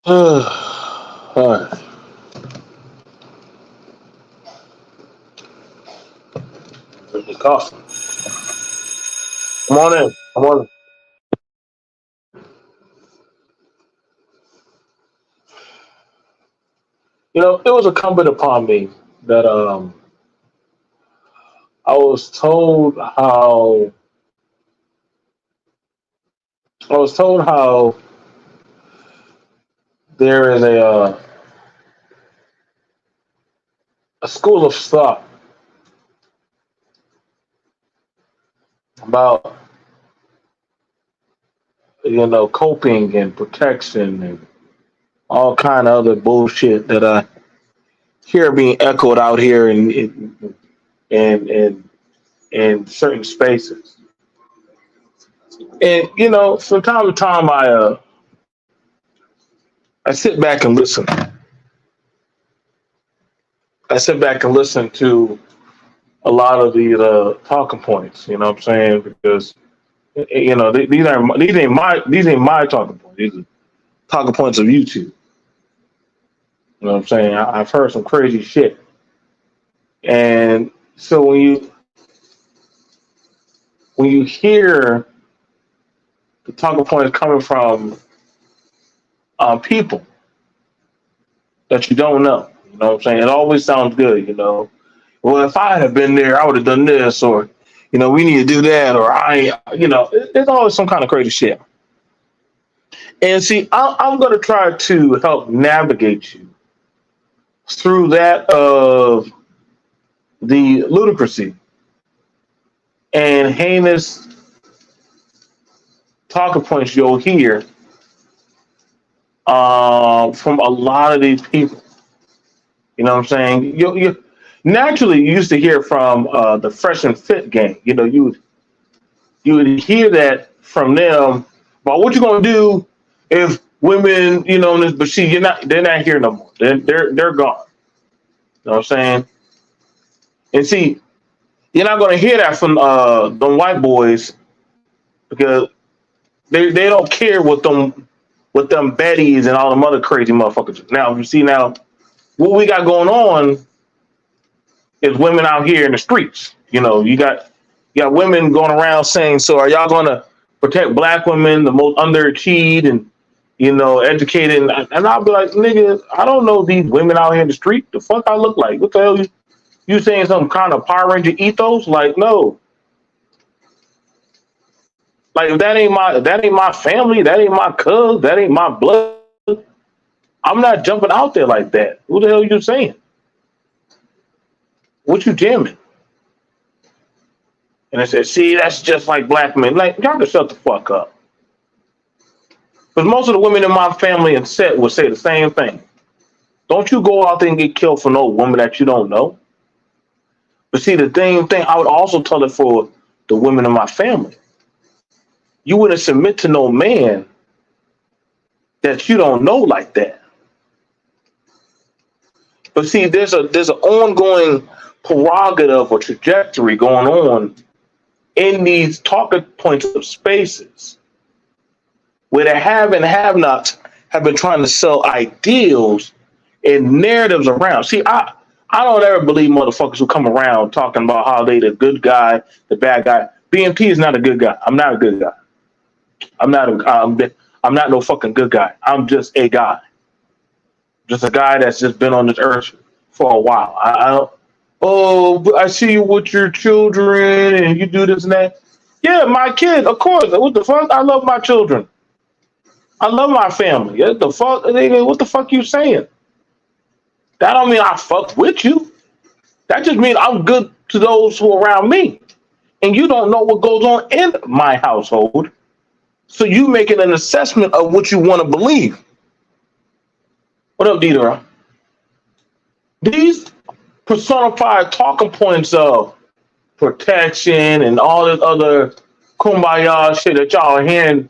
All right. Drink the coffee. Come on in. Come on in. It was incumbent upon me that I was told how I was told how there is a school of thought about coping and protection and all kind of other bullshit that I hear being echoed out here in in certain spaces. And from time to time, I sit back and listen. I sit back and listen to a lot of these talking points. You know what I'm saying? Because these ain't my talking points. These are talking points of YouTube. You know what I'm saying? I've heard some crazy shit, and so when you hear the talking points coming from people that you don't know, you know what I'm saying? It always sounds good, you know. Well, if I had been there, I would have done this, or we need to do that, or there's always some kind of crazy shit. And see, I'm going to try to help navigate you through that of the ludicrousy and heinous talking points you'll hear from a lot of these people. You know what I'm saying? You naturally you used to hear from the Fresh and Fit gang. You would hear that from them about what you're gonna do if women, but see, they're not here no more. They're gone. You know what I'm saying? And see, you're not gonna hear that from the white boys because they don't care what them Bettys and all them other crazy motherfuckers. Now you see now what we got going on is women out here in the streets. You got women going around saying, "So are y'all going to protect black women, the most underachieved and educated?" And I'll be like, "Nigga, I don't know these women out here in the street. The fuck I look like? What the hell you saying some kind of Power Ranger ethos? Like no, like if that ain't my family, that ain't my cuz, that ain't my blood. I'm not jumping out there like that. Who the hell you saying? What you jamming?" And I said, "See, that's just like black men. Like, y'all can shut the fuck up." Because most of the women in my family and set would say the same thing. Don't you go out there and get killed for no woman that you don't know. But see, the thing, I would also tell it for the women in my family. You wouldn't submit to no man that you don't know like that. But see, there's an ongoing prerogative or trajectory going on in these talking points of spaces where the have and have nots have been trying to sell ideals and narratives around. See, I don't ever believe motherfuckers who come around talking about how they the good guy, the bad guy. BMP is not a good guy. I'm not a good guy. I'm not no fucking good guy. I'm just a guy. Just a guy that's just been on this earth for a while. I don't. Oh, but I see you with your children and you do this and that. Yeah, my kid, of course. What the fuck? I love my children. I love my family. Yeah, the fuck? Nigga, what the fuck you saying? That don't mean I fuck with you. That just means I'm good to those who are around me. And you don't know what goes on in my household. So you making an assessment of what you want to believe. What up, Deidre? These personified talking points of protection and all this other kumbaya shit that y'all are hearing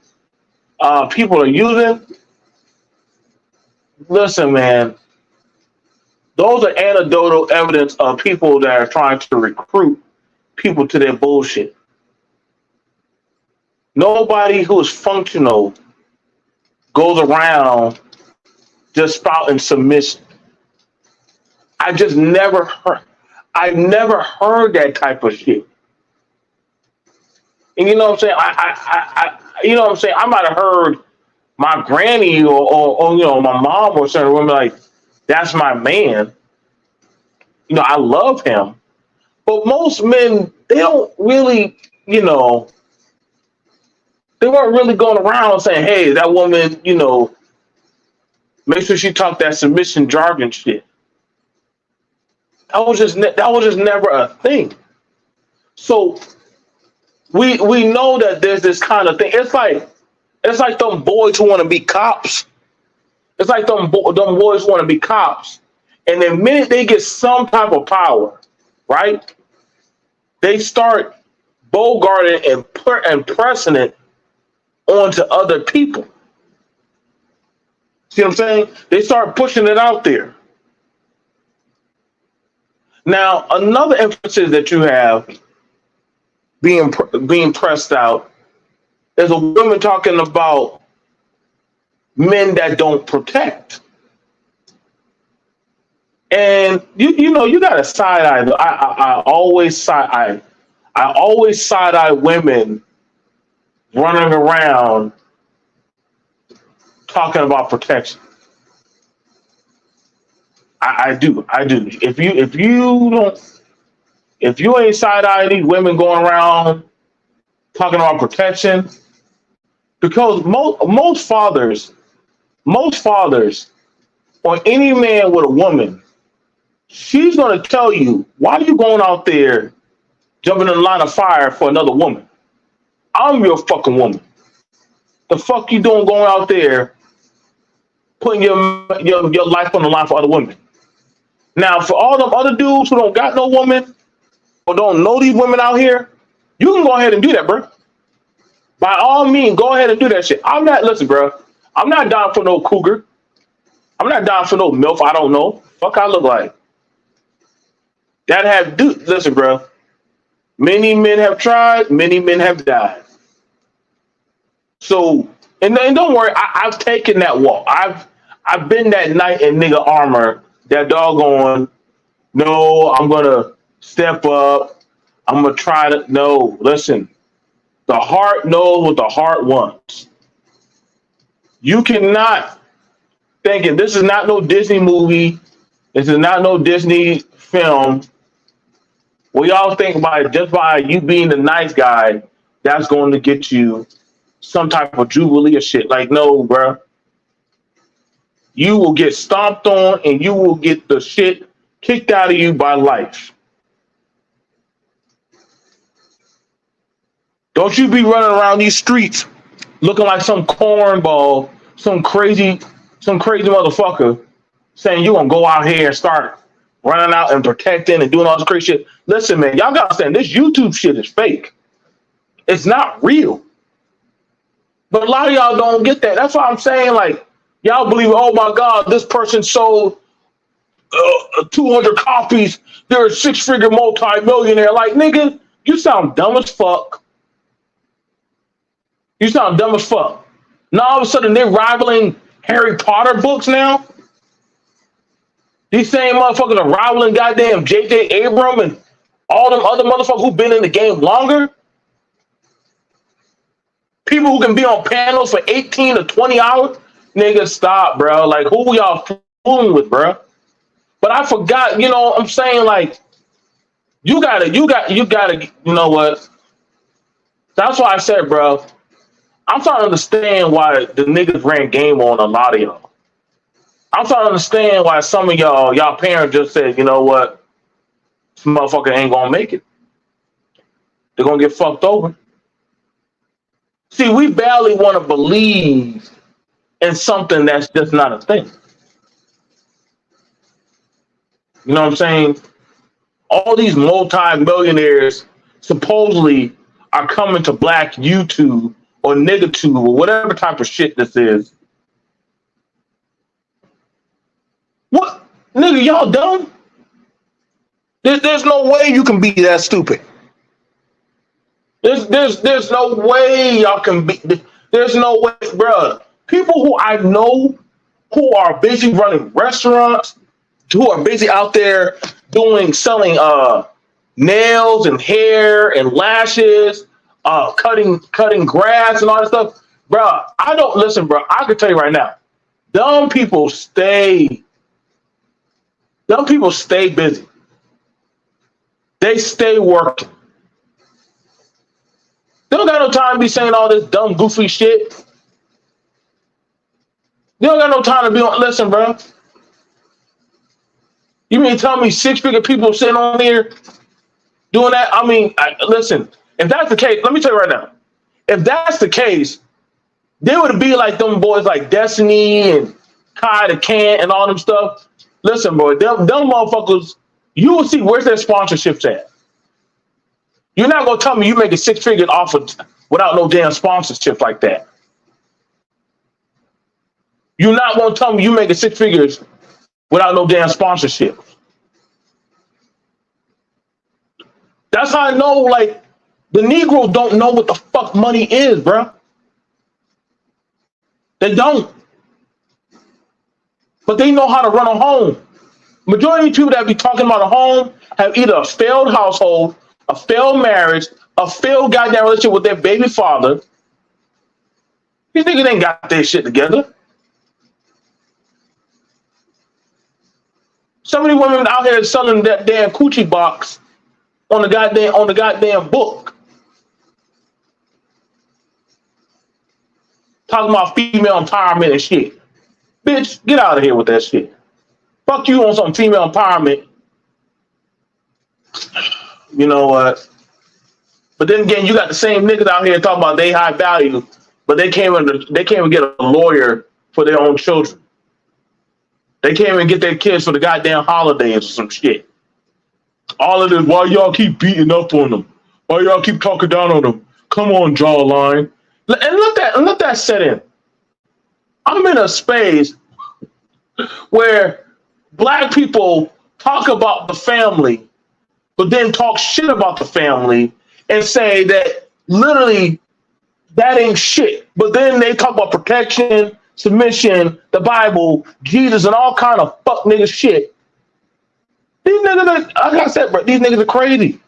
people are using. Listen, man, those are anecdotal evidence of people that are trying to recruit people to their bullshit. Nobody who is functional goes around just spouting submission. I just never heard. I never heard that type of shit. And you know what I'm saying? You know what I'm saying? I might have heard my granny or you know my mom or certain women like, that's my man. You know, I love him. But most men, they don't really, you know, they weren't really going around saying, hey, that woman, you know, make sure she talk that submission jargon shit. That was just never a thing. So we know that there's this kind of thing. It's like them boys who want to be cops. It's like them boys want to be cops, and the minute they get some type of power, right? They start bogarting and pressing it onto other people. See what I'm saying? They start pushing it out there. Now, another emphasis that you have being pressed out is a woman talking about men that don't protect. And you know you got a side eye. I always side eye women running around talking about protection. I do. If you ain't side eye these women going around talking about protection, because most fathers or any man with a woman, she's gonna tell you, why are you going out there jumping in the line of fire for another woman? I'm your fucking woman. The fuck you doing going out there putting your life on the line for other women? Now, for all them other dudes who don't got no woman or don't know these women out here, you can go ahead and do that, bro. By all means, go ahead and do that shit. Listen, bro. I'm not down for no cougar. I'm not down for no MILF. I don't know. Fuck, I look like. Listen, bro. Many men have tried. Many men have died. So, and don't worry. I've taken that walk. I've been that knight in nigga armor. That doggone. No, I'm gonna step up. I'm gonna try to. No, listen. The heart knows what the heart wants. You cannot think it. This is not no Disney movie. This is not no Disney film. We all think about it just by you being the nice guy, that's going to get you some type of jubilee or shit. Like, no, bro. You will get stomped on and you will get the shit kicked out of you by life. Don't you be running around these streets looking like some cornball, some crazy motherfucker saying you're gonna go out here and start running out and protecting and doing all this crazy shit. Listen, man, y'all gotta understand this YouTube shit is fake. It's not real. But a lot of y'all don't get that. That's why I'm saying, like, y'all believe, oh my God, this person sold 200 copies. They're a six-figure multi-millionaire. Like, nigga, you sound dumb as fuck. You sound dumb as fuck. Now all of a sudden they're rivaling Harry Potter books now. These same motherfuckers are rivaling goddamn J.J. Abrams and all them other motherfuckers who've been in the game longer. People who can be on panels for 18 to 20 hours. Nigga, stop, bro. Like, who y'all fooling with, bro? But I forgot, you know, I'm saying, like, you gotta, you know what? That's why I said, bro, I'm trying to understand why the niggas ran game on a lot of y'all. I'm trying to understand why some of y'all parents just said, you know what? This motherfucker ain't gonna make it. They're gonna get fucked over. See, we barely want to believe in something that's just not a thing. You know what I'm saying? All these multi-millionaires supposedly are coming to black YouTube or niggatube or whatever type of shit this is. What? Nigga, y'all dumb? There's no way you can be that stupid. There's no way y'all can be. There's no way, bro. People who I know who are busy running restaurants, who are busy out there selling nails and hair and lashes, cutting grass and all that stuff. Bro, I don't listen, bro. I can tell you right now, dumb people stay busy. They stay working. They don't got no time to be saying all this dumb, goofy shit. They don't got no time to be on. Listen, bro. You mean tell me six-figure people sitting on here doing that? I mean, listen. If that's the case, let me tell you right now. If that's the case, they would be like them boys like Destiny and Kai the Can and all them stuff. Listen, boy, them motherfuckers. You will see where's their sponsorships at. You're not gonna tell me you making six figures off of without no damn sponsorship like that. You're not gonna tell me you making six figures without no damn sponsorship. That's how I know, like, the Negroes don't know what the fuck money is, bro. They don't. But they know how to run a home. Majority of people that be talking about a home have either a failed household, a failed marriage, a failed goddamn relationship with their baby father. These niggas ain't got their shit together. Some of these women out here selling that damn coochie box on the goddamn book. Talking about female empowerment and shit. Bitch, get out of here with that shit. Fuck you on some female empowerment. You know what? But then again, you got the same niggas out here talking about they high value, but they can't even get a lawyer for their own children. They can't even get their kids for the goddamn holidays or some shit. All of this, why y'all keep beating up on them? Why y'all keep talking down on them? Come on, jawline. And let that set in. I'm in a space where black people talk about the family, but then talk shit about the family and say that literally that ain't shit. But then they talk about protection, submission, the Bible, Jesus, and all kind of fuck nigga shit. These niggas, like I said, bro, these niggas are crazy.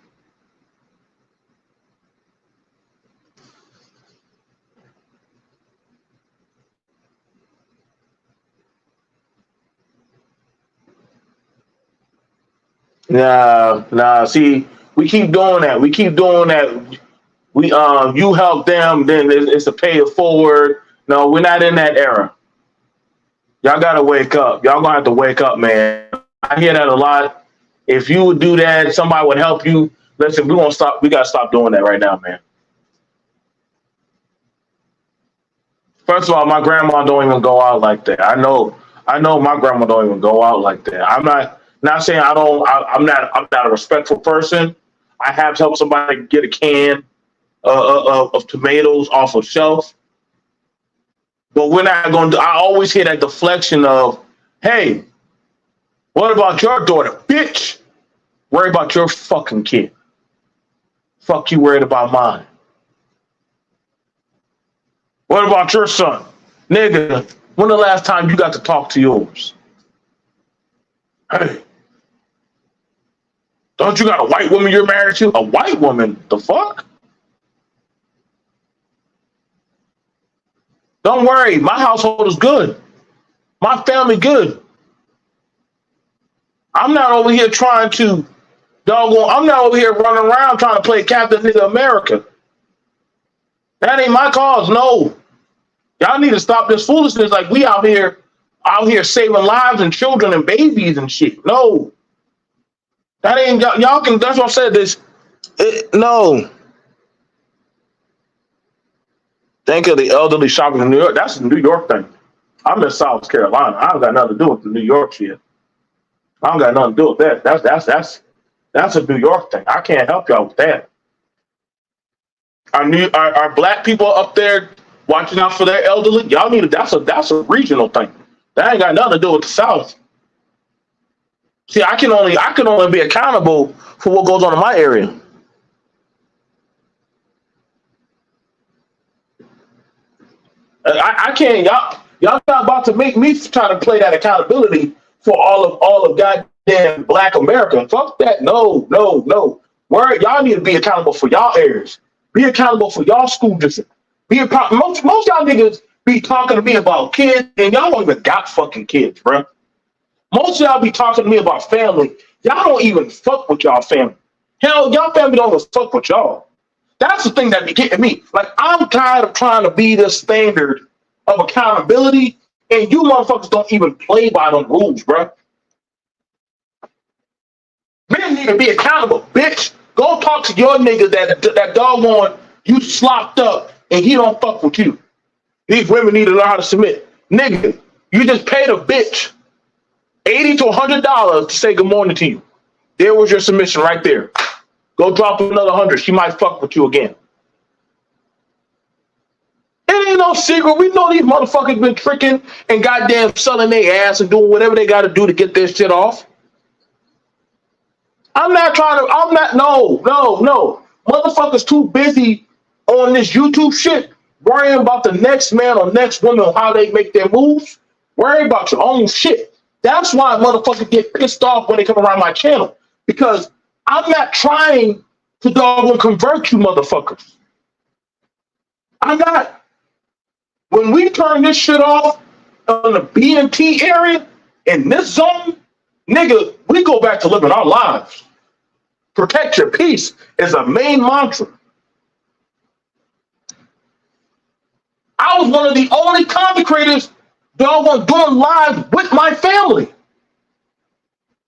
Nah. See, we keep doing that. We you help them, then it's a pay it forward. No, we're not in that era. Y'all gotta wake up. Y'all gonna have to wake up, man. I hear that a lot. If you would do that, somebody would help you. Listen, we gotta stop doing that right now, man. First of all, my grandma don't even go out like that. I know my grandma don't even go out like that. I'm not saying I'm not a respectful person. I have helped somebody get a can of tomatoes off a shelf. But we're not going to. I always hear that deflection of, "Hey, what about your daughter, bitch? Worry about your fucking kid. Fuck you, worried about mine. What about your son, nigga? When the last time you got to talk to yours? Hey, don't you got a white woman you're married to? A white woman? The fuck? Don't worry, my household is good. My family good. I'm not over here trying to I'm not over here running around trying to play Captain Nigga America. That ain't my cause, no. Y'all need to stop this foolishness like we out here saving lives and children and babies and shit. No. That ain't y'all can that's what I said no. Think of the elderly shopping in New York. That's a New York thing. I'm in South Carolina. I don't got nothing to do with the New York shit. I don't got nothing to do with that. That's a New York thing. I can't help y'all with that. Are black people up there watching out for their elderly? Y'all need that's a regional thing. That ain't got nothing to do with the South. See, I can only be accountable for what goes on in my area. I can't Y'all not about to make me try to play that accountability for all of goddamn Black America. Fuck that. No, no, no. Where y'all need to be accountable for y'all errors. Be accountable for y'all school district. Most y'all niggas be talking to me about kids, and y'all don't even got fucking kids, bro. Most of y'all be talking to me about family. Y'all don't even fuck with y'all family. Hell, y'all family don't even fuck with y'all. That's the thing that be getting me. Like, I'm tired of trying to be the standard of accountability, and you motherfuckers don't even play by them rules, bro. Men need to be accountable, bitch. Go talk to your nigga that doggone you slopped up and he don't fuck with you. These women need to learn how to submit. Nigga, you just paid a bitch $80 to $100 to say good morning to you. There was your submission right there. Go drop another 100. She might fuck with you again. It ain't no secret. We know these motherfuckers been tricking and goddamn selling their ass and doing whatever they got to do to get their shit off. No. Motherfuckers too busy on this YouTube shit worrying about the next man or next woman, how they make their moves. Worry about your own shit. That's why motherfuckers get pissed off when they come around my channel. Because I'm not trying to doggone convert you motherfuckers. I'm not. When we turn this shit off on the BMT area, in this zone, nigga, we go back to living our lives. Protect your peace is a main mantra. I was one of the only content creators doing live with my family.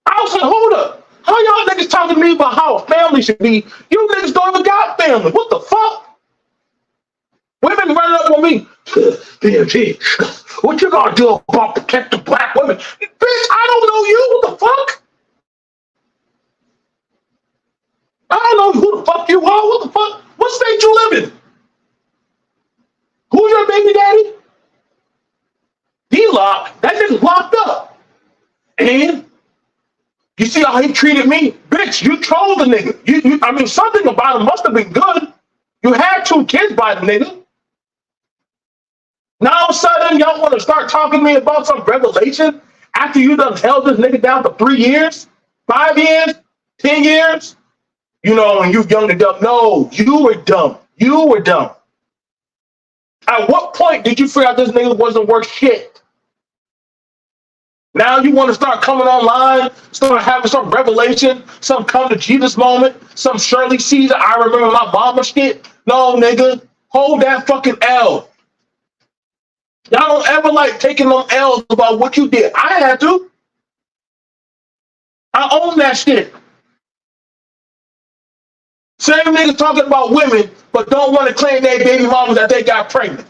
I was like, hold up. How y'all niggas talking to me about how a family should be? You niggas don't even got family. What the fuck? Women running up on me. BMT, what you gonna do about protecting Black women? Bitch, I don't know you. What the fuck? I don't know who the fuck you are. What the fuck? What state you live in? Who's your baby daddy? He locked. That nigga's locked up. And you see how he treated me? Bitch, you trolled the nigga. I mean, something about him must have been good. You had 2 kids by the nigga. Now all of a sudden, y'all want to start talking to me about some revelation after you done held this nigga down for 3 years, 5 years, 10 years? You know, when you young and dumb. No, you were dumb. You were dumb. At what point did you figure out this nigga wasn't worth shit? Now you want to start coming online, start having some revelation, some come to Jesus moment, some Shirley Caesar, I remember my mama shit. No, nigga, hold that fucking L. Y'all don't ever like taking them L's about what you did. I had to. I own that shit. Same niggas talking about women, but don't want to claim their baby mamas that they got pregnant.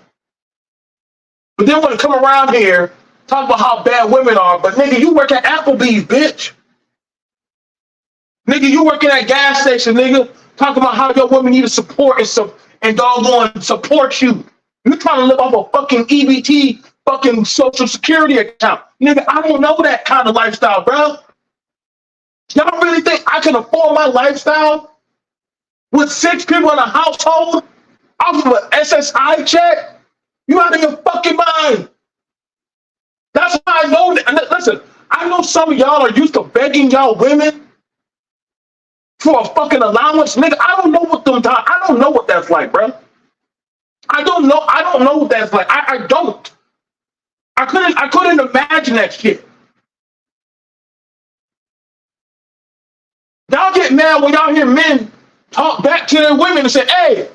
But then want to come around here, talk about how bad women are, but nigga, you work at Applebee's, bitch. Nigga, you working at gas station, nigga, talking about how your women need to support and doggone support you. You trying to live off a fucking EBT fucking social security account. Nigga, I don't know that kind of lifestyle, bro. Y'all really think I can afford my lifestyle with 6 people in a household off of an SSI check? You out of your fucking mind. That's why I know that. Listen, I know some of y'all are used to begging y'all women for a fucking allowance. Nigga, I don't know what that's like, bro. I don't know what that's like. I don't. I couldn't imagine that shit. Y'all get mad when y'all hear men talk back to their women and say, hey,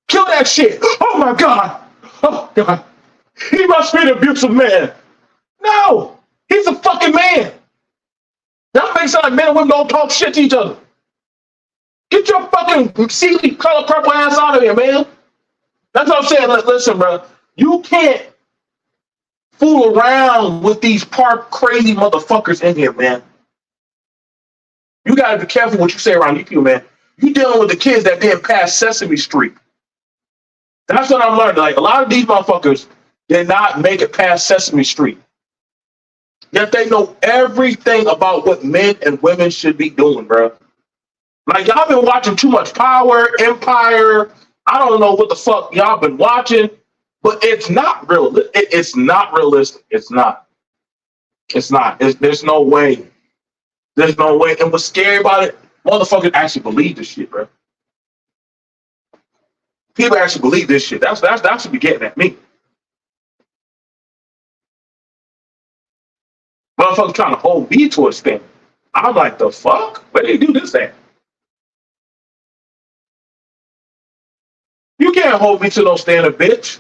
kill that shit. Oh my God. Oh God. He must be an abusive man. No, he's a fucking man. That makes it sound like men and women don't talk shit to each other. Get your fucking seedy color purple ass out of here, man. That's what I'm saying. Listen, bro, you can't fool around with these crazy motherfuckers in here, man. You gotta be careful what you say around these people, man. You dealing with the kids that didn't pass Sesame Street. That's what I'm learning. Like, a lot of these motherfuckers did not make it past Sesame Street. Yet they know everything about what men and women should be doing, bro. Like, y'all been watching too much Power, Empire. I don't know what the fuck y'all been watching, but it's not real. It's not realistic. It's not. It's not. There's no way. There's no way. And what's scary about it, motherfuckers actually believe this shit, bro. People actually believe this shit. That should be getting at me. Motherfuckers trying to hold me to a standard. I'm like, the fuck? Where do you do this at? You can't hold me to no standard, bitch.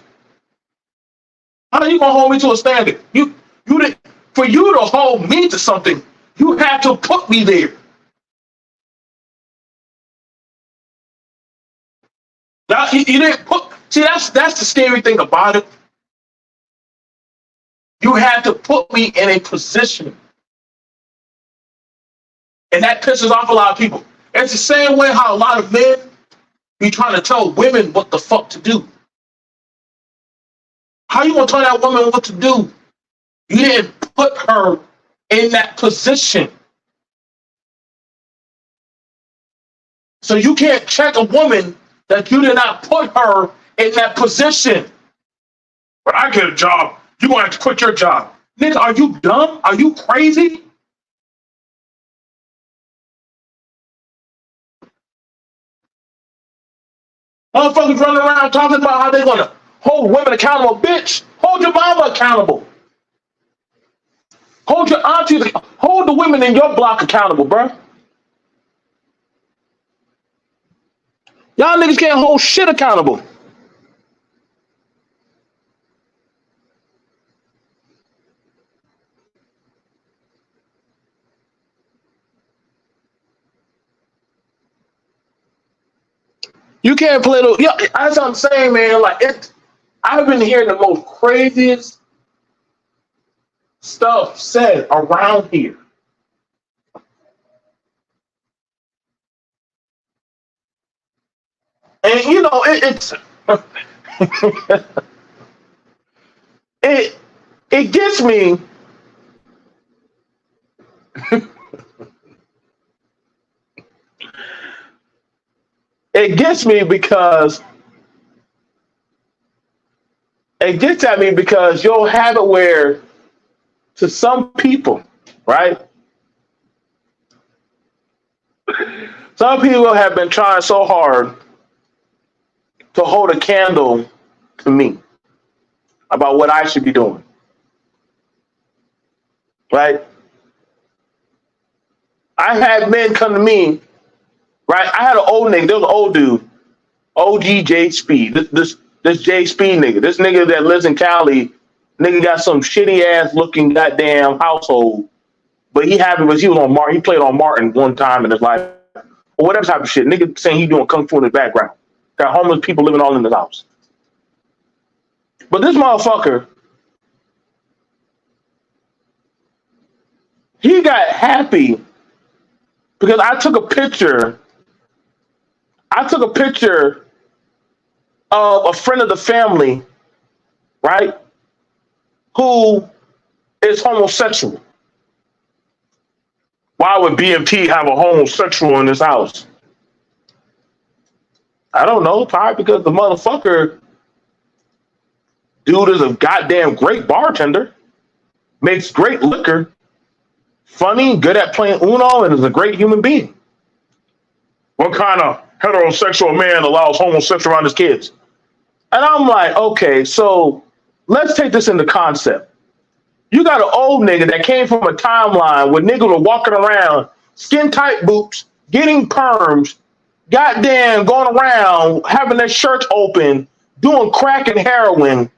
How are you gonna hold me to a standard? You didn't. For you to hold me to something, you have to put me there. Now, you didn't put. See, that's the scary thing about it. You had to put me in a position, and that pisses off a lot of people. It's the same way how a lot of men be trying to tell women what the fuck to do. How you gonna tell that woman what to do? You didn't put her in that position. So you can't check a woman that you did not put her in that position. But I get a job, you're gonna have to quit your job. Nigga, are you dumb? Are you crazy? Motherfuckers running around talking about how they're gonna hold women accountable. Bitch, hold your mama accountable. Hold your aunties, hold the women in your block accountable, bro. Y'all niggas can't hold shit accountable. You can't play the. Yeah, that's what I'm saying, man. Like I've been hearing the most craziest stuff said around here. And you know, it's it it gets me. It gets me because it gets at me because you'll have it where to some people, right? Some people have been trying so hard to hold a candle to me about what I should be doing, right? I had men come to me, right? I had an old nigga, there was an old dude, OG J Speed, this J Speed nigga, this nigga that lives in Cali, nigga got some shitty ass looking goddamn household, but he happy because he was on Martin, he played on Martin one time in his life, or whatever type of shit. Nigga saying he doing kung fu in the background. Got homeless people living all in his house. But this motherfucker, he got happy because I took a picture. I took a picture of a friend of the family, right? Who is homosexual. Why would BMT have a homosexual in his house? I don't know. Probably because the motherfucker dude is a goddamn great bartender, makes great liquor, funny, good at playing Uno, and is a great human being. What kind of heterosexual man allows homosexual around his kids? And I'm like, okay, so let's take this into concept. You got an old nigga that came from a timeline where niggas were walking around, skin tight boots, getting perms, goddamn going around, having their shirts open, doing crack and heroin,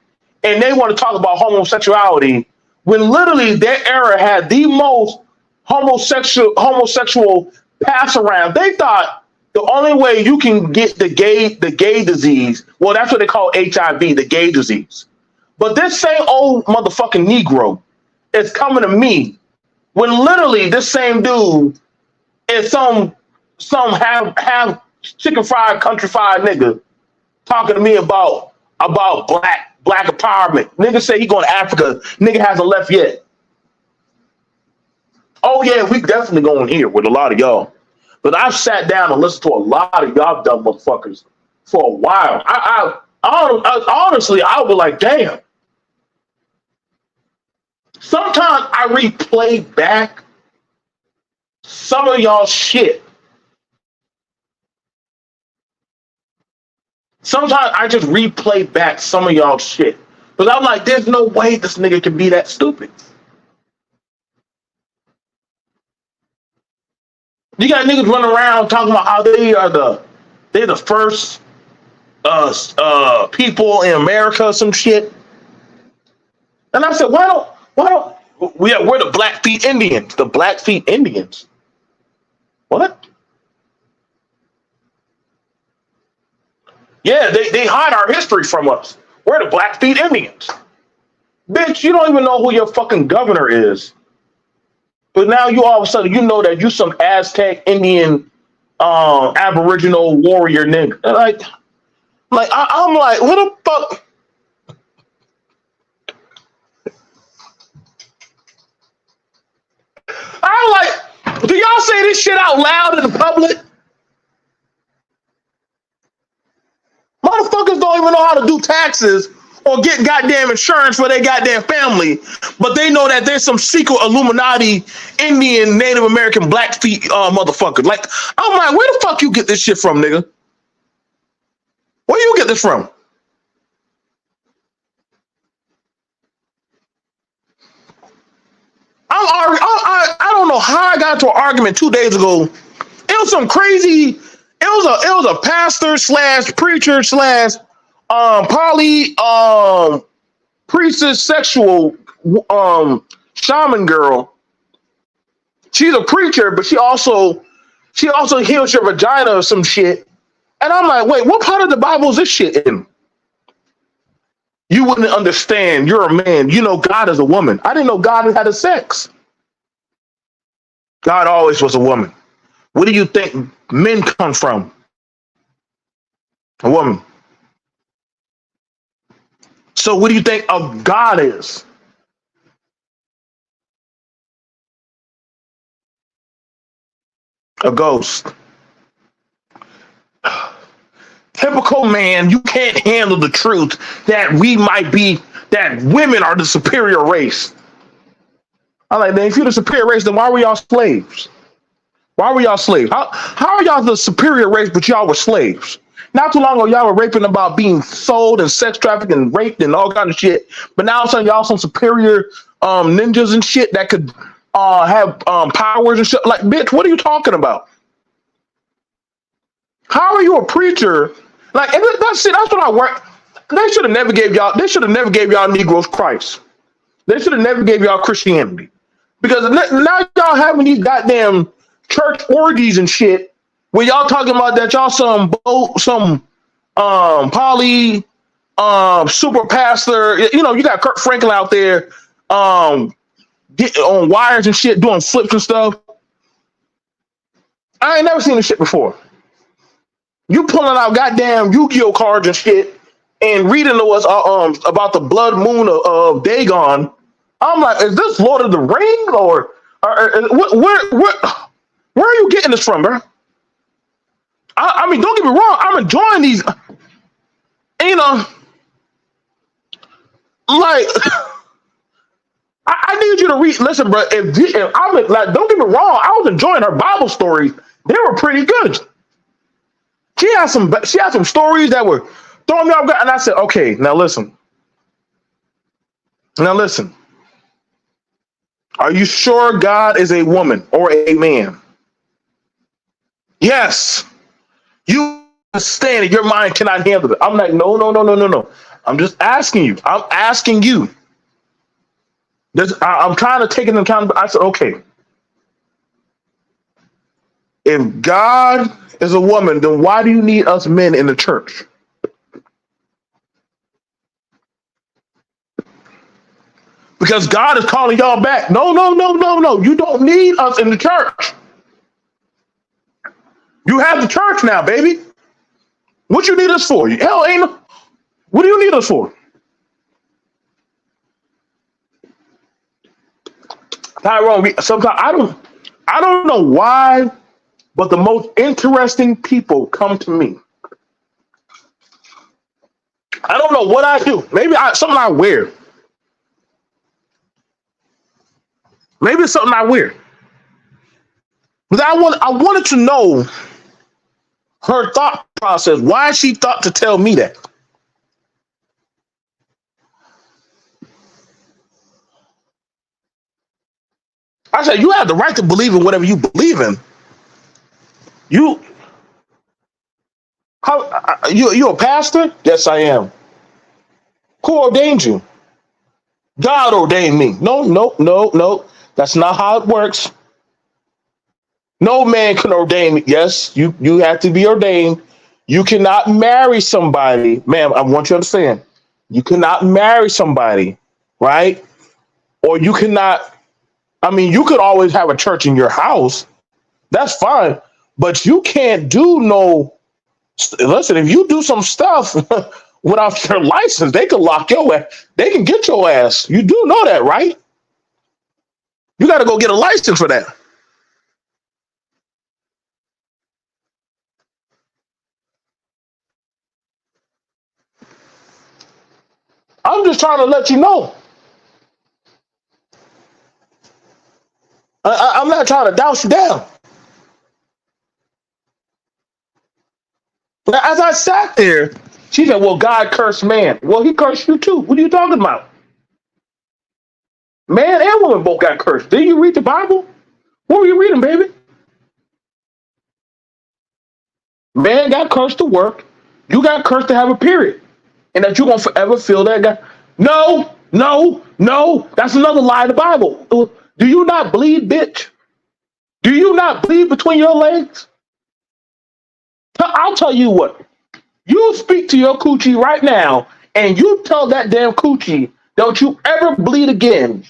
and they want to talk about homosexuality when literally their era had the most homosexual pass around. They thought the only way you can get the gay disease, well, that's what they call HIV, the gay disease. But this same old motherfucking Negro is coming to me when literally this same dude is some have chicken fried country fried nigga talking to me about black empowerment. Nigga say he going to Africa. Nigga hasn't left yet. Oh yeah, we definitely going here with a lot of y'all. But I've sat down and listened to a lot of y'all dumb motherfuckers for a while. I'm honestly, I was like, damn. Sometimes I replay back some of y'all shit. Sometimes I just replay back some of y'all shit. Because I'm like, there's no way this nigga can be that stupid. You got niggas running around talking about how they're the first people in America, some shit. And I said, why don't we're the Blackfeet Indians. The Blackfeet Indians. What? Yeah, they hide our history from us. We're the Blackfeet Indians. Bitch, you don't even know who your fucking governor is. But now you all of a sudden you know that you some Aztec Indian Aboriginal warrior nigga. I'm like, what the fuck? I'm like, do y'all say this shit out loud in the public? Motherfuckers don't even know how to do taxes or get goddamn insurance for their goddamn family, but they know that there's some secret Illuminati Indian Native American Blackfeet motherfuckers. Like, I'm like, where the fuck you get this shit from, nigga? Where you get this from? I don't know how I got into an argument 2 days ago. It was some crazy. It was a pastor slash preacher slash poly priestess sexual shaman girl. She's a preacher, but she also heals your vagina or some shit. And I'm like, wait, what part of the Bible is this shit in? You wouldn't understand. You're a man. You know God is a woman. I didn't know God had a sex. God always was a woman. Where do you think men come from? A woman. So what do you think of God is? A ghost. Typical man, you can't handle the truth that that women are the superior race. I'm like, man, if you're the superior race, then why were y'all slaves? Why were y'all slaves? How are y'all the superior race, but y'all were slaves? Not too long ago, y'all were raping about being sold and sex trafficked and raped and all kind of shit. But now all of a sudden, y'all some superior ninjas and shit that could have powers and shit. Like, bitch, what are you talking about? How are you a preacher? Like, and that's it. That's what I work. They should have never gave y'all. They should have never gave y'all Negroes Christ. They should have never gave y'all Christianity, because now y'all having these goddamn church orgies and shit where y'all talking about that y'all some poly super pastor. You know, you got Kurt Franklin out there getting on wires and shit, doing flips and stuff. I ain't never seen this shit before. You pulling out goddamn Yu-Gi-Oh cards and shit and reading to us about the blood moon of Dagon. I'm like, is this Lord of the Rings or where are you getting this from, bro? I mean, don't get me wrong. I'm enjoying these, you know, like, I need you to read. Listen, bro, if I was like, don't get me wrong. I was enjoying her Bible stories. They were pretty good. She had some stories that were throwing me off guard. And I said, okay, now listen. Are you sure God is a woman or a man? Yes. You understand it. Your mind cannot handle it. I'm like, no. I'm just asking you. I'm asking you. I'm trying to take it into account. I said, okay. If God is a woman, then why do you need us men in the church? Because God is calling y'all back. No. You don't need us in the church. You have the church now, baby. What you need us for? Hell, what do you need us for? Tyrone, sometimes I don't know why, but the most interesting people come to me. I don't know what I do. Maybe something I wear. Maybe it's something I wear. But I wanted to know her thought process. Why she thought to tell me that? I said, you have the right to believe in whatever you believe in. You, you a pastor? Yes, I am. Who ordained you? God ordained me. No, no, no, no. That's not how it works. No man can ordain me. Yes, you have to be ordained. You cannot marry somebody, ma'am. I want you to understand. You cannot marry somebody, right? Or you cannot. I mean, you could always have a church in your house. That's fine, but you can't do no. Listen, if you do some stuff without your license, they can lock your ass. They can get your ass. You do know that, right? You got to go get a license for that. I'm just trying to let you know. I'm not trying to douse you down. Now, as I sat there, she said, "Well, God cursed man." Well, he cursed you too. What are you talking about? Man and woman both got cursed. Did you read the Bible? What were you reading, baby? Man got cursed to work. You got cursed to have a period. And that you're going to forever feel that guy. No, no, no. That's another lie in the Bible. Do you not bleed, bitch? Do you not bleed between your legs? I'll tell you what. You speak to your coochie right now and you tell that damn coochie, don't you ever bleed again.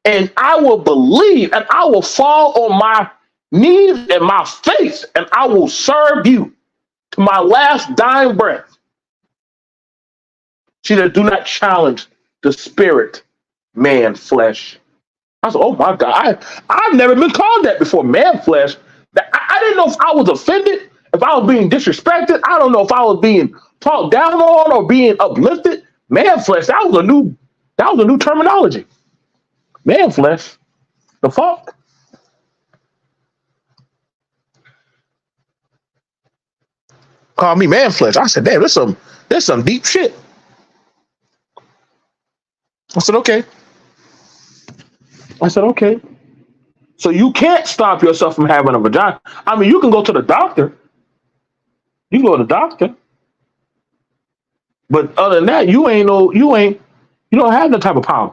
And I will believe and I will fall on my knees and my face and I will serve you to my last dying breath. She said, do not challenge the spirit, man flesh. I said, oh my God, I've never been called that before, man flesh. I didn't know if I was offended, if I was being disrespected. I don't know if I was being talked down on or being uplifted. Man flesh, that was a new terminology. Man flesh. The fuck? Call me man flesh. I said, damn, there's some deep shit. I said, okay. I said, okay. So you can't stop yourself from having a vagina. I mean, you can go to the doctor. You can go to the doctor. But other than that, you don't have that type of power.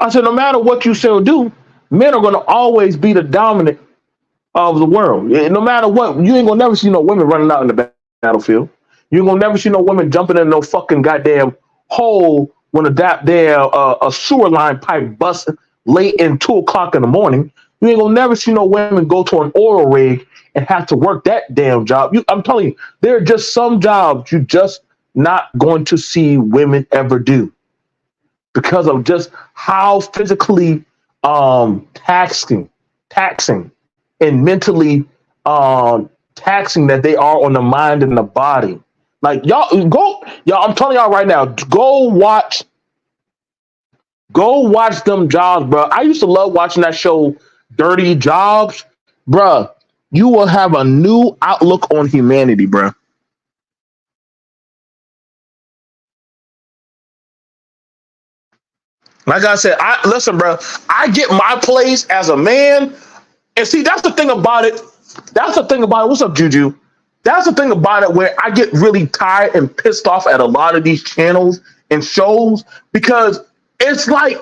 I said, no matter what you say or do, men are going to always be the dominant of the world. No matter what, you ain't going to never see no women running out in the battlefield. You ain't going to never see no women jumping in no fucking goddamn hole when a sewer line pipe busts late in 2 o'clock in the morning. You ain't gonna never see no women go to an oil rig and have to work that damn job. I'm telling you, there are just some jobs you just not going to see women ever do because of just how physically taxing and mentally taxing that they are on the mind and the body. Like y'all, I'm telling y'all right now, go watch them jobs, bro. I used to love watching that show, Dirty Jobs, bro. You will have a new outlook on humanity, bro. Like I said, listen, bro. I get my place as a man, and see that's the thing about it. That's the thing about it. What's up, Juju? That's the thing about it where I get really tired and pissed off at a lot of these channels and shows because it's like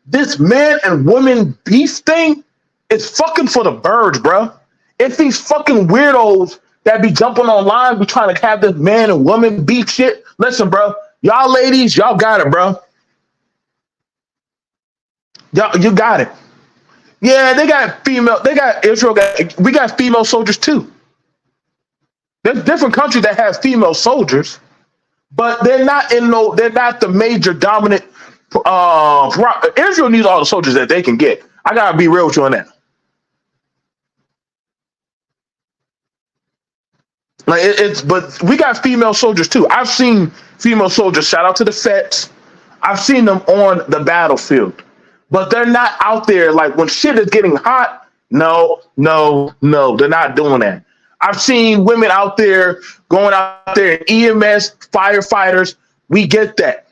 this man and woman beef thing is fucking for the birds, bro. It's these fucking weirdos that be jumping online, be trying to have this man and woman beef shit. Listen, bro, y'all ladies, y'all got it, bro. Y'all, you got it. Yeah, they got Israel, we got female soldiers too. There's different countries that have female soldiers, but they're not the major dominant. Israel needs all the soldiers that they can get. I gotta be real with you on that. Like it's, but we got female soldiers too. I've seen female soldiers. Shout out to the vets. I've seen them on the battlefield, but they're not out there like when shit is getting hot. No, no, no, they're not doing that. I've seen women out there going out there in EMS, firefighters. We get that,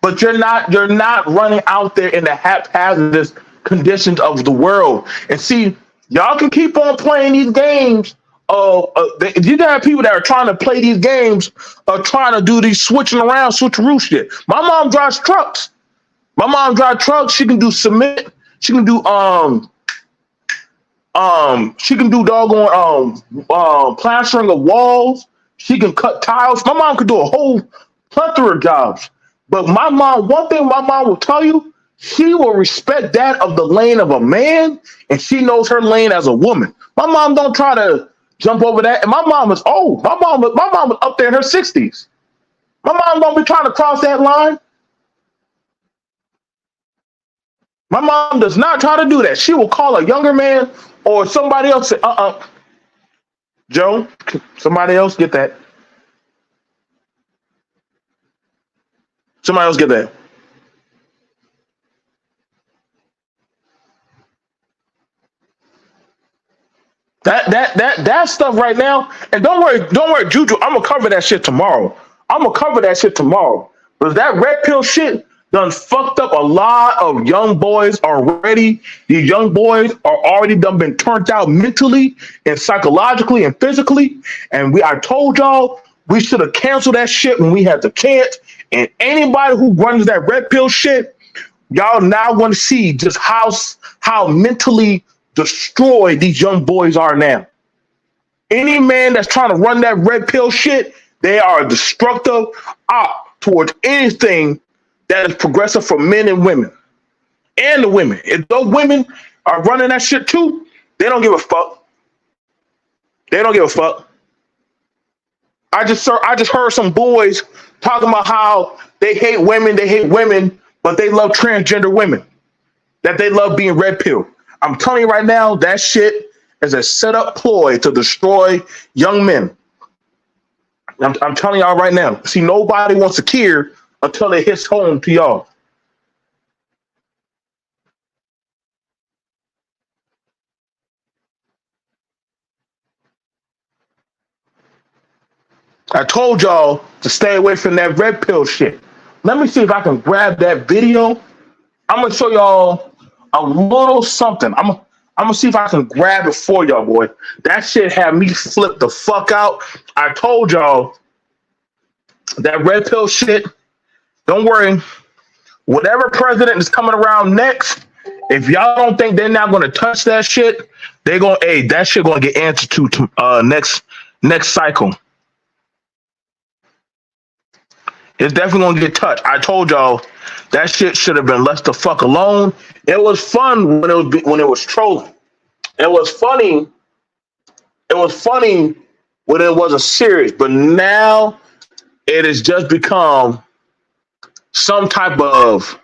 but you're not running out there in the haphazardous conditions of the world. And see, y'all can keep on playing these games. You have people that are trying to play these games, trying to do these switching around, switcheroo shit. My mom drives trucks. My mom drives trucks. She can do cement. She can do she can do doggone plastering of walls. She can cut tiles. My mom could do a whole plethora of jobs. But my mom, one thing my mom will tell you, she will respect that of the lane of a man, and she knows her lane as a woman. My mom don't try to jump over that. And my mom is old. My mom was up there in her 60s. My mom don't be trying to cross that line. My mom does not try to do that. She will call a younger man or somebody else. Say, Joe, somebody else get that. Somebody else get that. That stuff right now. And don't worry, Juju. I'm gonna cover that shit tomorrow. I'm gonna cover that shit tomorrow. But that red pill shit done fucked up a lot of young boys already. These young boys are already done been turned out mentally and psychologically and physically. And I told y'all we should have canceled that shit when we had the chance. And anybody who runs that red pill shit, y'all now want to see just how mentally destroyed these young boys are now. Any man that's trying to run that red pill shit, they are destructive op towards anything that is progressive for men and women. And the women. If those women are running that shit too, they don't give a fuck. They don't give a fuck. I just heard some boys talking about how they hate women, but they love transgender women. That they love being red pill. I'm telling you right now, that shit is a setup ploy to destroy young men. I'm telling y'all right now. See, nobody wants to care until it hits home to y'all. I told y'all to stay away from that red pill shit. Let me see if I can grab that video. I'm gonna show y'all a little something. I'm gonna see if I can grab it for y'all, boy. That shit had me flip the fuck out. I told y'all that red pill shit. Don't worry. Whatever president is coming around next, if y'all don't think they're not gonna touch that shit, they're gonna hey, that shit gonna get answered to next cycle. It's definitely gonna get touched. I told y'all that shit should have been left the fuck alone. It was fun when it was trolling. It was funny. It was funny when it wasn't serious. But now it has just become some type of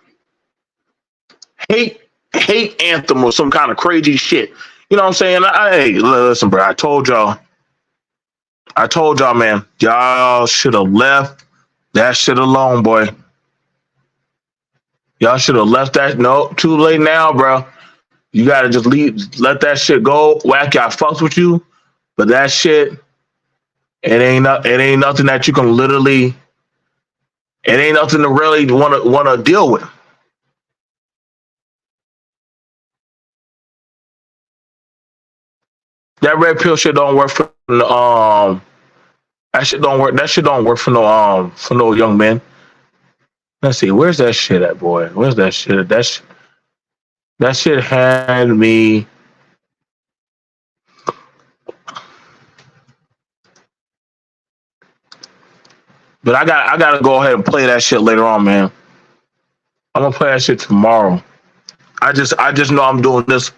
hate hate anthem or some kind of crazy shit. You know what I'm saying? Hey, listen, bro. I told y'all. I told y'all, man. Y'all should have left that shit alone, boy. Y'all should have left that. No, too late now, bro. You gotta just let that shit go. Whack, y'all fucks with you, but that shit, it ain't nothing that you can literally. It ain't nothing to really wanna deal with. That red pill shit don't work for that shit don't work. That shit don't work for no young men. Let's see, where's that shit at, boy? Where's that shit? That shit had me. But I gotta go ahead and play that shit later on, man. I'm gonna play that shit tomorrow. I just know I'm doing this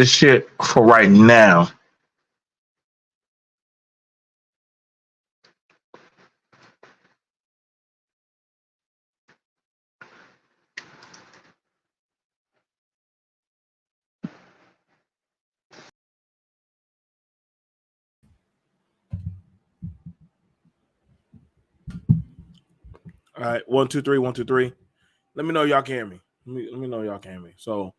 shit for right now. All right, 1, 2, 3, 1, 2, 3. Let me know y'all can hear me. Let me know y'all can hear me. So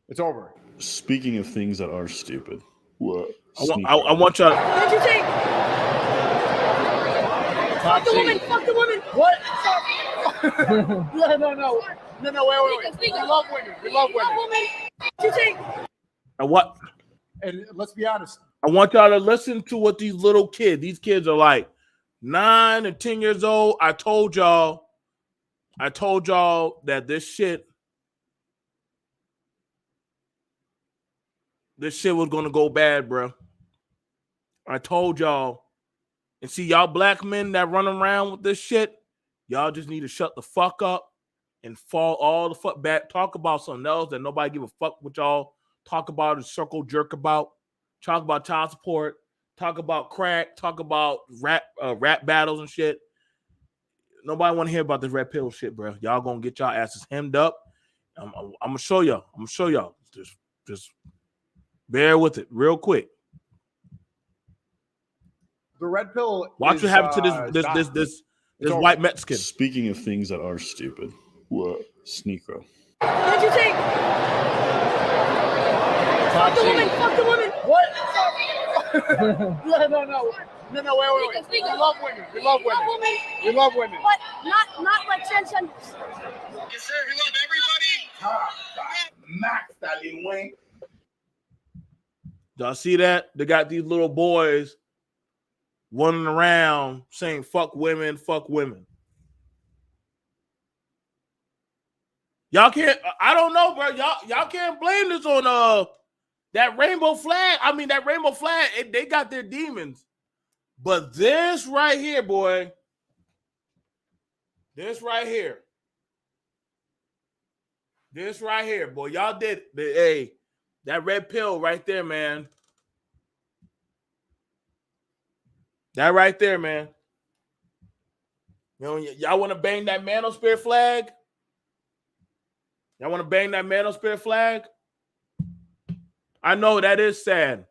It's over. Speaking of things that are stupid, What? I want y'all. What'd you say? Fuck the woman. Fuck the woman. What? No. Wait. We love women. We love women. What'd you say? And let's be honest. I want y'all to listen to what these little kids. These kids are like 9 and 10 years old. I told y'all that this shit was gonna go bad, bro. I told y'all. And see, y'all black men that run around with this shit, y'all just need to shut the fuck up and fall all the fuck back. Talk about something else that nobody give a fuck what y'all talk about and circle jerk about. Talk about child support. Talk about crack. Talk about rap battles and shit. Nobody want to hear about this red pill shit, bro. Y'all gonna get y'all asses hemmed up. I'm gonna show y'all. Just bear with it real quick. The red pill. Watch what happens to this white Mexican. speaking of things that are stupid, What? Sneakro. What'd you say? Fuck the woman. Fuck the woman. What? No. Wait. We love women. We love women. We love women. But not like transgenders. Yes, sir. We love everybody. Max Stallion. Y'all see that? They got these little boys running around saying fuck women, fuck women. Y'all can't, I don't know, bro. Y'all can't blame this on that rainbow flag. I mean, that rainbow flag, they got their demons. But this right here, boy. This right here, boy. Y'all did, hey, that red pill right there, man. That right there, man. You know, y'all want to bang that manosphere flag? Y'all want to bang that manosphere flag? I know that is sad.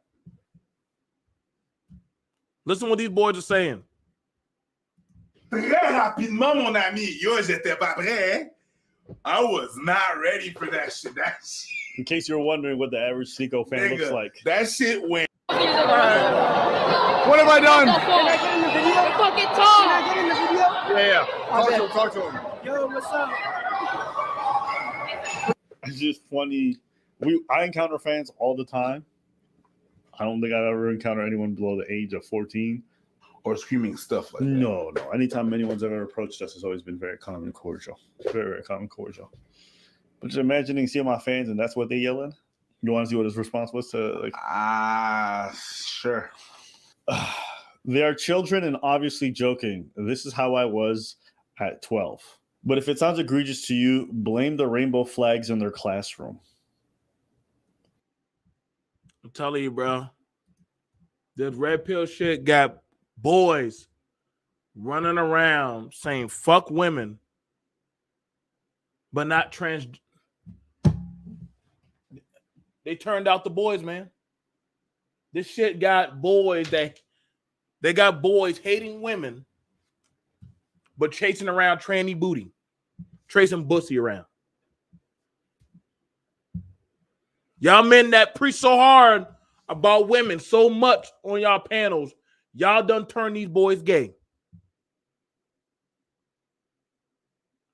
Listen what these boys are saying. Très rapidement, mon ami. Yo, j'étais pas prêt. I was not ready for that shit. That shit. In case you're wondering what the average Sneeko fan looks like. That shit went. What have I done? Can I get in the video? Fucking talk. Can I get in the video? Yeah. Talk to him. Yo, what's up? It's just funny. I encounter fans all the time. I don't think I've ever encountered anyone below the age of 14. Or screaming stuff like that. No. Anytime anyone's ever approached us, it's always been very calm and cordial. Very, very calm and cordial. But just imagining seeing my fans and that's what they yelling. You want to see what his response was to like? Sure. They are children and obviously joking. This is how I was at 12. But if it sounds egregious to you, blame the rainbow flags in their classroom. I'm telling you, bro. This red pill shit got boys running around saying fuck women, but not trans. They turned out the boys, man. This shit got boys they got boys hating women, but chasing around tranny booty, tracing bussy around. Y'all men that preach so hard about women so much on y'all panels, y'all done turn these boys gay.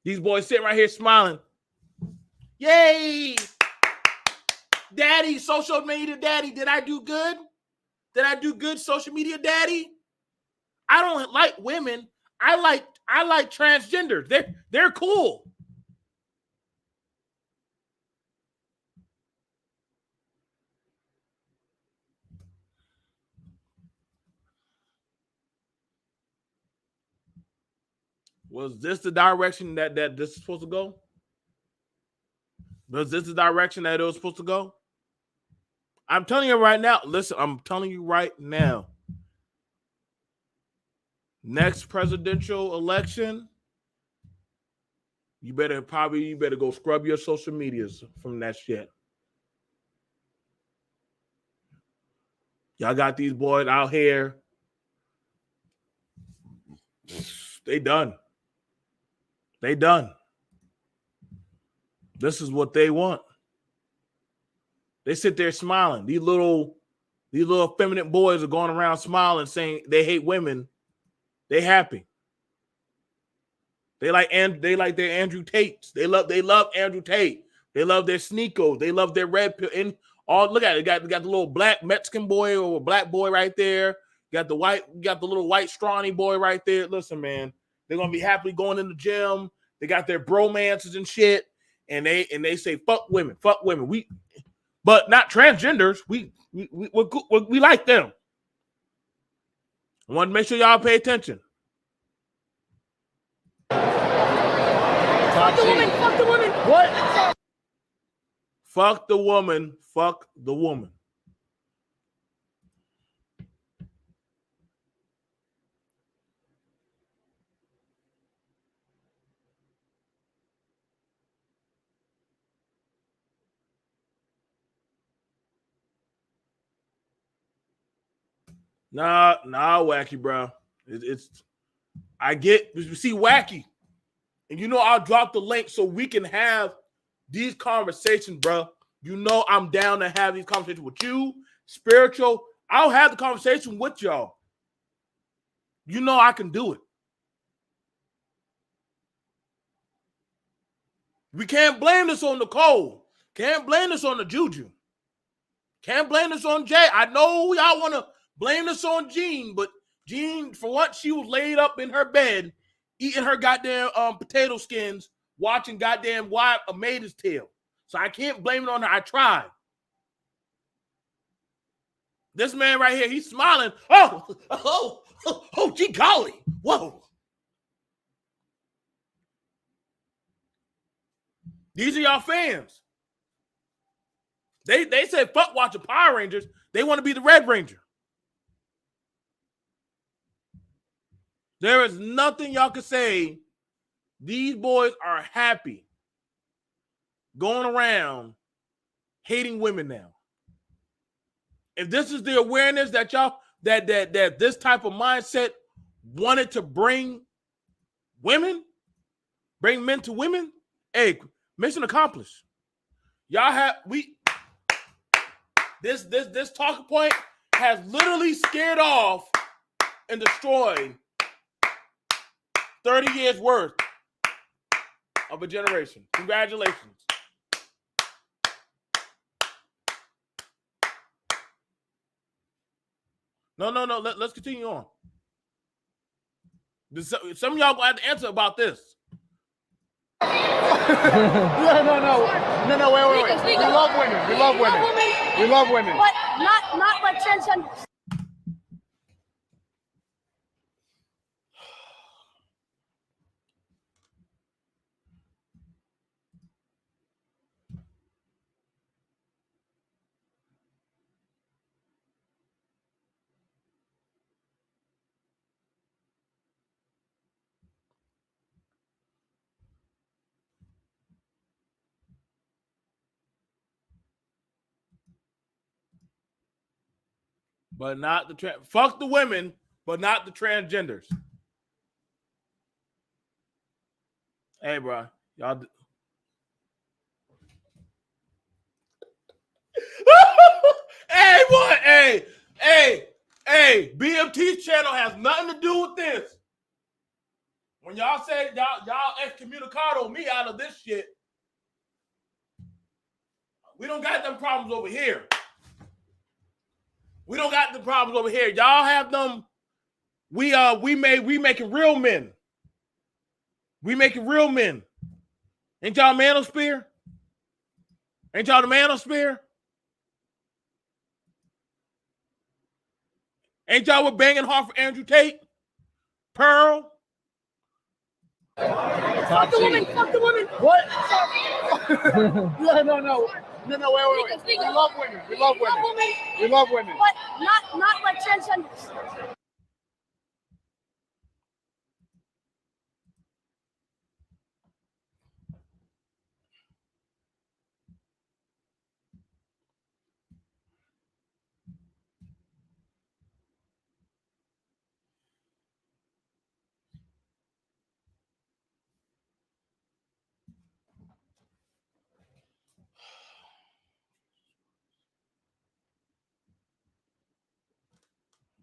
These boys sitting right here smiling. Yay! Daddy, social media daddy, did I do good? Did I do good, social media daddy? I don't like women. I like transgenders. They're cool. Was this the direction that this is supposed to go? Was this the direction that it was supposed to go? I'm telling you right now. Listen, I'm telling you right now. Next presidential election, you better go scrub your social medias from that shit. Y'all got these boys out here. They done. They done. This is what they want. They sit there smiling. These little effeminate boys are going around smiling, saying they hate women. They happy. They like their Andrew Tates. They love Andrew Tate. They love their Sneakos. They love their red pill. And look at it. Got the little black Mexican boy or black boy right there. Got the little white scrawny boy right there. Listen, man, they're gonna be happily going in the gym. They got their bromances and shit. And they say fuck women. But not transgenders. We like them. I want to make sure y'all pay attention. Fuck the woman. Fuck the woman. What? Fuck the woman. Fuck the woman. Nah, wacky, bro. I get, you see, wacky. And you know I'll drop the link so we can have these conversations, bro. You know I'm down to have these conversations with you. Spiritual, I'll have the conversation with y'all. You know I can do it. We can't blame this on Nicole. Can't blame this on the Juju. Can't blame this on Jay. I know y'all want to blame this on Jean, but Jean, for what, she was laid up in her bed, eating her goddamn potato skins, watching goddamn Why A Maiden's Tale. So I can't blame it on her. I tried. This man right here, he's smiling. Oh, gee golly. Whoa. These are y'all fans. They said fuck watching Power Rangers. They want to be the Red Ranger. There is nothing y'all can say. These boys are happy going around hating women now. If this is the awareness that y'all that this type of mindset wanted to bring men to women, hey, mission accomplished. Y'all have this talking point has literally scared off and destroyed 30 years worth of a generation. Congratulations. No. Let's continue on. Some of y'all gonna have to answer about this. No, wait. We love women. We love women. But not like transgenders. But not the fuck the women, but not the transgenders. Hey, bro, y'all. Hey, boy, hey. BMT's channel has nothing to do with this. When y'all say y'all excommunicado me out of this shit, we don't got them problems over here. We don't got the problems over here. Y'all have them. We making real men. We making real men. Ain't y'all manosphere? Ain't y'all the manosphere? Ain't y'all with banging hard for Andrew Tate? Pearl? Fuck the woman. Fuck the woman. What? No. Wait. We love women. We love women. But not like transgenders.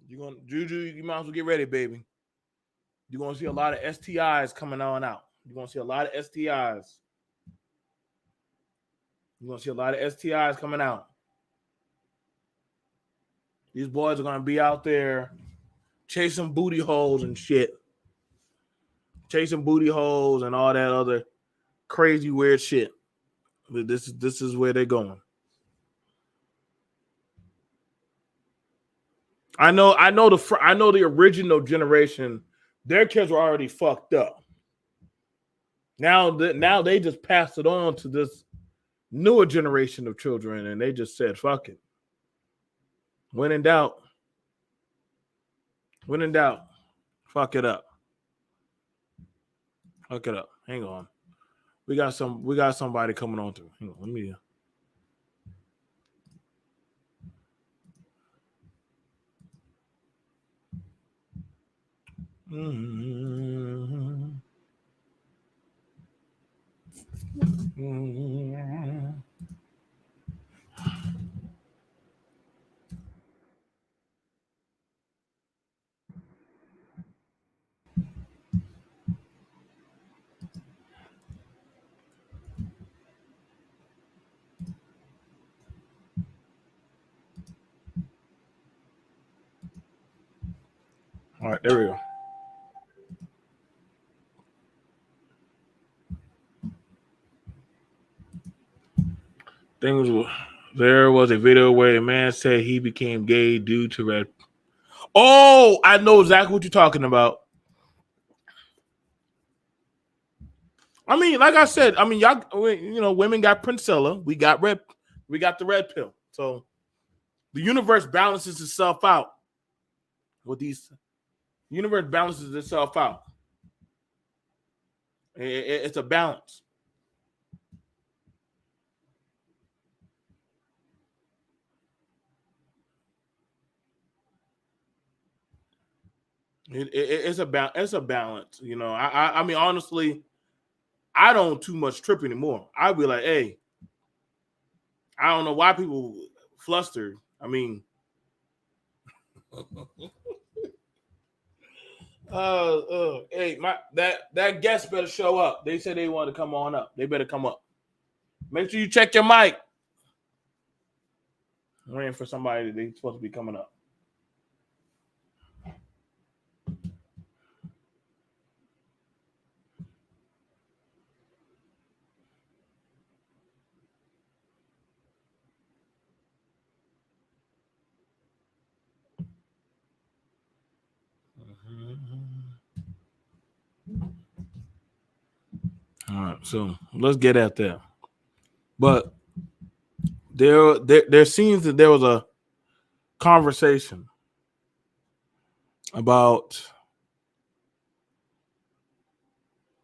You're gonna Juju, you might as well get ready, baby. You're gonna see a lot of STIs coming on out. You're gonna see a lot of STIs. You're gonna see a lot of STIs coming out. These boys are gonna be out there chasing booty holes and shit. Chasing booty holes and all that other crazy weird shit. This is where they're going. I know the original generation, their kids were already fucked up. Now they just passed it on to this newer generation of children, and they just said, fuck it. When in doubt, fuck it up. Fuck it up. Hang on. We got somebody coming on through. Hang on, let me All right, there we go. There was a video where a man said he became gay due to red. Oh, I know exactly what you're talking about. I mean, like I said, y'all, women got Princella. We got the red pill. So the universe balances itself out with these. The universe balances itself out. It's a balance. It's a balance. I mean, honestly, I don't too much trip anymore. I'd be like, hey, I don't know why people flustered. I mean, hey, that guest better show up. They said they want to come on up. They better come up. Make sure you check your mic. I'm waiting for somebody that they're supposed to be coming up. All right, so let's get at that. But there seems that there was a conversation about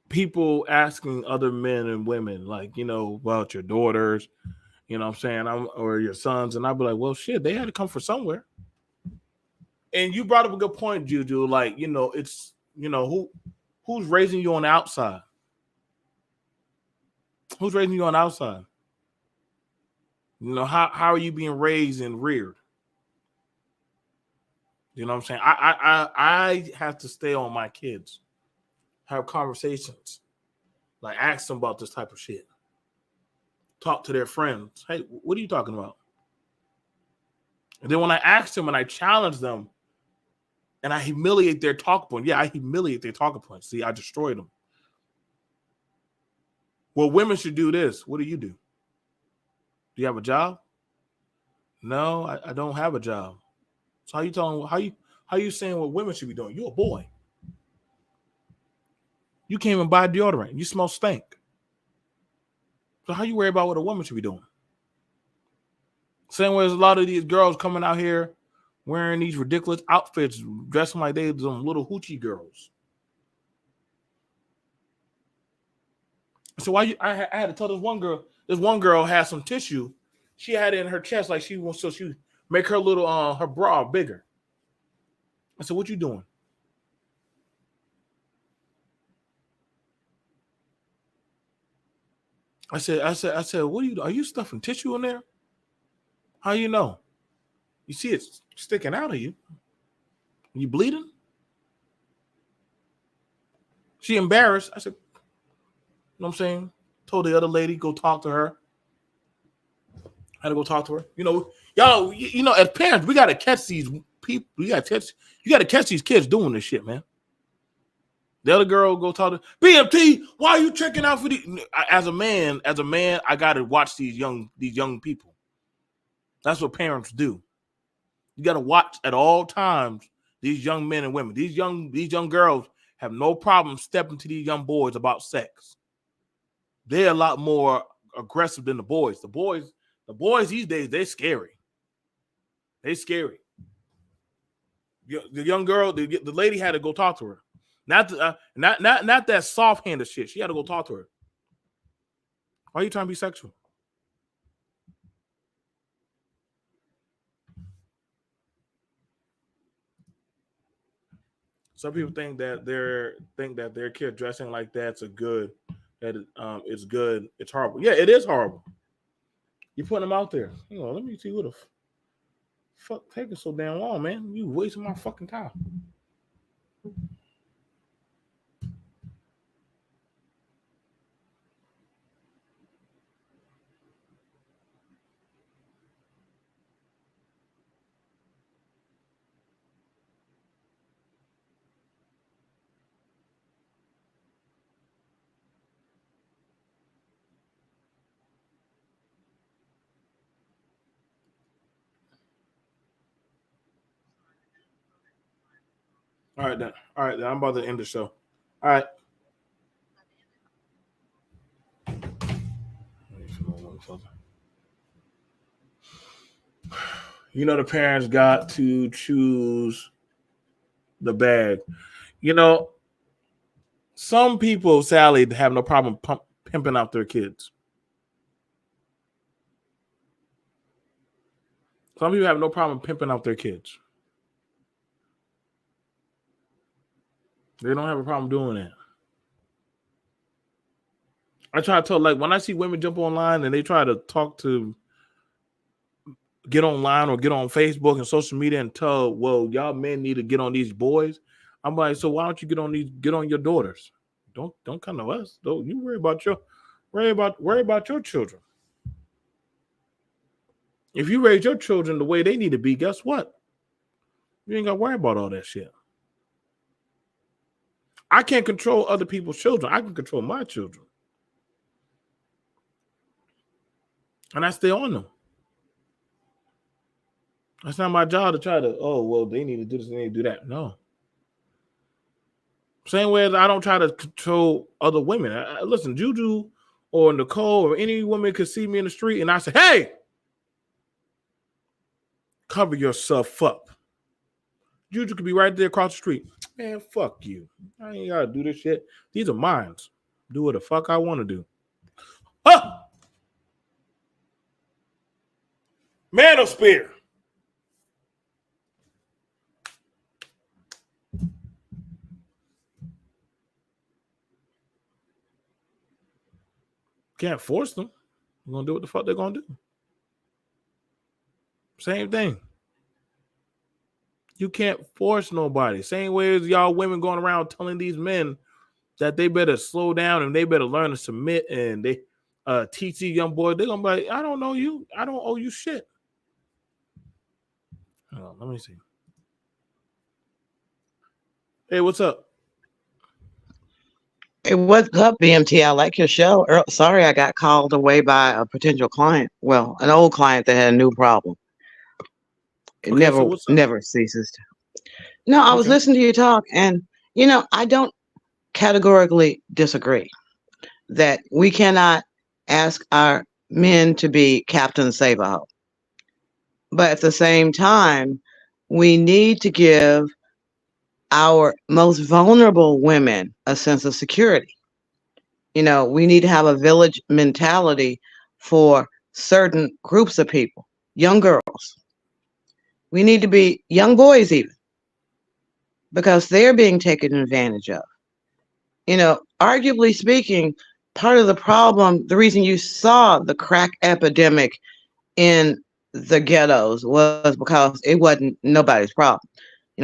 people asking other men and women, like, about your daughters, what I'm saying, or your sons, and I'd be like, well, shit, they had to come from somewhere. And you brought up a good point, Juju. Like, it's who's raising you on the outside? Who's raising you on the outside? How are you being raised and reared? You know what I'm saying? I have to stay on my kids, have conversations, like ask them about this type of shit. Talk to their friends. Hey, what are you talking about? And then when I ask them and I challenge them and I humiliate their talk point. Yeah, I humiliate their talking points. See, I destroyed them. Well, women should do this. What do? Do you have a job? No, I don't have a job. So how you saying what women should be doing? You're a boy. You can't even buy deodorant. You smell stink. So how you worry about what a woman should be doing? Same way as a lot of these girls coming out here wearing these ridiculous outfits, dressing like they're some little hoochie girls. So I had to tell this one girl had some tissue. She had it in her chest like she make her little her bra bigger. I said, what you doing? I said, what are you stuffing tissue in there? How you know? You see it sticking out of you. You bleeding? She embarrassed. I said, you know what I'm saying? Told the other lady, go talk to her. I had to go talk to her. You know, y'all, you know, as parents, we gotta catch these people. You gotta catch these kids doing this shit, man. The other girl go talk to BMT. Why are you checking out for these? As a man, I gotta watch these young people. That's what parents do. You gotta watch at all times these young men and women. These young girls have no problem stepping to these young boys about sex. They're a lot more aggressive than the boys. The boys these days, they're scary. They scary. The young girl, the lady had to go talk to her. Not that soft-handed shit. She had to go talk to her. Why are you trying to be sexual? Some people think that their kid dressing like that's it's good. It's horrible. Yeah, it is horrible. You putting them out there. You know, let me see what the fuck taking so damn long, man. You wasting my fucking time. All right, then. I'm about to end the show. All right. You know, the parents got to choose the bag. You know, some people, Sally, have no problem pimping out their kids. Some people have no problem pimping out their kids. They don't have a problem doing that. I try to tell, like, when I see women jump online and they try to get online or get on Facebook and social media and tell, well, y'all men need to get on these boys. I'm like, so why don't you get on your daughters? Don't come to us. Don't you worry about your children. If you raise your children the way they need to be, guess what? You ain't got to worry about all that shit. I can't control other people's children. I can control my children. And I stay on them. That's not my job to try to, oh, well, they need to do this, they need to do that. No. Same way as I don't try to control other women. Listen, Juju or Nicole or any woman could see me in the street and I say, hey, cover yourself up. Juju could be right there across the street. Man, fuck you. I ain't got to do this shit. These are mine. Do what the fuck I want to do. Huh! Manosphere. Can't force them. We're going to do what the fuck they're going to do. Same thing. You can't force nobody. Same way as y'all women going around telling these men that they better slow down and they better learn to submit and they teach these young boys. They're going to be like, I don't know you. I don't owe you shit. Hold on, let me see. Hey, what's up? Hey, what's up, BMT? I like your show. Sorry, I got called away by a potential client. Well, an old client that had a new problem. It never ceases to. No, I was listening to you talk, and I don't categorically disagree that we cannot ask our men to be Captain Save-A-Ho. But at the same time, we need to give our most vulnerable women a sense of security. We need to have a village mentality for certain groups of people, young girls. We need to be young boys even, because they're being taken advantage of. Arguably speaking, part of the problem, the reason you saw the crack epidemic in the ghettos was because it wasn't nobody's problem.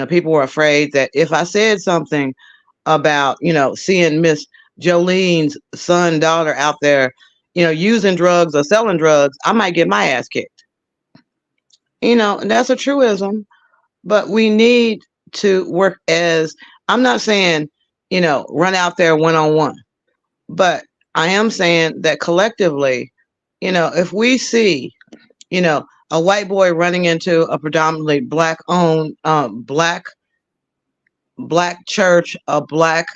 People were afraid that if I said something about, seeing Miss Jolene's son, daughter out there, using drugs or selling drugs, I might get my ass kicked. And that's a truism, but we need to work as, I'm not saying, run out there one-on-one, but I am saying that collectively, if we see, a white boy running into a predominantly black-owned, black church, a black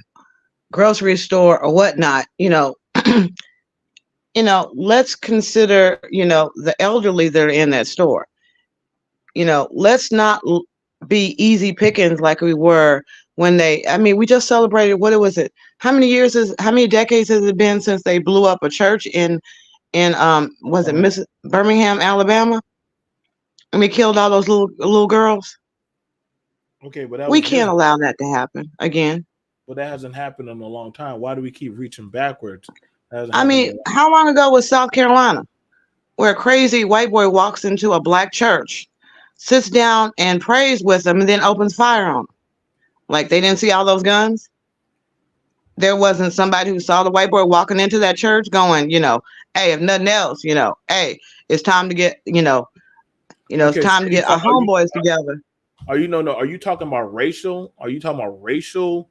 grocery store or whatnot, let's consider, the elderly that are in that store. Let's not be easy pickings like we were when we just celebrated, what was it? How many decades has it been since they blew up a church in was it Birmingham, Alabama? And we killed all those little girls. Okay, but we can't allow that to happen again. But that hasn't happened in a long time. Why do we keep reaching backwards? How long ago was South Carolina, where a crazy white boy walks into a black church, sits down and prays with them, and then opens fire on them? Like they didn't see all those guns? There wasn't somebody who saw the white boy walking into that church going, hey, if nothing else, hey, it's time to get, it's time to get our homeboys together. Are you talking about racial? Are you talking about racial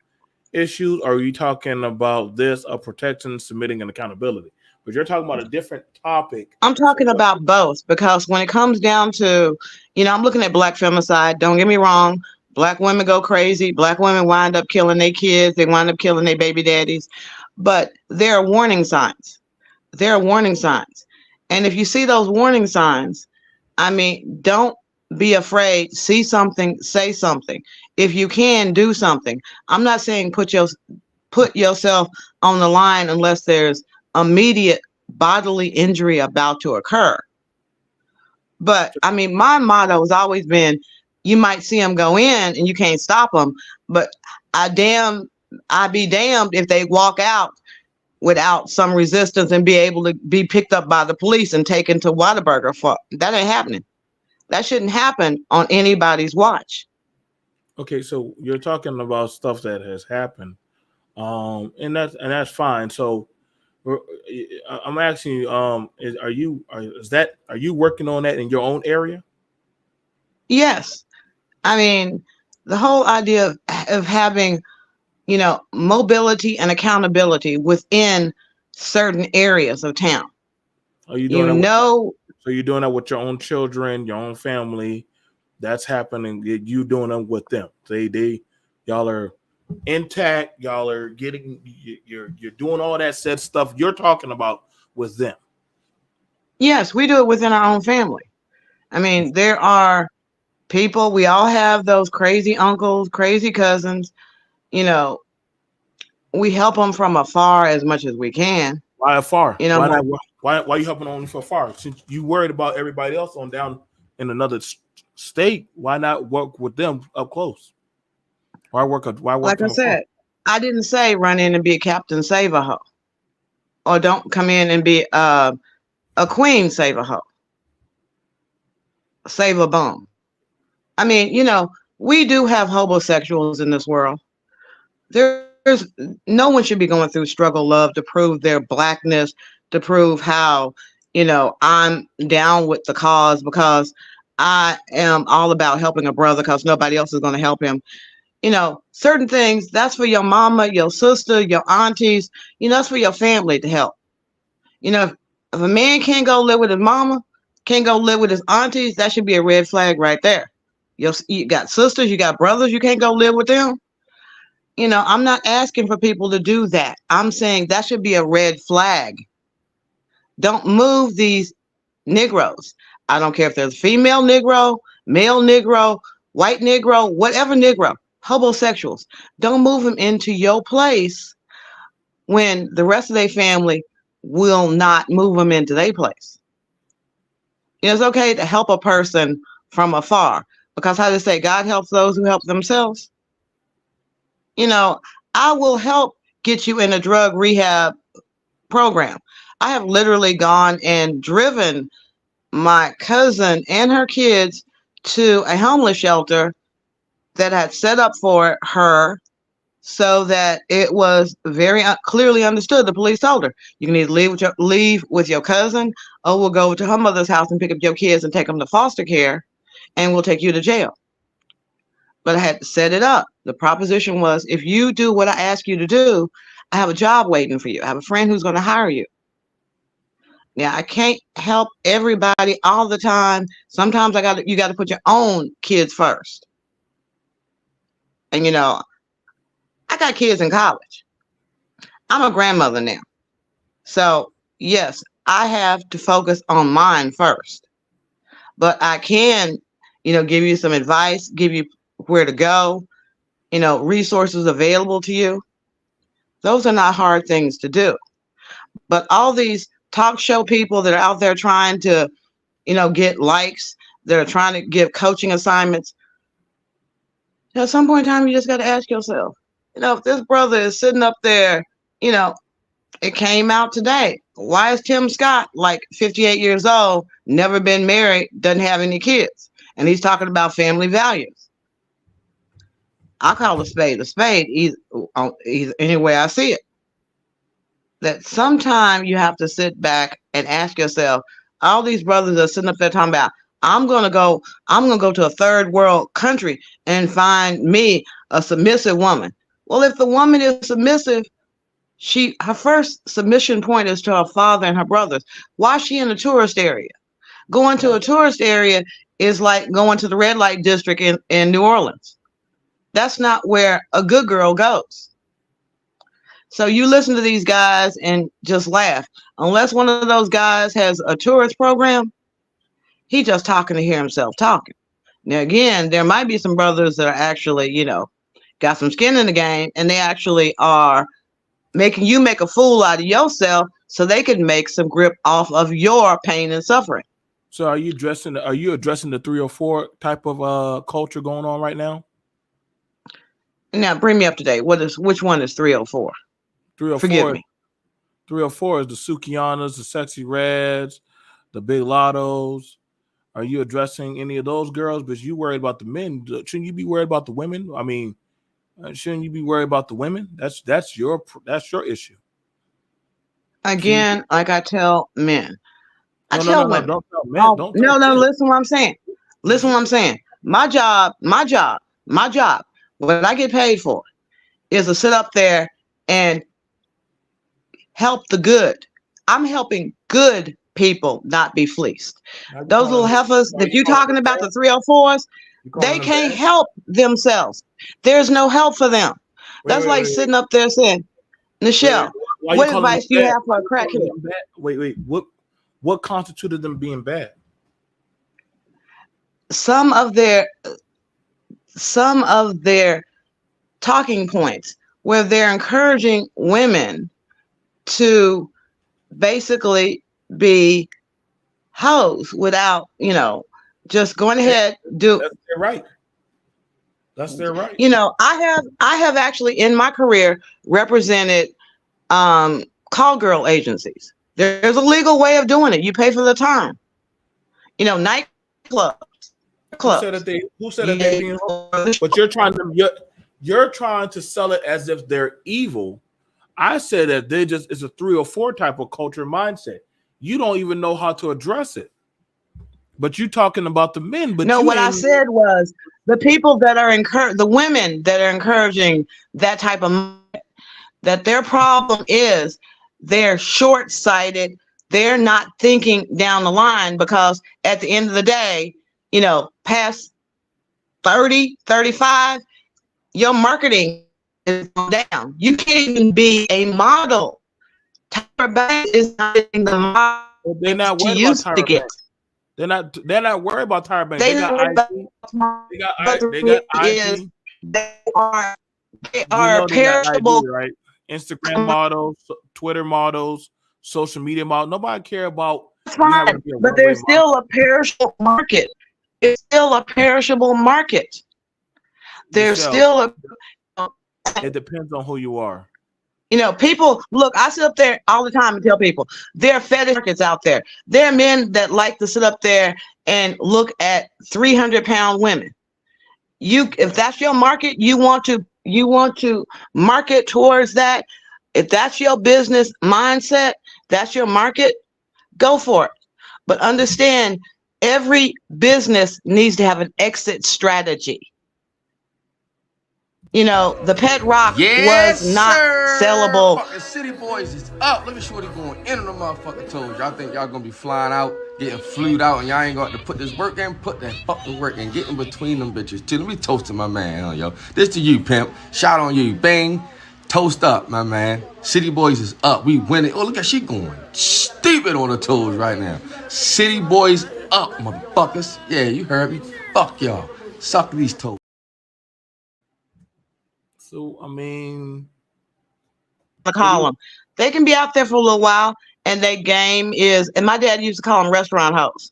issues? Or are you talking about this of protection, submitting, and accountability? But you're talking about a different topic. I'm talking about both, because when it comes down to, I'm looking at black femicide. Don't get me wrong. Black women go crazy. Black women wind up killing their kids. They wind up killing their baby daddies. But there are warning signs. There are warning signs. And if you see those warning signs, don't be afraid. See something, say something. If you can, do something. I'm not saying put yourself on the line unless there's immediate bodily injury about to occur. But my motto has always been, you might see them go in and you can't stop them, but I'd be damned if they walk out without some resistance and be able to be picked up by the police and taken to Whataburger. That ain't happening. That shouldn't happen on anybody's watch. Okay, so you're talking about stuff that has happened, and that's fine. So I'm asking you, are you working on that in your own area? Yes. The whole idea of having, mobility and accountability within certain areas of town. Are you doing so you're doing that with your own children, your own family? That's happening. You doing them with them. Y'all are intact. Y'all are getting. You're doing all that said stuff you're talking about with them. Yes, we do it within our own family. There are people. We all have those crazy uncles, crazy cousins. We help them from afar as much as we can. Why afar? Why you helping only from afar? Since you worried about everybody else on down in another state, why not work with them up close? Why work? Like I said, I didn't say run in and be a captain, save a hoe, or don't come in and be a queen, save a hoe, save a bum. We do have homosexuals in this world. There's no one should be going through struggle love to prove their blackness, to prove how, I'm down with the cause, because I am all about helping a brother because nobody else is going to help him. Certain things, that's for your mama, your sister, your aunties, that's for your family to help. If a man can't go live with his mama, can't go live with his aunties, that should be a red flag right there. You got sisters, you got brothers, you can't go live with them. I'm not asking for people to do that. I'm saying that should be a red flag. Don't move these Negroes. I don't care if there's female Negro, male Negro, white Negro, whatever Negro, homosexuals. Don't move them into your place when the rest of their family will not move them into their place. It's okay to help a person from afar, because how they say, God helps those who help themselves. I will help get you in a drug rehab program. I have literally gone and driven my cousin and her kids to a homeless shelter that had set up for her so that it was very clearly understood. The police told her, you can either leave with your cousin, or we'll go to her mother's house and pick up your kids and take them to foster care, and we'll take you to jail. But I had to set it up. The proposition was, if you do what I ask you to do, I have a job waiting for you. I have a friend who's going to hire you. Now, I can't help everybody all the time. Sometimes you got to put your own kids first. And I got kids in college. I'm a grandmother now. So yes, I have to focus on mine first. But I can, give you some advice, give you where to go, resources available to you. Those are not hard things to do. But all these talk show people that are out there trying to, get likes, that are trying to give coaching assignments, at some point in time, you just got to ask yourself, if this brother is sitting up there, it came out today. Why is Tim Scott, like 58 years old, never been married, doesn't have any kids? And he's talking about family values. I call a spade either any way I see it. That sometime you have to sit back and ask yourself, all these brothers are sitting up there talking about, I'm gonna go to a third world country and find me a submissive woman. Well, if the woman is submissive, her first submission point is to her father and her brothers. Why is she in a tourist area? Going to a tourist area is like going to the red light district in New Orleans. That's not where a good girl goes. So you listen to these guys and just laugh. Unless one of those guys has a tourist program, he's just talking to hear himself talking. Now, again, there might be some brothers that are actually, got some skin in the game, and they actually are making you make a fool out of yourself so they can make some grip off of your pain and suffering. So are you addressing the 304 type of culture going on right now? Now, bring me up to date. Which one is 304? 304. Forgive me. 304 is the Sukianas, the Sexy Reds, the Big Lottos. Are you addressing any of those girls? But you worried about the men. Shouldn't you be worried about the women? I mean, shouldn't you be worried about the women? That's your issue. Again, like I tell men. No, don't tell men. Oh, no, listen what I'm saying. Listen what I'm saying. My job, what I get paid for is to sit up there and help the good. I'm helping good people not be fleeced. Those little heifers, if you're talking about the 304s, they can't help themselves. There's no help for them. That's like sitting up there saying, Nichelle, what advice do you have for a crackhead? Wait. What constituted them being bad? Some of their talking points where they're encouraging women to basically be hoes without, just going ahead, do. That's their right. That's their right. I have actually in my career represented call girl agencies. There's a legal way of doing it. You pay for the time. Nightclubs. Who said that they being hoes? But you're trying to sell it as if they're evil. I said that it's a 304 type of culture mindset. You don't even know how to address it. But you're talking about the men. But no, what I said was the people that are the women that are encouraging that type of, that their problem is they're short-sighted. They're not thinking down the line, because at the end of the day, past 30, 35, your marketing is down. You can't even be a model. Tyra Banks is not the model. They're not worried about Tyra Banks. They're not worried about Tyra Banks. They got IG. They are perishable, right? Instagram models, Twitter models, social media models. Nobody care about. That's fine, but there's still a perishable market. It's still a perishable market. There's still a. It depends on who you are. People look. I sit up there all the time and tell people there are fetish markets out there. There are men that like to sit up there and look at 300-pound women. if that's your market, you want to market towards that. If that's your business mindset, that's your market, go for it. But understand, every business needs to have an exit strategy. You know, the pet rock was not sellable. Fucking City Boys is up. Look at Shorty going into the motherfucking toes. Y'all think y'all gonna be flying out, getting flued out, and y'all ain't got to put this work in? Put that fucking work in. Get in between them bitches too. Let me toast to my man, yo. This to you, pimp. Shout on you. Bang. Toast up, my man. City Boys is up. We winning. Oh, look at she going stupid on her toes right now. City Boys up, motherfuckers. Yeah, you heard me. Fuck y'all. Suck these toes. So, I mean, Call them. They can be out there for a little while, and their game is, and my dad used to call them restaurant hoes.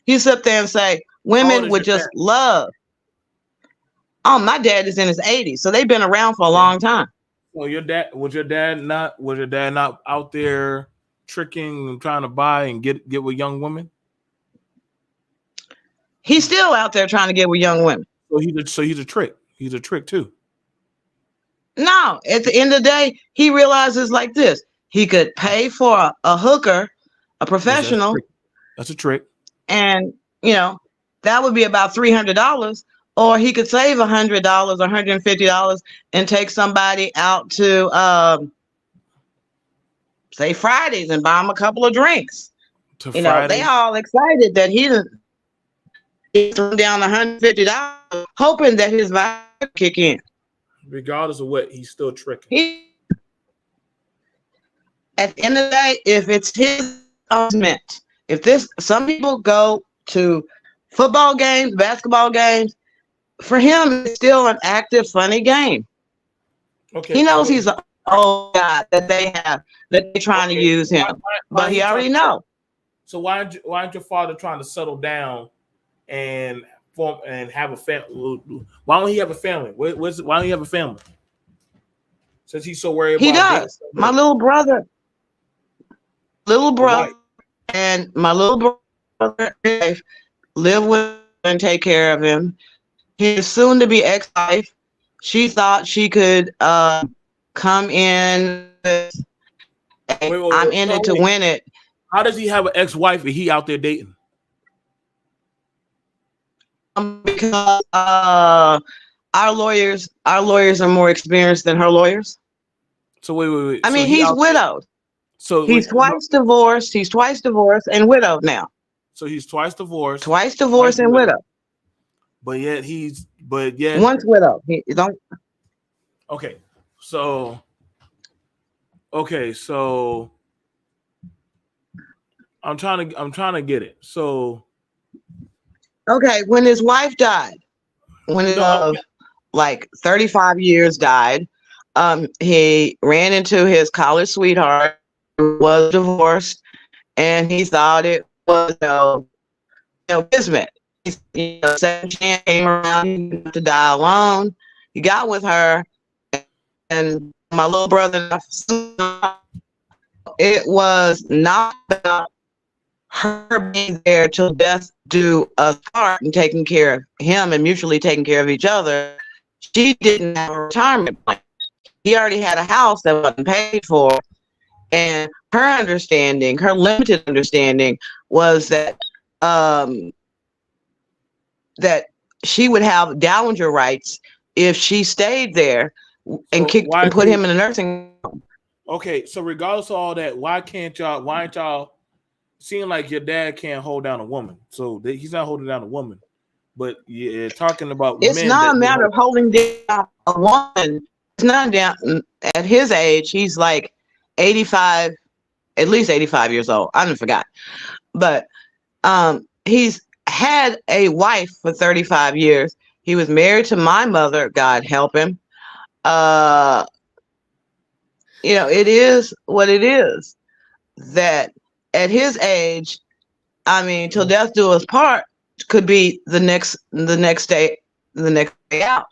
He sit up there and say, women would just love. Oh, my dad is in his 80s, so they've been around for a long time. So was your dad not out there tricking and trying to buy and get with young women? He's still out there trying to get with young women. So he's a trick. He's a trick too. No, at the end of the day, he realizes like this. He could pay for a hooker, a professional. That's a trick. And, you know, that would be about $300. Or he could save $100 or $150 and take somebody out to, say, Fridays and buy them a couple of drinks. You know, they all excited that he threw down $150, hoping that his vibe would kick in. Regardless of what, he's still tricking. At the end of the day, if it's his meant, some people go to football games, basketball games. For him, it's still an active, funny game. Okay. He knows he's an old guy that they're trying to use him, but he already knows. So why aren't your father trying to settle down and form and have a family? Why don't he have a family? Why don't he have a family? Since he's so worried about he does. My little brother, and my little brother live with and take care of him. His soon-to-be ex-wife, she thought she could come in. I'm in it to win it. How does he have an ex-wife and he out there dating? Because our lawyers are more experienced than her lawyers. So wait. I mean, he's widowed. So he's twice divorced. He's twice divorced and widowed now. So he's twice divorced. Twice divorced and widowed. But yet once widowed. He don't. Okay, so I'm trying to get it. So okay, when his wife died, like 35 years died, he ran into his college sweetheart who was divorced, and he thought it was kismet. 17 came around, he had to die alone. He got with her, and my little brother, it was not about her being there till death do us part and taking care of him and mutually taking care of each other. She didn't have a retirement plan. He already had a house that wasn't paid for, and her limited understanding was that that she would have dowager rights if she stayed there and put him in a nursing home. Okay, so regardless of all that, why ain't y'all seem like your dad can't hold down a woman? So he's not holding down a woman, but you're talking about it's not a matter of holding down a woman. It's not down at his age. He's like 85, at least 85 years old. I forgot, but he's had a wife for 35 years. He was married to my mother, God help him. It is what it is. That at his age, I mean, till death do us part could be the next day out.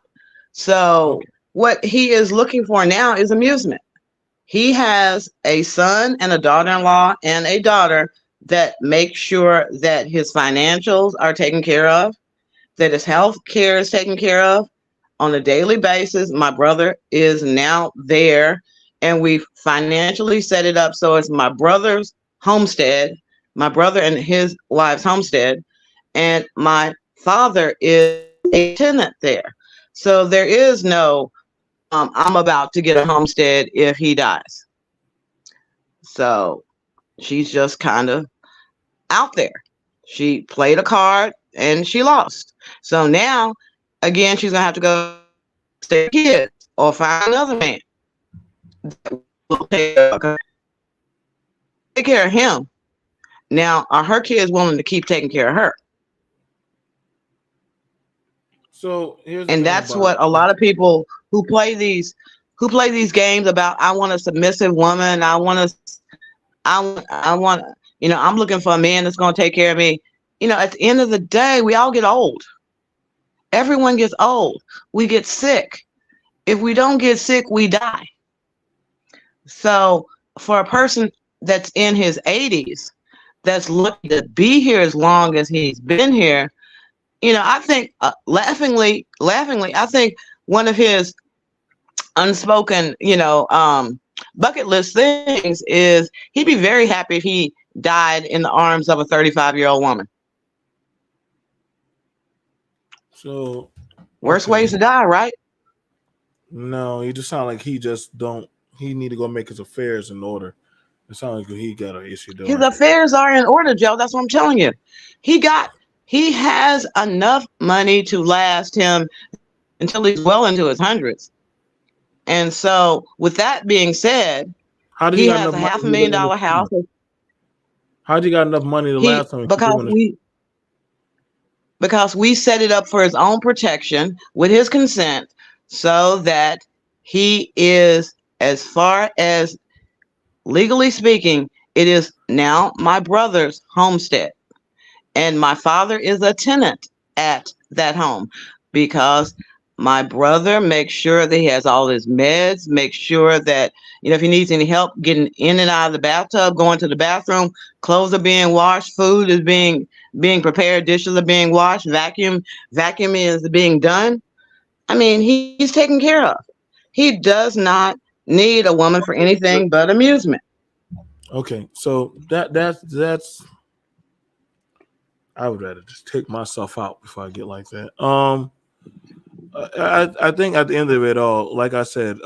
So what he is looking for now is amusement. He has a son and a daughter-in-law and a daughter that make sure that his financials are taken care of, that his health care is taken care of on a daily basis. My brother is now there, and we've financially set it up so it's my brother's homestead, my brother and his wife's homestead, and my father is a tenant there. So there is no, I'm about to get a homestead if he dies. So she's just kind of out there. She played a card and she lost. So now, again, she's gonna have to go stay with kids or find another man that will take care of him. Now, are her kids willing to keep taking care of her? So and that's what a lot of people who play these games about. I want a submissive woman. I want, I'm looking for a man that's going to take care of me. At the end of the day, we all get old. Everyone gets old. We get sick. If we don't get sick, we die. So for a person that's in his 80s, that's lucky to be here as long as he's been here, I think laughingly, I think one of his unspoken, bucket list things is he'd be very happy if he died in the arms of a 35-year-old woman. So worst ways to die, right? No, he just sound like he need to go make his affairs in order. It sounds like he got an issue doing. His affairs are in order, Joe. That's what I'm telling you. He has enough money to last him until he's well into his hundreds. And so with that being said, he has a $500,000 house. How'd you got enough money to last him? Because we set it up for his own protection with his consent, so that he is, as far as legally speaking, it is now my brother's homestead. And my father is a tenant at that home because my brother makes sure that he has all his meds, makes sure that, if he needs any help getting in and out of the bathtub, going to the bathroom, clothes are being washed, food is being prepared, dishes are being washed, vacuuming is being done. I mean, he's taken care of. He does not need a woman for anything but amusement. Okay, so that's I would rather just take myself out before I get like that. I think at the end of it all, like I said,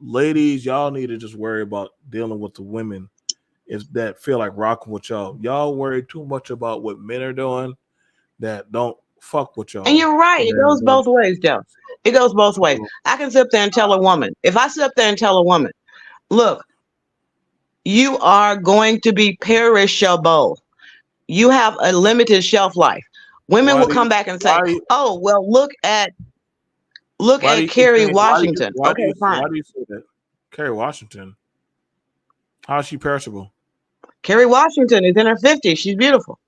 ladies, y'all need to just worry about dealing with the women that feel like rocking with y'all. Y'all worry too much about what men are doing that don't fuck with y'all. And you're right. It goes both ways, Joe. It goes both ways. I can sit up there and tell a woman. If I sit up there and tell a woman, look, you are going to be perishable. You have a limited shelf life. Women will come back and say, "Oh, well, look at Kerry Washington." Okay, fine. Why do you say that? Kerry Washington? How is she perishable? Kerry Washington is in her 50s. She's beautiful.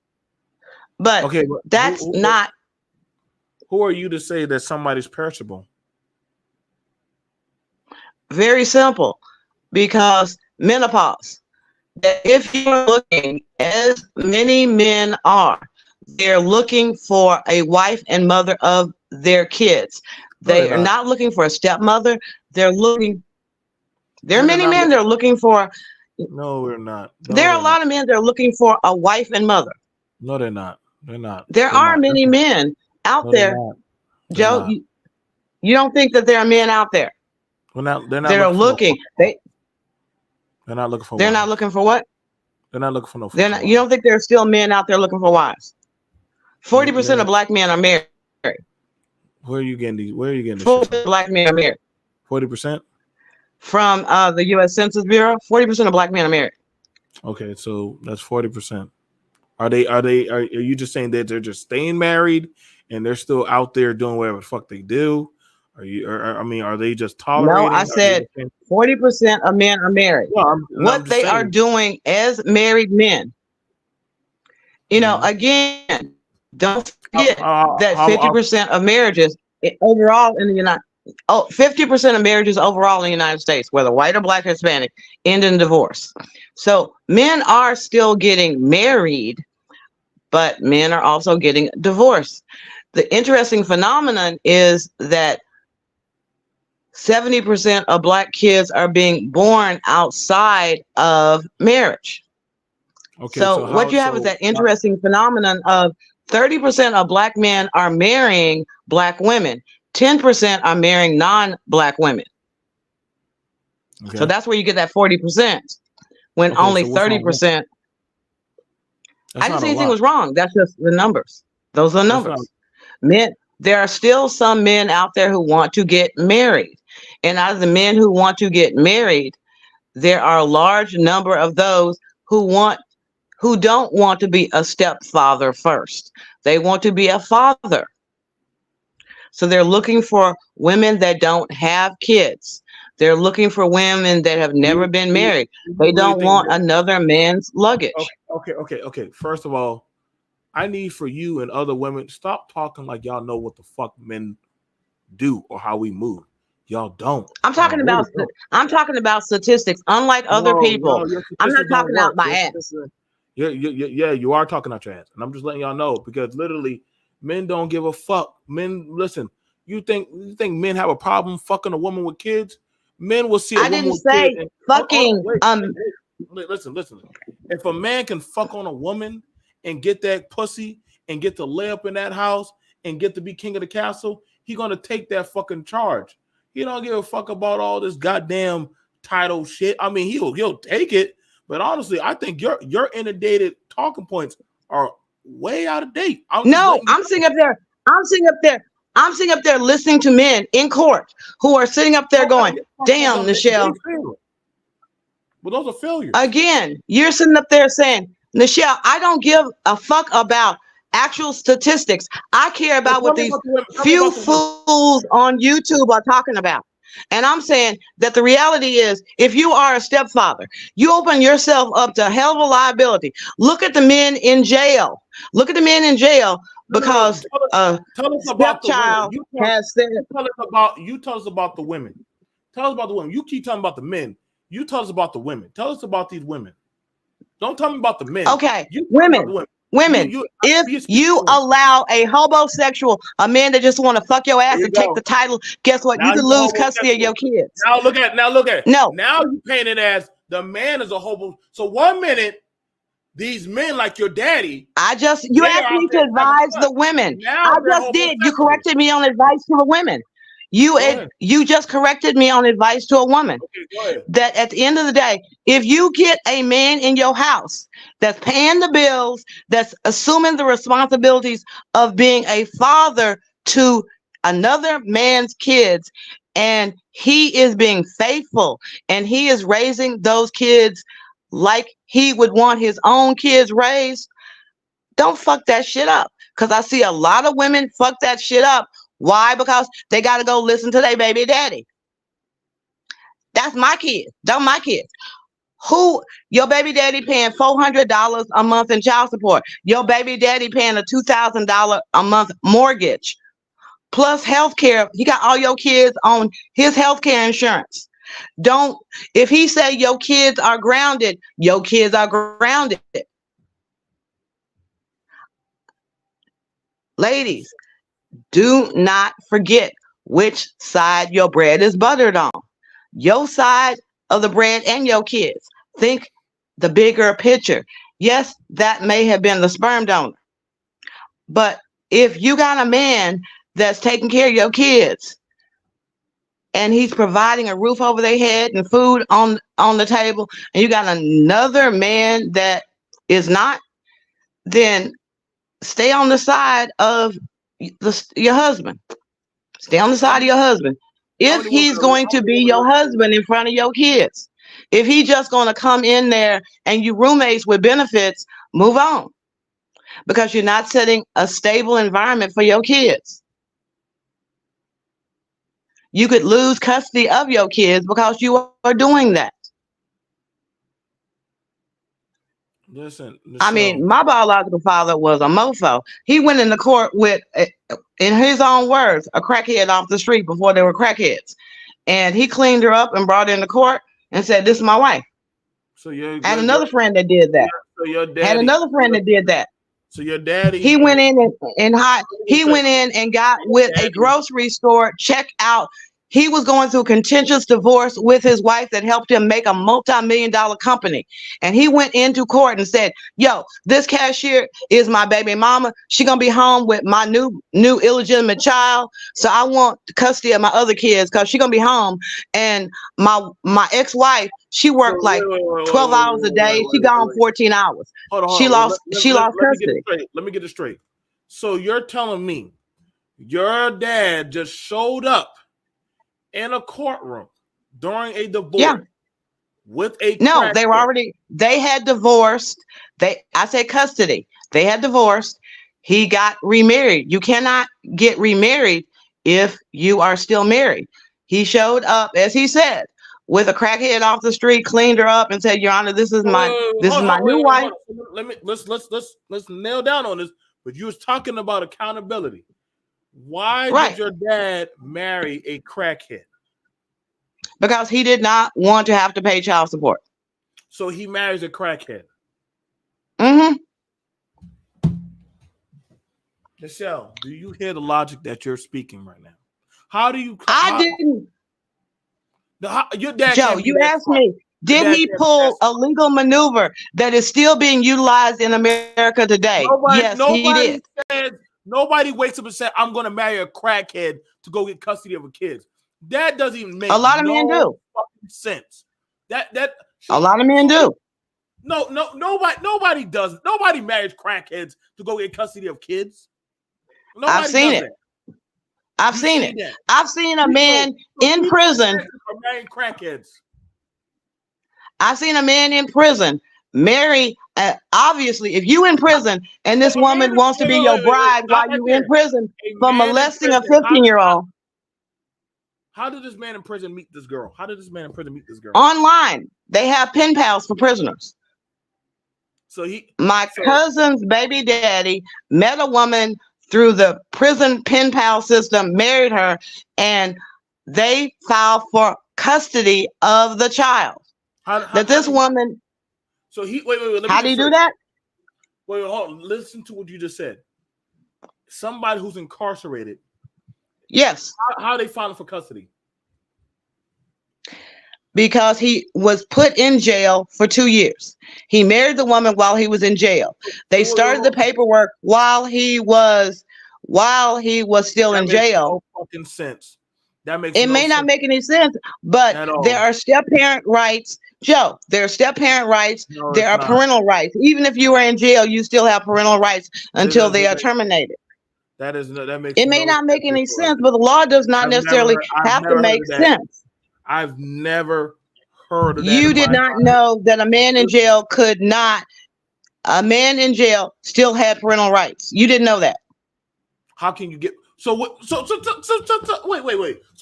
But okay, but that's not. Who are you to say that somebody's perishable? Very simple. Because menopause. That if you're looking, as many men are, they're looking for a wife and mother of their kids. They are not looking for a stepmother. There are many men that are looking for. No, we're not. No, there are a lot of men that are looking for a wife and mother. No, they're not. They're not. There are many men out there, Joe. You don't think that there are men out there? They're not looking. They're not looking for. They're not looking for what? They're not looking for no. They're not. You don't think there are still men out there looking for wives? 40% of black men are married. Where are you getting these? 40% black men are married. 40%? From the U.S. Census Bureau, 40% of black men are married. Okay, so that's 40%. Are you just saying that they're just staying married and they're still out there doing whatever the fuck they do? Are they just tolerating? No, I said 40% of men are married. What they are doing as married men. Again, don't forget that 50% of marriages overall in the United 50% of marriages overall in the United States, whether white or black or Hispanic, end in divorce. So men are still getting married, but men are also getting divorced. The interesting phenomenon is that 70% of Black kids are being born outside of marriage. Okay, So what you have is that interesting phenomenon of 30% of Black men are marrying Black women. 10% are marrying non-Black women. Okay. So that's where you get that 40%. When only 30%. I didn't say anything was wrong. That's just the numbers. Those are the numbers. Men, there are still some men out there who want to get married. And out of the men who want to get married, there are a large number of those who don't want to be a stepfather first. They want to be a father. So they're looking for women that don't have kids. They're looking for women that have never been married. They don't want another man's luggage. Okay. First of all, I need for you and other women, stop talking like y'all know what the fuck men do or how we move. Y'all don't. I'm talking about statistics. Unlike other people, I'm not talking out my ass. Yeah, you are talking out your ass, and I'm just letting y'all know because literally, men don't give a fuck. Men, listen. You think men have a problem fucking a woman with kids? Men will see a woman with kids. And, fucking. Listen. If a man can fuck on a woman and get that pussy and get to lay up in that house and get to be king of the castle, he gonna take that fucking charge. He don't give a fuck about all this goddamn title shit. I mean, he'll take it, but honestly, I think your inundated talking points are way out of date. I'm sitting up there listening to men in court who are sitting up there going, "Damn, Nichelle." Well, those are failures. Again, you're sitting up there saying, "Nichelle, I don't give a fuck about actual statistics. I care about what these few fools on YouTube are talking about." And I'm saying that the reality is, if you are a stepfather, you open yourself up to a hell of a liability. Look at the men in jail. Look at the men in jail because a stepchild has said. You tell us about the women. Tell us about the women. You keep talking about the men. You tell us about the women. Tell us about these women. Don't tell me about the men. Okay, women. If you allow a homosexual, a man that just want to fuck your ass and take the title, guess what? You can lose custody of your kids. Now look at it. No. Now you paint it as the man is a homo. So 1 minute, these men like your daddy. You asked me to advise the women. I just did. You corrected me on advice to the women. You just corrected me on advice to a woman. Okay, that at the end of the day, if you get a man in your house that's paying the bills, that's assuming the responsibilities of being a father to another man's kids, and he is being faithful and he is raising those kids like he would want his own kids raised, don't fuck that shit up. Because I see a lot of women fuck that shit up. Why? Because they got to go listen to their baby daddy. That's my kid. They're my kids. Who your baby daddy paying $400 a month in child support? Your baby daddy paying a $2,000 a month mortgage, plus health care. He got all your kids on his health care insurance. If he say your kids are grounded, your kids are grounded. Ladies, do not forget which side your bread is buttered on. Your side of the bread and your kids. Think the bigger picture. Yes, that may have been the sperm donor. But if you got a man that's taking care of your kids and he's providing a roof over their head and food on the table, and you got another man that is not, then stay on the side of your husband. Stay on the side of your husband. If he's going to be your husband in front of your kids, if he's just going to come in there and you roommates with benefits, move on. Because you're not setting a stable environment for your kids. You could lose custody of your kids because you are doing that. Listen, I mean, my biological father was a mofo. He went into court with, in his own words, a crackhead off the street before they were crackheads. And he cleaned her up and brought her into court and said, "This is my wife." So had another friend that did that. So your daddy, had another friend that did that. So your daddy. He went in he went in and got with a grocery store checkout. He was going through a contentious divorce with his wife that helped him make a multi-million-dollar company. And he went into court and said, yo, this cashier is my baby mama. She gonna be home with my new illegitimate child. So I want custody of my other kids because she gonna be home. And my ex-wife, she worked like 12 hours a day. She gone 14 hours. Hold on. She lost custody. Let me get it straight. So you're telling me your dad just showed up in a courtroom during a divorce with a no, they had divorced. I said custody. They had divorced. He got remarried. You cannot get remarried if you are still married. He showed up, as he said, with a crackhead off the street, cleaned her up, and said, "Your Honor, this is my new wife." Let's nail down on this. But you was talking about accountability. Why did your dad marry a crackhead? Because he did not want to have to pay child support. So he marries a crackhead. Mm-hmm. Michelle, do you hear the logic that you're speaking right now? How do you? Didn't. Your dad, Joe, you asked me, did he pull a legal maneuver that is still being utilized in America today? Yes, he did. Nobody wakes up and says, I'm going to marry a crackhead to go get custody of a kid. That doesn't even make a lot of men do. Fucking sense. A lot of men do. Nobody does. Nobody marries crackheads to go get custody of kids. I've seen it. I've seen it. I've seen a man in prison. Marrying crackheads. I've seen a man in prison marry. Obviously, if you in prison and this woman wants to be your bride while you in prison for molesting a 15-year-old. How did this man in prison meet this girl? Online. They have pen pals for prisoners. My cousin's baby daddy met a woman through the prison pen pal system, married her, and they filed for custody of the child. This woman. So wait. How do you do that? Wait, hold on. Listen to what you just said. Somebody who's incarcerated. Yes. How are they filing for custody? Because he was put in jail for 2 years. He married the woman while he was in jail. They started the paperwork while he was still in jail. No fucking sense. That makes it may not make any sense, but there are step parent rights. Joe, there are step parent rights. There are parental rights. Even if you are in jail, you still have parental rights until they are terminated. That makes it may not make any sense, but the law does not necessarily have to make sense. I've never heard of that. You did not know that a man in jail still had parental rights. You didn't know that. How can you get wait. So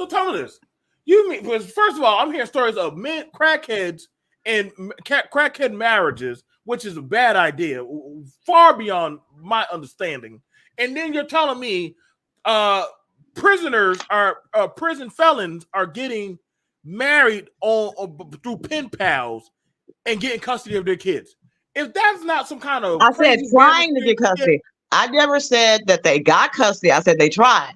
tell me this. You mean, first of all, I'm hearing stories of men, crackheads, and crackhead marriages, which is a bad idea, far beyond my understanding. And then you're telling me prison felons are getting married through pen pals and getting custody of their kids. If that's not some kind of... I said trying to get custody. I never said that they got custody. I said they tried.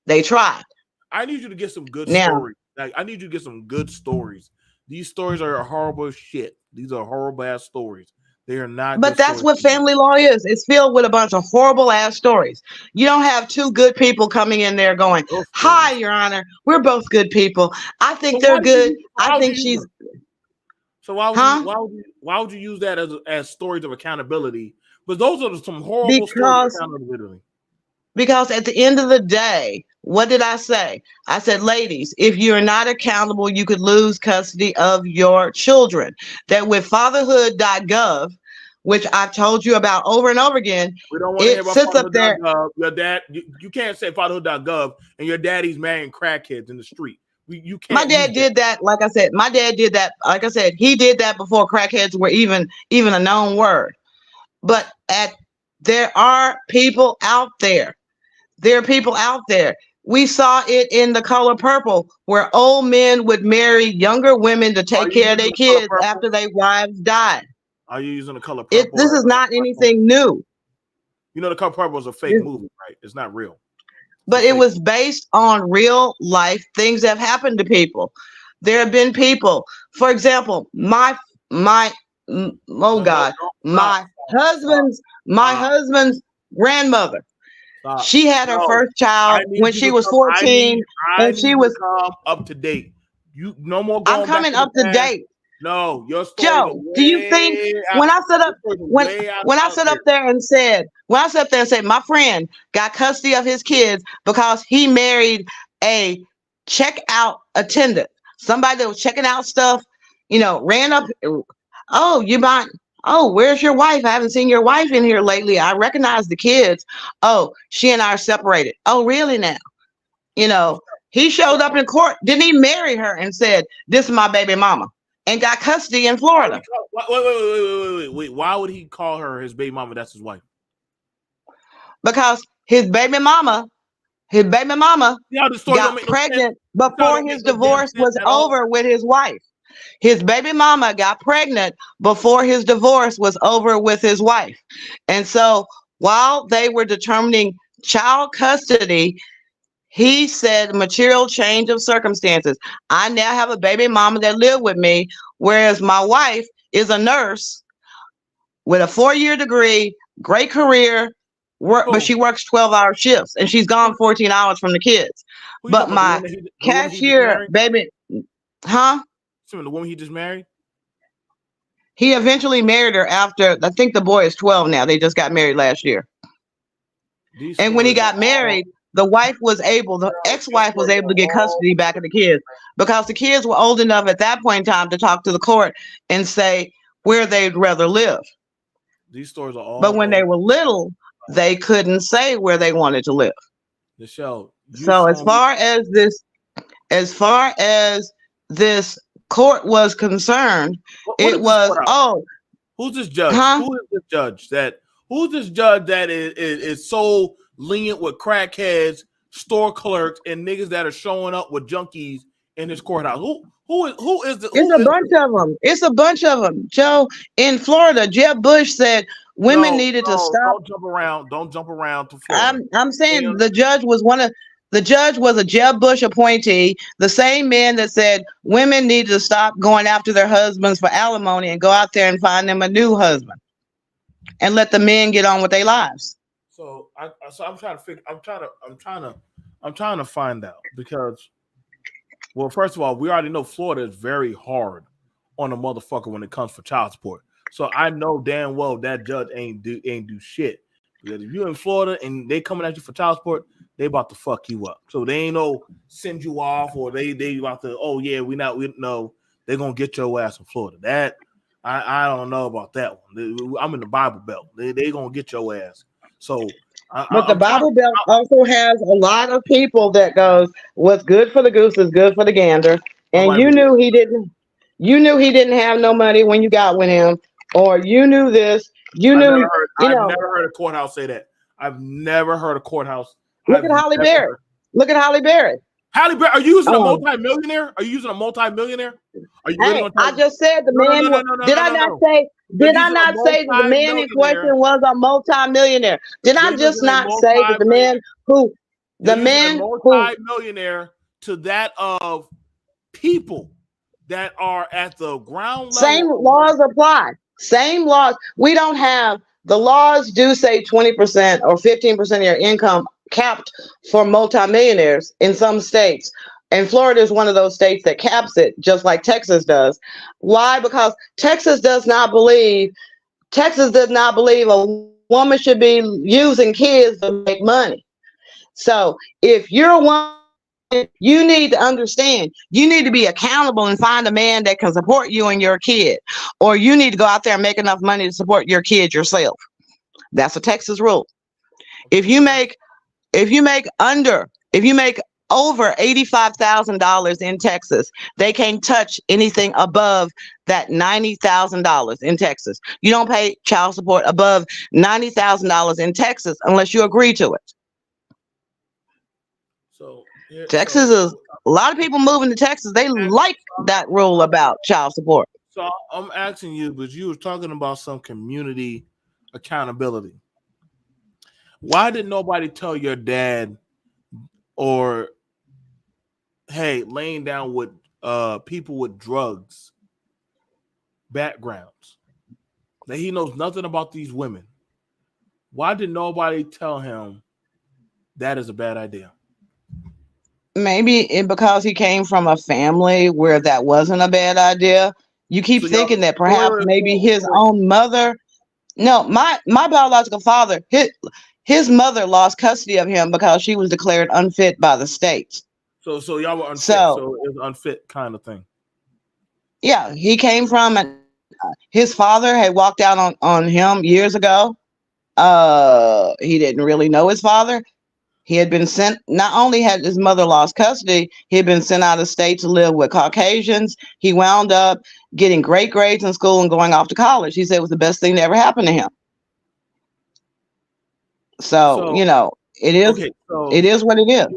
They tried. I need you to get some good stories. I need you to get some good stories. These stories are horrible shit. These are horrible ass stories. They are not. But that's what family law is. It's filled with a bunch of horrible ass stories. You don't have two good people coming in there going, "Hi, Your Honor, we're both good people. I think they're good. I think she's." So why would you use that as stories of accountability? But those are some horrible stories of accountability. Because at the end of the day, what did I say? I said, ladies, if you're not accountable, you could lose custody of your children. That with fatherhood.gov, which I've told you about over and over again, we don't want to hear about sits up there. Your dad, you can't say fatherhood.gov and your daddy's marrying crackheads in the street. You can't. My dad did that. Like I said, my dad did that. Like I said, he did that before crackheads were even a known word. But there are people out there. There are people out there. We saw it in The Color Purple, where old men would marry younger women to take care of their kids after their wives died. Are you using the color purple? This is not anything new. You know, the color purple is a fake movie, right? It's not real. But it was based on real life things that have happened to people. There have been people, for example, my husband's grandmother. Stop. She had her first child when she was 14, and she was up to date. You no more. I'm coming up to date. No, your story. Joe, do you think when I set up when I set up there and said my friend got custody of his kids because he married a checkout attendant, somebody that was checking out stuff, ran up. Oh, you might. Oh, where's your wife? I haven't seen your wife in here lately. I recognize the kids. Oh, she and I are separated. Oh, really now? He showed up in court. Didn't he marry her and said, "This is my baby mama," and got custody in Florida? Wait. Why would he call her his baby mama? That's his wife. Because his baby mama got pregnant before his divorce was over with his wife. His baby mama got pregnant before his divorce was over with his wife. And so while they were determining child custody, he said material change of circumstances. I now have a baby mama that lived with me, whereas my wife is a nurse with a 4-year degree, great career, but she works 12-hour shifts and she's gone 14 hours from the kids. But my cashier baby, The woman he just married? He eventually married her after, I think the boy is 12 now. They just got married last year. And when he got married, the ex-wife was able to get custody back of the kids because the kids were old enough at that point in time to talk to the court and say where they'd rather live. These stories are all. But when they were little, they couldn't say where they wanted to live. Michelle. So as far as this court was concerned, it was who's this judge? Who is this judge that is so lenient with crackheads, store clerks, and niggas that are showing up with junkies in this courthouse? Who is the? It's a bunch of them. Joe, in Florida, Jeb Bush said women needed to stop. Don't jump around to Florida. I'm saying the judge was a Jeb Bush appointee, the same man that said women need to stop going after their husbands for alimony and go out there and find them a new husband and let the men get on with their lives. So I'm trying to find out because, well, first of all, we already know Florida is very hard on a motherfucker when it comes for child support. So I know damn well that judge ain't do shit. Because if you're in Florida and they coming at you for child support, they about to fuck you up. So they ain't no send you off or they about to, they're gonna get your ass in Florida. That I don't know about that one. I'm in the Bible Belt. They gonna get your ass. So but the Bible Belt also has a lot of people that goes, what's good for the goose is good for the gander. And you knew he didn't have no money when you got with him, or you knew this. I've never heard a courthouse say that. I've never heard a courthouse. Look at Halle Berry. Halle Berry, are you using a multi-millionaire? Are you using a multi-millionaire? Are you I just said the man. Did I not say that the man in question was a multi-millionaire? Did I just not say that the man multi-millionaire to that of people that are at the ground level? Same laws apply. Same laws. We don't have the laws do say 20% or 15% of your income capped for multimillionaires in some states. And Florida is one of those states that caps it, just like Texas does. Why? Because Texas does not believe a woman should be using kids to make money. So if you're a woman, you need to understand, you need to be accountable and find a man that can support you and your kid, or you need to go out there and make enough money to support your kid yourself. That's a Texas rule. If you make over $85,000 in Texas, they can't touch anything above that $90,000 in Texas. You don't pay child support above $90,000 in Texas unless you agree to it. So Texas is a lot of people moving to Texas. They like that rule about child support. So I'm asking you, but you were talking about some community accountability. Why did nobody tell your dad or hey, laying down with people with drugs backgrounds that he knows nothing about these women? Why did nobody tell him that is a bad idea? Maybe because he came from a family where that wasn't a bad idea. You keep So y'all, thinking that so perhaps maybe his own mother. No, my biological father, his mother lost custody of him because she was declared unfit by the states. So y'all were unfit. So So it was an unfit kind of thing. yeah, he came from his father had walked out on him years ago. He didn't really know his father. He had been sent, not only had his mother lost custody, he had been sent out of state to live with Caucasians. He wound up getting great grades in school and going off to college. He said it was the best thing that ever happened to him. So, So you know, it is okay, it is what it is.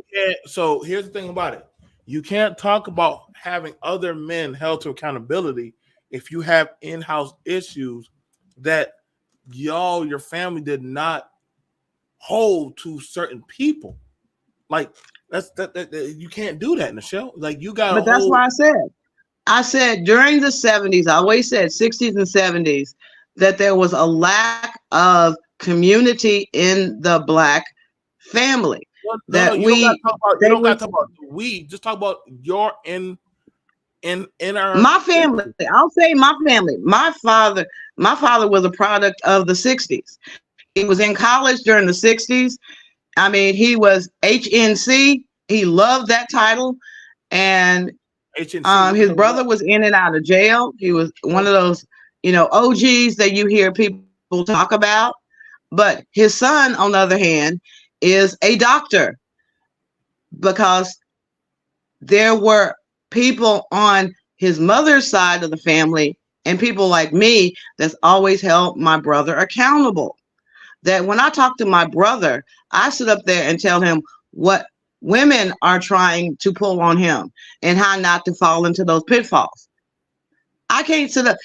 so here's the thing about it. You can't talk about having other men held to accountability if you have in-house issues that your family did not hold to certain people. Like that you can't do that in the show. Like you got a But that's whole. why I said during the 70s, I always said 60s and 70s, that there was a lack of community in the Black family. No, That you don't got to talk about. You they don't got were to talk about we. Just talk about your in our. my family. I'll say my family. My father was a product of the 60s. He was in college during the 60s. I mean, he was HNC. He loved that title. And HNC. his brother was in and out of jail. He was one of those, OGs that you hear people talk about. But his son, on the other hand, is a doctor because there were people on his mother's side of the family and people like me that's always held my brother accountable. That when I talk to my brother, I sit up there and tell him what women are trying to pull on him and how not to fall into those pitfalls. I can't sit up.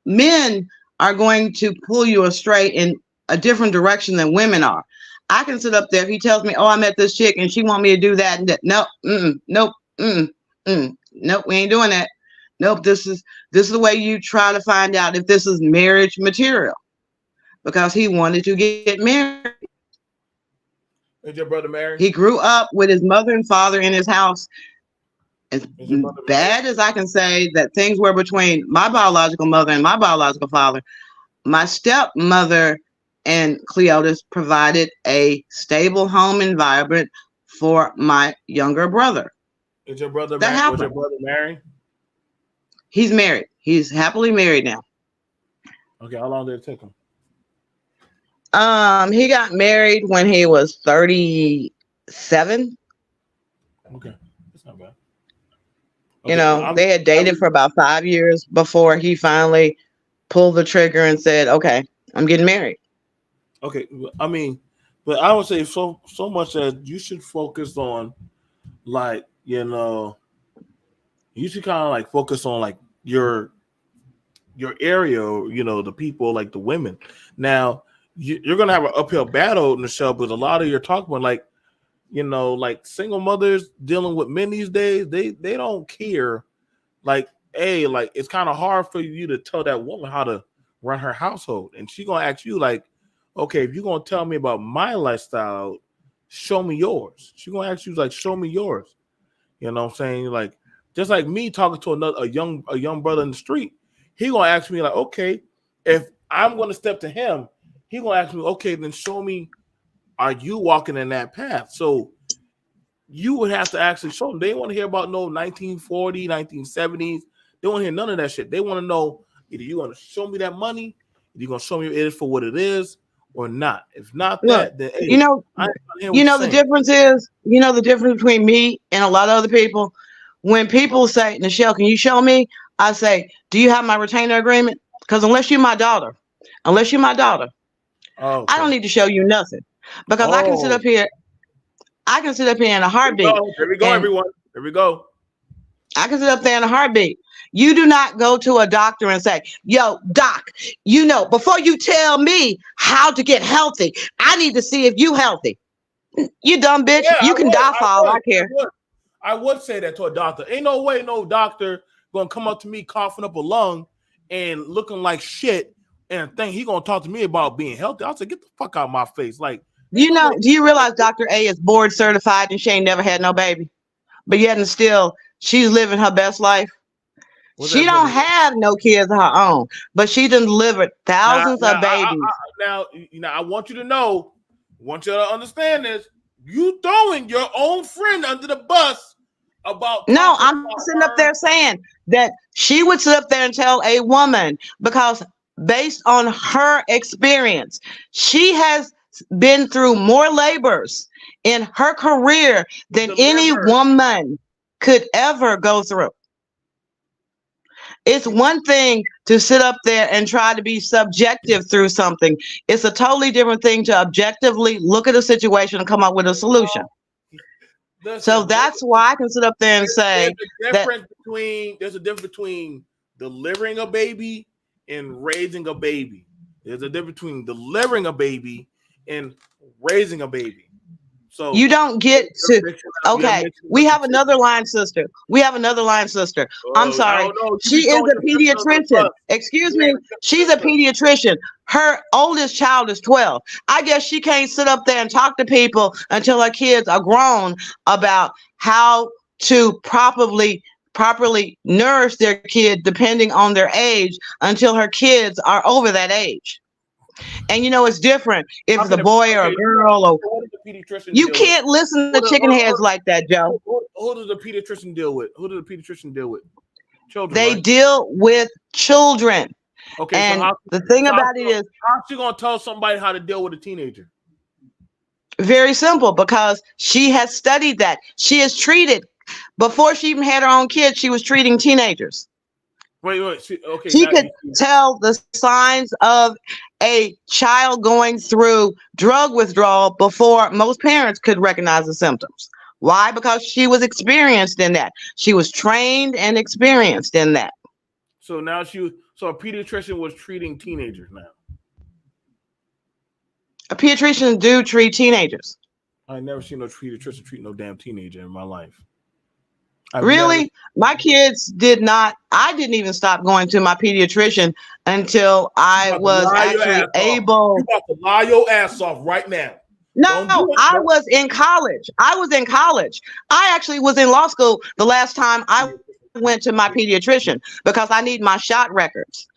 Men are going to pull you astray in a different direction than women are. I can sit up there. If he tells me, oh, I met this chick and she want me to do that and that. Nope. Nope. Nope. We ain't doing that. Nope. This is the way you try to find out if this is marriage material, because he wanted to get married. Is your brother married? He grew up with his mother and father in his house. As bad as I can say that things were between my biological mother and my biological father, my stepmother and Cleotis provided a stable home environment for my younger brother. Is your brother that happened? Was your brother married? He's married. He's happily married now. Okay, how long did it take him? He got married when he was 37. Okay, that's not bad. Okay, they had dated for about 5 years before he finally pulled the trigger and said, "Okay, I'm getting married." Okay, I mean, but I would say so much that you should focus on, like, you should kind of like focus on like your area, the people, like the women. Now you're gonna have an uphill battle in the show, but a lot of your talk about like single mothers dealing with men these days, they don't care. Like, like it's kind of hard for you to tell that woman how to run her household, and she gonna ask you like, okay, if you're gonna tell me about my lifestyle, show me yours. She gonna ask you like, show me yours. You know what I'm saying? Like, just like me talking to a young brother in the street, he gonna ask me like, okay, if I'm gonna step to him, he gonna ask me, okay, then show me, are you walking in that path? So you would have to actually show them. They want to hear about no 1940, 1970s. They want to hear none of that shit. They want to know either you're going to show me that money, either you're going to show me it is for what it is, or not. If not that, then hey, the difference is, the difference between me and a lot of other people. When people say, "Nichelle, can you show me?" I say, "Do you have my retainer agreement?" Because unless you're my daughter, okay, I don't need to show you nothing. Because I can sit up here in a heartbeat. There we go, everyone. There we go. I can sit up there in a heartbeat. You do not go to a doctor and say, yo, doc, before you tell me how to get healthy, I need to see if you healthy. You dumb bitch. Yeah, You can die for all I care. I would say that to a doctor. Ain't no way no doctor gonna come up to me coughing up a lung and looking like shit and think he gonna talk to me about being healthy. I'll say, get the fuck out of my face. Like, do you realize Dr. A is board certified and she ain't never had no baby? But yet and still, she's living her best life. She don't have no kids of her own, but she done delivered thousands of babies. I want you to know, want you to understand this. You throwing your own friend under the bus about. No, I'm sitting up there saying that she would sit up there and tell a woman, because based on her experience, she has been through more labors in her career than any woman could ever go through. It's one thing to sit up there and try to be subjective through something. It's a totally different thing to objectively look at a situation and come up with a solution. So that's why I can sit up there and say there's a difference between delivering a baby and raising a baby. There's a difference between delivering a baby and raising a baby. So you don't get to. Okay, we have another line sister. I'm sorry. She is a pediatrician. Excuse me. She's a pediatrician. Her oldest child is 12. I guess she can't sit up there and talk to people until her kids are grown about how to properly nourish their kid depending on their age until her kids are over that age. And it's different if it's a boy or a girl. Or you can't listen to chicken heads like that, Joe. Who does the pediatrician deal with? Children. They right? deal with children. Okay. And so the thing about it is, how's she gonna tell somebody how to deal with a teenager? Very simple, because she has studied that. She has treated, before she even had her own kids, she was treating teenagers. Wait. Okay. She could tell the signs of a child going through drug withdrawal before most parents could recognize the symptoms. Why? Because she was experienced in that. She was trained and experienced in that. So now a pediatrician was treating teenagers now. A pediatrician do treat teenagers. I never seen no pediatrician treat no damn teenager in my life. My kids did not. I didn't even stop going to my pediatrician until I was actually able. You got to lie your ass off right now. No, I was in college. I actually was in law school the last time I went to my pediatrician because I need my shot records.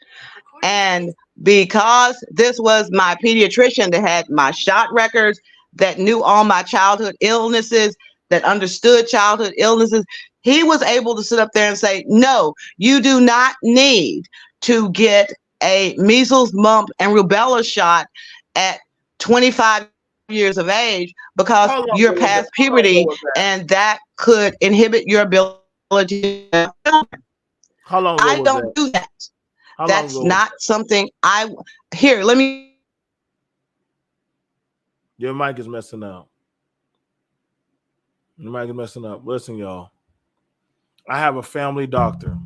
And because this was my pediatrician that had my shot records, that knew all my childhood illnesses, that understood childhood illnesses, he was able to sit up there and say, no, you do not need to get a measles, mumps, and rubella shot at 25 years of age because you're past puberty, and that could inhibit your ability. How long ago I don't do that. That's not something let me. Your mic is messing up. Listen, y'all. I have a family doctor.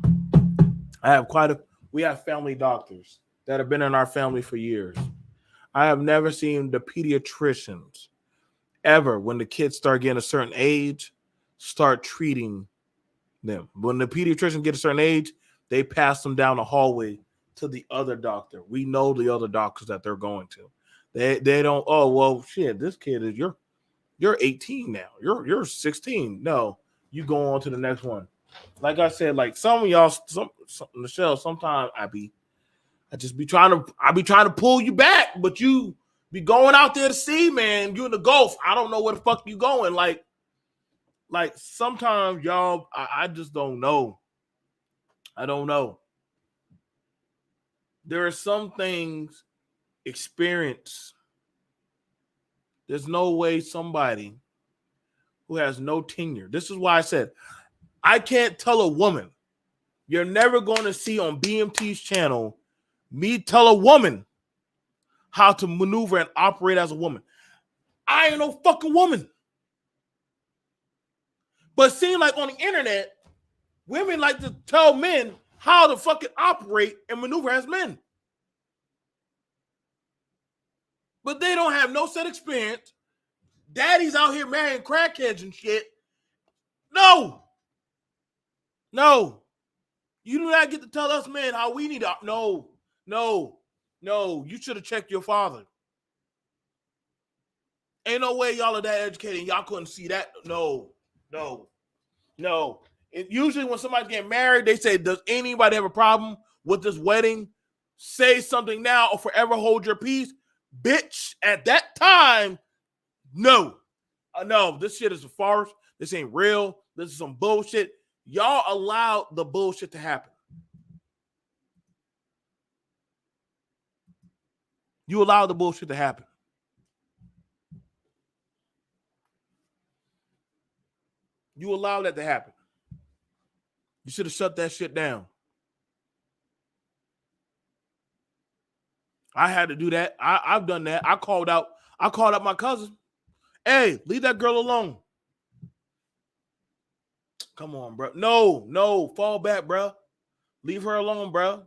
We have family doctors that have been in our family for years. I have never seen the pediatricians ever, when the kids start getting a certain age, start treating them. When the pediatrician get a certain age, they pass them down the hallway to the other doctor. We know the other doctors that they're going to. They don't, oh, well, shit, this kid is, you're 18 now. You're 16. No, you go on to the next one. Like I said, like some of y'all, Michelle, sometimes I be trying to pull you back, but you be going out there to sea, man. You in the Gulf. I don't know where the fuck you going. Like sometimes y'all, I just don't know. I don't know. There are some things experience. There's no way somebody who has no tenure. This is why I said, I can't tell a woman. You're never going to see on BMT's channel me tell a woman how to maneuver and operate as a woman. I ain't no fucking woman. But seeing like on the internet, Women like to tell men how to fucking operate and maneuver as men. But they don't have no set experience. Daddy's out here marrying crackheads and shit. No. You do not get to tell us men how we need to. No. You should have checked your father. Ain't no way y'all are that educated and y'all couldn't see that. No. Usually when somebody's getting married, they say, does anybody have a problem with this wedding? Say something now or forever hold your peace. Bitch, at that time, no. No, this shit is a farce. This ain't real. This is some bullshit. Y'all allowed the bullshit to happen. You allowed the bullshit to happen. You allowed that to happen. You should have shut that shit down. I had to do that. I've done that. I called out my cousin. Hey, leave that girl alone. Come on, bro. No, fall back, bro. Leave her alone, bro.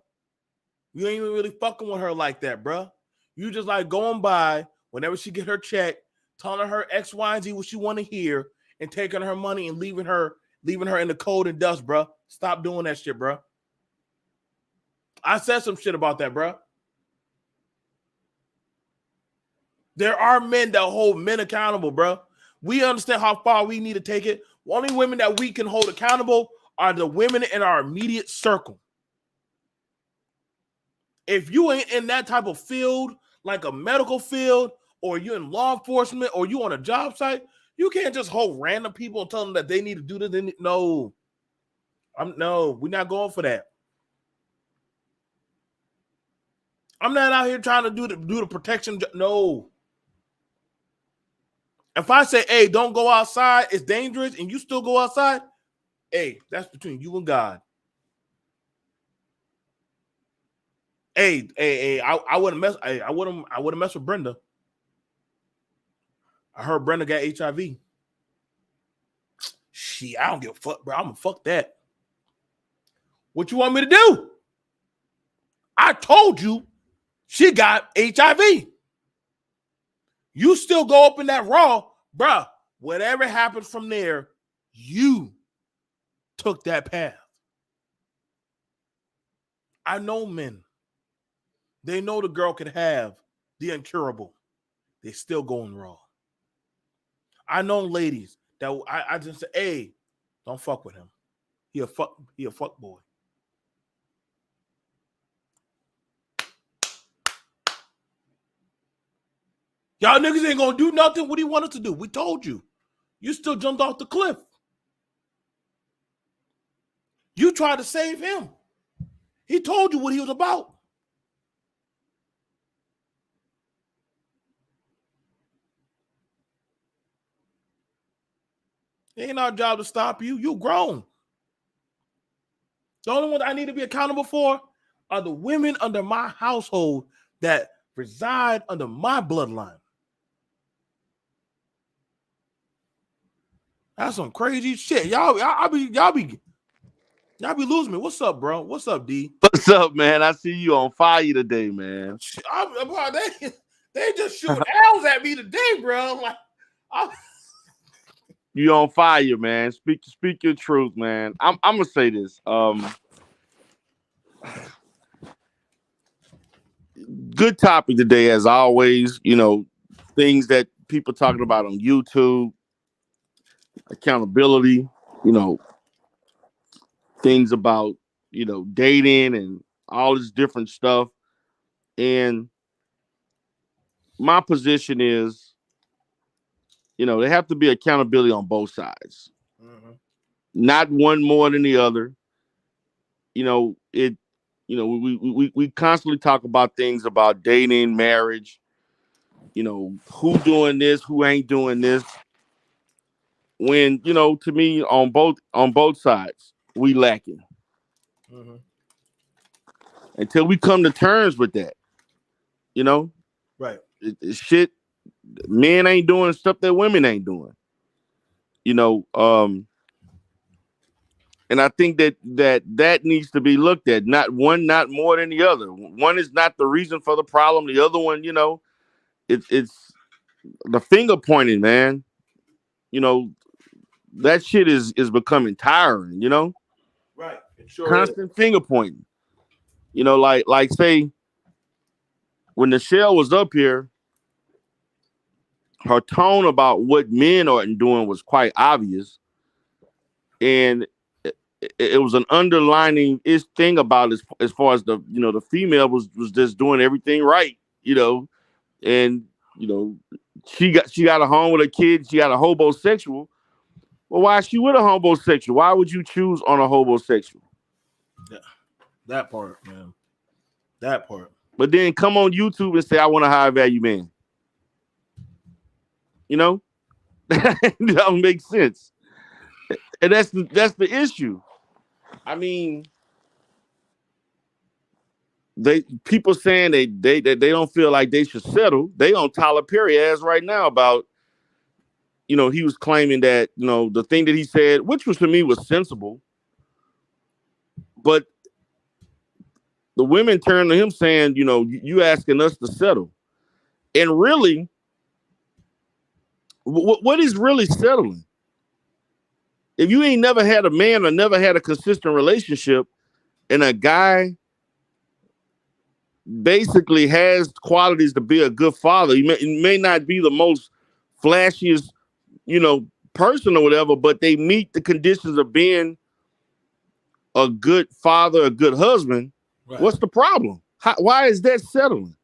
You ain't even really fucking with her like that, bro. You just like going by whenever she get her check, telling her X, Y, and Z what she want to hear, and taking her money and leaving her in the cold and dust, bro. Stop doing that shit, bro. I said some shit about that, bro. There are men that hold men accountable, bro. We understand how far we need to take it. The only women that we can hold accountable are the women in our immediate circle. If you ain't in that type of field, like a medical field, or you in law enforcement, or you on a job site, you can't just hold random people and tell them that they need to do this. No, we're not going for that. I'm not out here trying to do the protection. No. If I say, hey, don't go outside, it's dangerous, and you still go outside, hey, that's between you and God. Hey, I wouldn't mess. I wouldn't mess with Brenda. I heard Brenda got HIV. Shit, I don't give a fuck, bro. I'm gonna fuck that. What you want me to do? I told you she got HIV. You still go up in that raw, bruh. Whatever happens from there, you took that path. I know men. They know the girl could have the incurable. They still going raw. I know ladies that I just say, hey, don't fuck with him. He a fuck boy. Y'all niggas ain't gonna do nothing. What he wanted to do? We told you. You still jumped off the cliff. You tried to save him. He told you what he was about. It ain't our job to stop you. You grown. The only one I need to be accountable for are the women under my household that reside under my bloodline. That's some crazy shit. Y'all be losing me. What's up, bro? What's up, D? What's up, man? I see you on fire today, man. They just shoot L's at me today, bro. You on fire, man. Speak your truth, man. I'm gonna say this. Good topic today, as always. You know, things that people talking about on YouTube, accountability. You know, things about dating and all this different stuff. And my position is, there have to be accountability on both sides. Mm-hmm. Not one more than the other. We constantly talk about things about dating, marriage, who doing this, who ain't doing this. When, to me, on both sides, we lacking. Mm-hmm. Until we come to terms with that, right? Shit, men ain't doing stuff that women ain't doing. And I think that needs to be looked at. Not one, not more than the other. One is not the reason for the problem. The other one, it's the finger pointing, man. That shit is becoming tiring. Right. It sure is. Constant finger pointing. Like say when Nichelle was up here, her tone about what men aren't doing was quite obvious, and it was an underlining thing about as far as the female was just doing everything right, and she got a home with a kid, she got a homosexual. Well, why is she with a homosexual? Why would you choose on a homosexual? Yeah, that part, man. That part. But then come on YouTube and say I want a high value man. That don't make sense. And that's the issue. I mean, people saying they don't feel like they should settle. They on Tyler Perry ass right now about, he was claiming that, the thing that he said, which was to me was sensible, but the women turned to him saying, you asking us to settle. And really, what is really settling? If you ain't never had a man or never had a consistent relationship, and a guy basically has qualities to be a good father, it may not be the most flashiest, person or whatever, but they meet the conditions of being a good father, a good husband. Right. What's the problem? Why is that settling?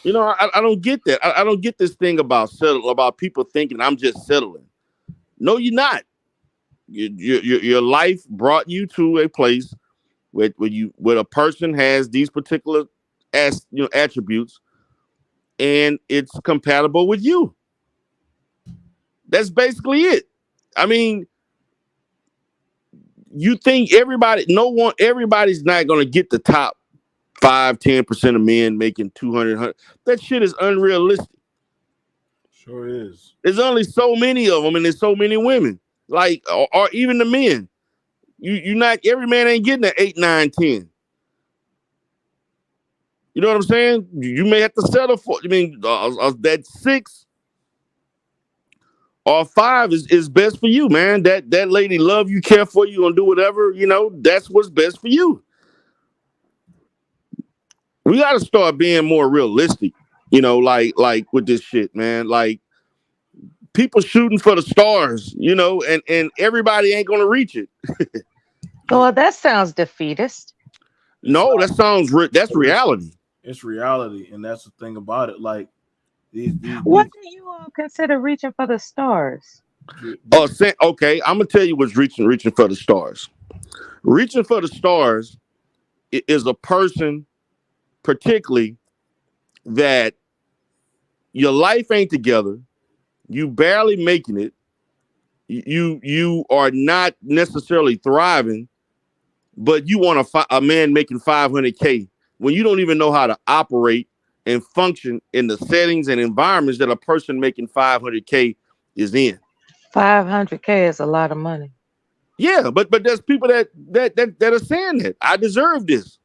I don't get that. I don't get this thing about people thinking I'm just settling. No, you're not. Your life brought you to a place where a person has these particular attributes, and it's compatible with you. That's basically it. I mean, you think everybody's not going to get the top 5-10% of men making 200. That shit is unrealistic. Sure is. There's only so many of them, and there's so many women. Like, or even the men. You not every man ain't getting an 8, 9, 10. You know what I'm saying? You may have to settle for. That 6 or 5 is best for you, man. That lady love you, care for you, and do whatever. That's what's best for you. We got to start being more realistic. Like with this shit, man. Like, people shooting for the stars, and everybody ain't gonna reach it. Well, that sounds defeatist. No, that sounds that's reality. It's reality, and that's the thing about it. Like what do you all consider reaching for the stars? Okay, I'm gonna tell you what's reaching for the stars. Reaching for the stars is a person, particularly, that your life ain't together. You barely making it. You are not necessarily thriving, but you want a man making $500K when you don't even know how to operate and function in the settings and environments that a person making $500K is in. $500K is a lot of money. Yeah, but there's people that are saying that I deserve this.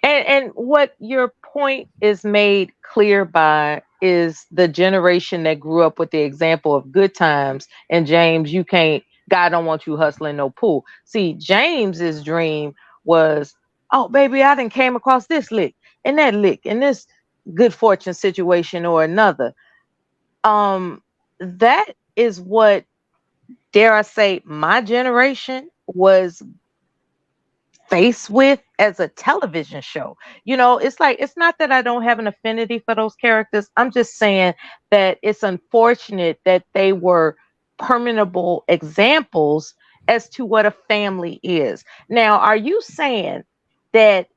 And what your point is made clear by is the generation that grew up with the example of Good Times and James, God don't want you hustling no pool. See, James's dream was, oh baby, I done came across this lick and that lick and this good fortune situation or another. That is what, dare I say, my generation was faced with as a television show. It's like, it's not that I don't have an affinity for those characters. I'm just saying that it's unfortunate that they were permanent examples as to what a family is. Now, are you saying that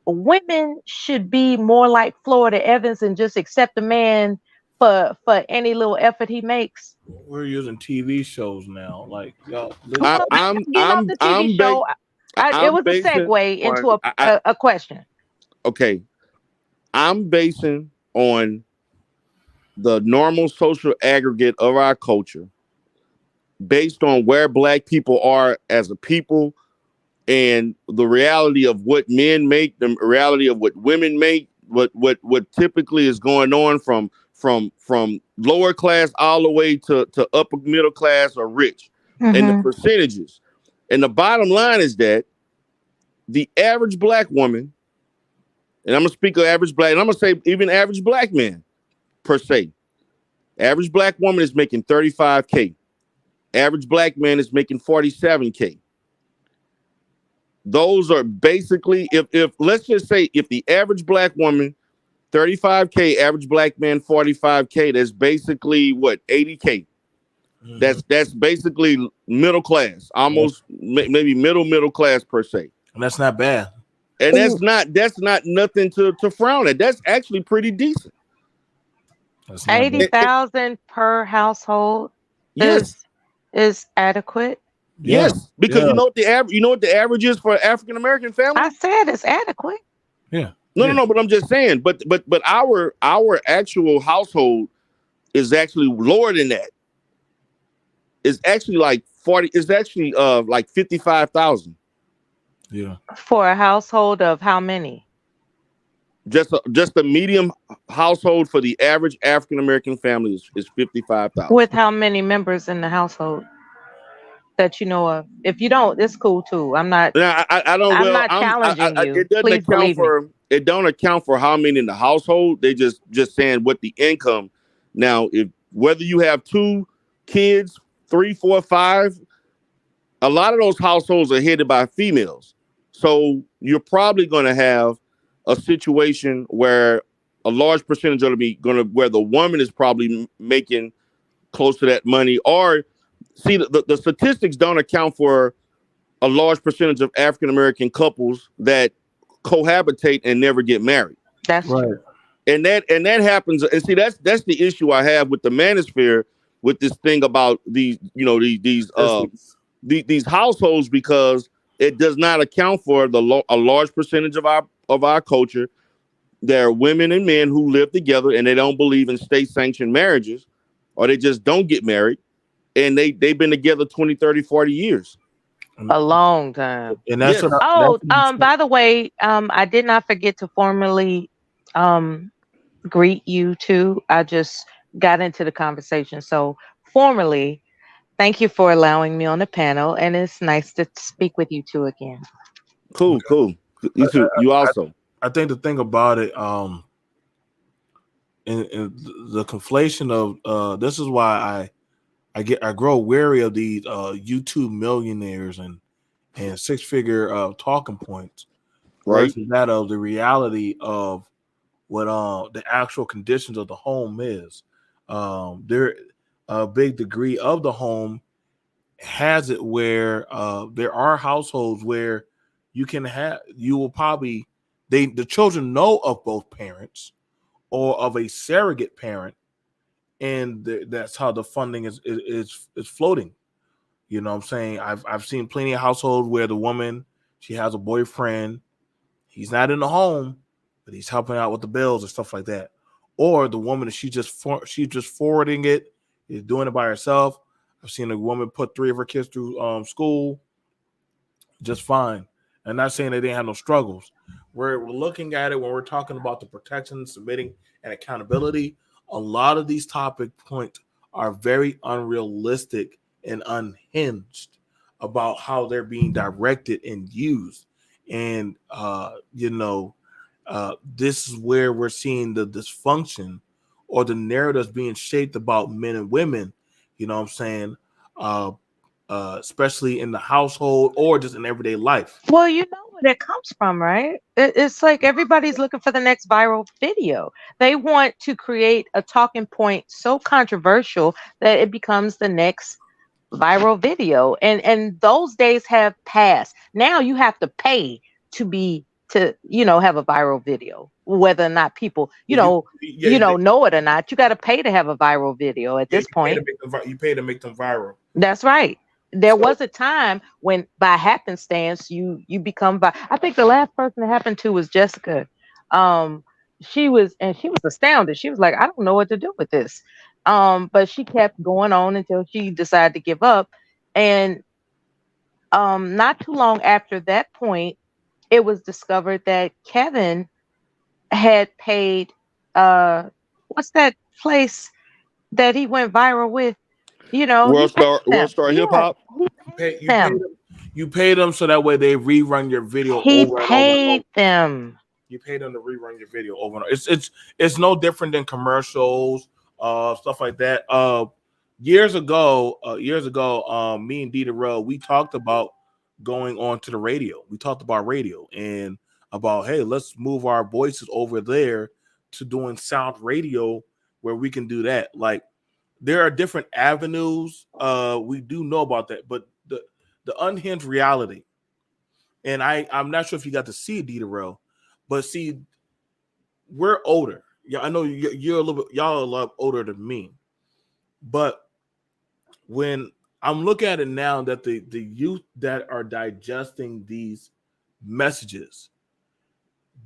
women should be more like Florida Evans and just accept a man for any little effort he makes? We're using TV shows now. Like, y'all, I'm the TV show. It was a segue into a question. Okay. I'm basing on the normal social aggregate of our culture based on where black people are as a people and the reality of what men make, the reality of what women make, what typically is going on from lower class all the way to upper middle class or rich, and the percentages. And the bottom line is that the average black woman, and I'm gonna speak of average black, and I'm gonna say even average black man per se. Average black woman is making 35K. Average black man is making 47K. Those are basically, if let's just say if the average black woman 35K, average black man 45K, that's basically what, 80K. That's basically middle class, almost maybe middle class per se. And that's not bad. And that's not nothing to frown at. That's actually pretty decent. 80,000 per household is adequate. Yes, because you know what the average is for African American family? I said it's adequate. Yeah. No, but I'm just saying, but our actual household is actually lower than that. It's actually like 40, it's actually like 55,000. Yeah. For a household of how many? Just a medium household for the average African American family is 55,000. With how many members in the household that you know of? If you don't, it's cool too. I'm not. I don't. I'm not challenging you. It doesn't Please account believe for. me. It don't account for how many in the household. They just saying what the income. Now, if whether you have 2 kids, 3, 4, 5, a lot of those households are headed by females. So you're probably going to have a situation where a large percentage of where the woman is probably making close to that money. Or see, the statistics don't account for a large percentage of African American couples that cohabitate and never get married. That's right. And that happens. And see, that's the issue I have with the manosphere, with this thing about these households, because it does not account for a large percentage of our culture. There are women and men who live together and they don't believe in state sanctioned marriages, or they just don't get married, and they've been together 20, 30, 40 years. A long time. And that's by the way, I did not forget to formally greet you too. I just got into the conversation. So formally, thank you for allowing me on the panel, and it's nice to speak with you two again. Cool. You too. You also. I think the thing about it, in the conflation of this is why I grow wary of these YouTube millionaires and 6-figure talking points, right? Versus that of the reality of what the actual conditions of the home is. There a big degree of the home has it where there are households where the children know of both parents or of a surrogate parent, and that's how the funding is floating. You know what I'm saying? I've seen plenty of households where the woman, she has a boyfriend, he's not in the home, but he's helping out with the bills and stuff like that. Or the woman, she's just forwarding it, is doing it by herself. I've seen a woman put 3 of her kids through school just fine. I'm not saying they didn't have no struggles. We're looking at it when we're talking about the protection, submitting, and accountability. A lot of these topic points are very unrealistic and unhinged about how they're being directed and used. And, this is where we're seeing the dysfunction or the narratives being shaped about men and women, you know what I'm saying? Especially in the household or just in everyday life. Well, you know where that comes from, right? It's like everybody's looking for the next viral video. They want to create a talking point so controversial that it becomes the next viral video. And those days have passed. Now you have to pay to have a viral video, whether or not people, know it or not. You got to pay to have a viral video at this point. You pay to make them viral. That's right. There was a time when, by happenstance, you become I think the last person it happened to was Jessica. She was astounded. She was like, I don't know what to do with this. But she kept going on until she decided to give up. And not too long after that point, it was discovered that Kevin had paid what's that place that he went viral with? You know, he paid World them. Star Hip Yeah, Hop. he paid them. You pay them so that way they rerun your video He over and over and over. paid them. You pay them to rerun your video over and over. It's no different than commercials, stuff like that. Years ago, me and Dita Rowe, we talked about going on to the radio. We talked about radio and about, hey, let's move our voices over there to doing sound radio where we can do that. Like there are different avenues. We do know about that, but the unhinged reality, and I'm not sure if you got to see Dita Rowe, but see, we're older. Yeah, I know you're a little bit, y'all are a lot older than me, but when I'm looking at it now, that the youth that are digesting these messages,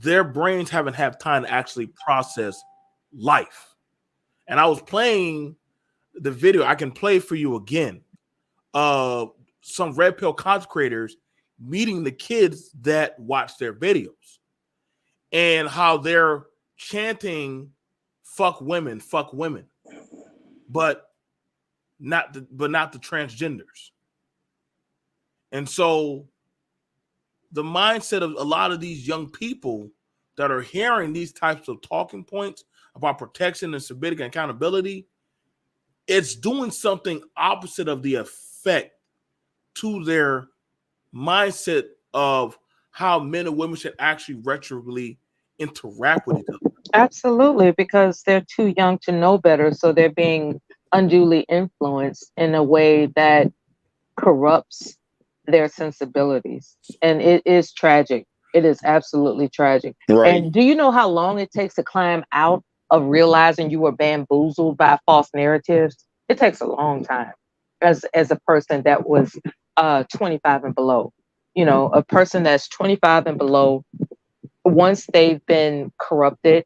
their brains haven't had time to actually process life. And I was playing the video. I can play for you again. Some red pill content creators meeting the kids that watch their videos and how they're chanting fuck women, but not the transgenders. And so the mindset of a lot of these young people that are hearing these types of talking points about protection and civic accountability, it's doing something opposite of the effect to their mindset of how men and women should actually retroactively interact with each other. Absolutely, because they're too young to know better, so they're being unduly influenced in a way that corrupts their sensibilities. And it is tragic. It is absolutely tragic. Right. And do you know how long it takes to climb out of realizing you were bamboozled by false narratives? It takes a long time as a person that was 25 and below. You know, a person that's 25 and below, once they've been corrupted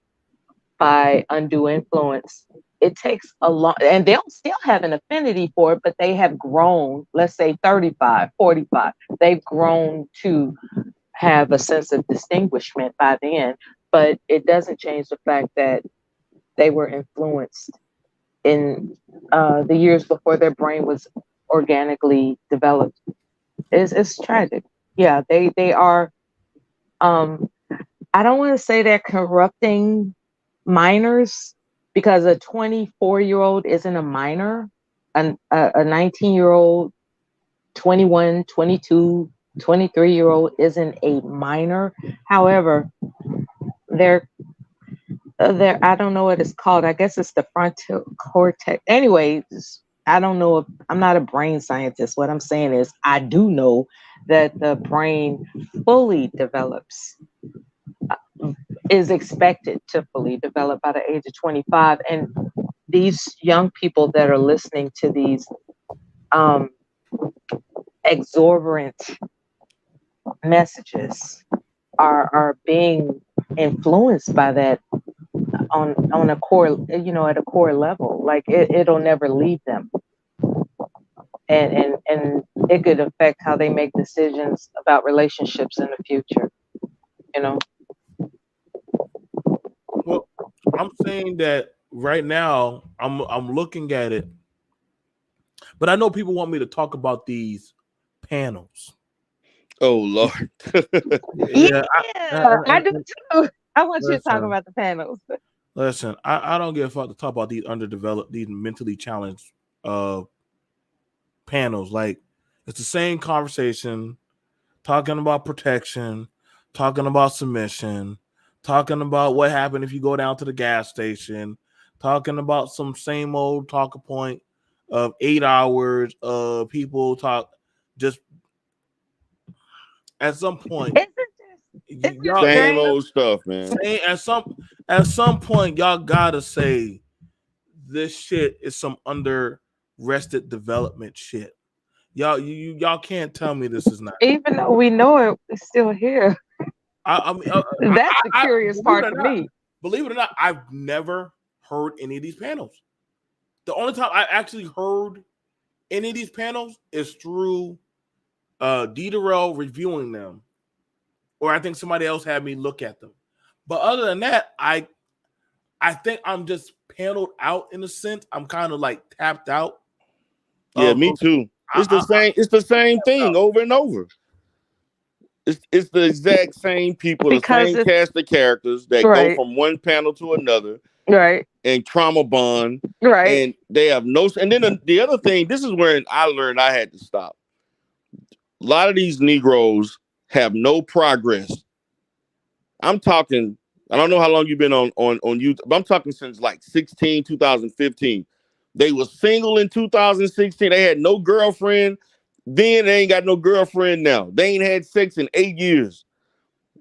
by undue influence, it takes a long, and they'll still have an affinity for it, but they have grown, let's say 35, 45, they've grown to have a sense of distinguishment by then, but it doesn't change the fact that they were influenced in the years before their brain was organically developed. It's tragic. Yeah, they are, I don't want to say they're corrupting minors, because a 24-year-old isn't a minor. A 19-year-old, 21, 22, 23-year-old isn't a minor. However, they're I don't know what it's called. I guess it's the frontal cortex. Anyways, I don't know if I'm not a brain scientist. What I'm saying is I do know that the brain fully develops, is expected to fully develop by the age of 25. And these young people that are listening to these exorbitant messages are being influenced by that on a core, you know, at a core level. Like it'll never leave them. And it could affect how they make decisions about relationships in the future, you know. Well, I'm saying that right now, I'm looking at it, but I know people want me to talk about these panels. Oh Lord. Yeah, I do too. I want you to talk about the panels. Listen, I don't give a fuck to talk about these underdeveloped, these mentally challenged panels. Like it's the same conversation, talking about protection, talking about submission, talking about what happened if you go down to the gas station, talking about some same old talking point of 8 hours of people talk. Just at some point, y'all, same old stuff, man. At some point, y'all gotta say this shit is some under-rested development shit. Y'all can't tell me this is not. Even though we know it, it's still here. I mean, that's the curious part for me. Believe it or not, I've never heard any of these panels. the only time I actually heard any of these panels is through D. Darrell reviewing them, or I think somebody else had me look at them. But other than that, I think I'm just paneled out in a sense. I'm kind of like tapped out. Yeah, me too. It's the same thing over and over. It's the exact same people, Because the same cast of characters that go from one panel to another, right, and trauma bond, right. and they have no. And then the other thing, this is where I learned I had to stop. A lot of these Negroes have no progress. I'm talking. I don't know how long you've been on YouTube, but I'm talking since like 2015. They were single in 2016. They had no girlfriend. Then they ain't got no girlfriend now. They ain't had sex in 8 years.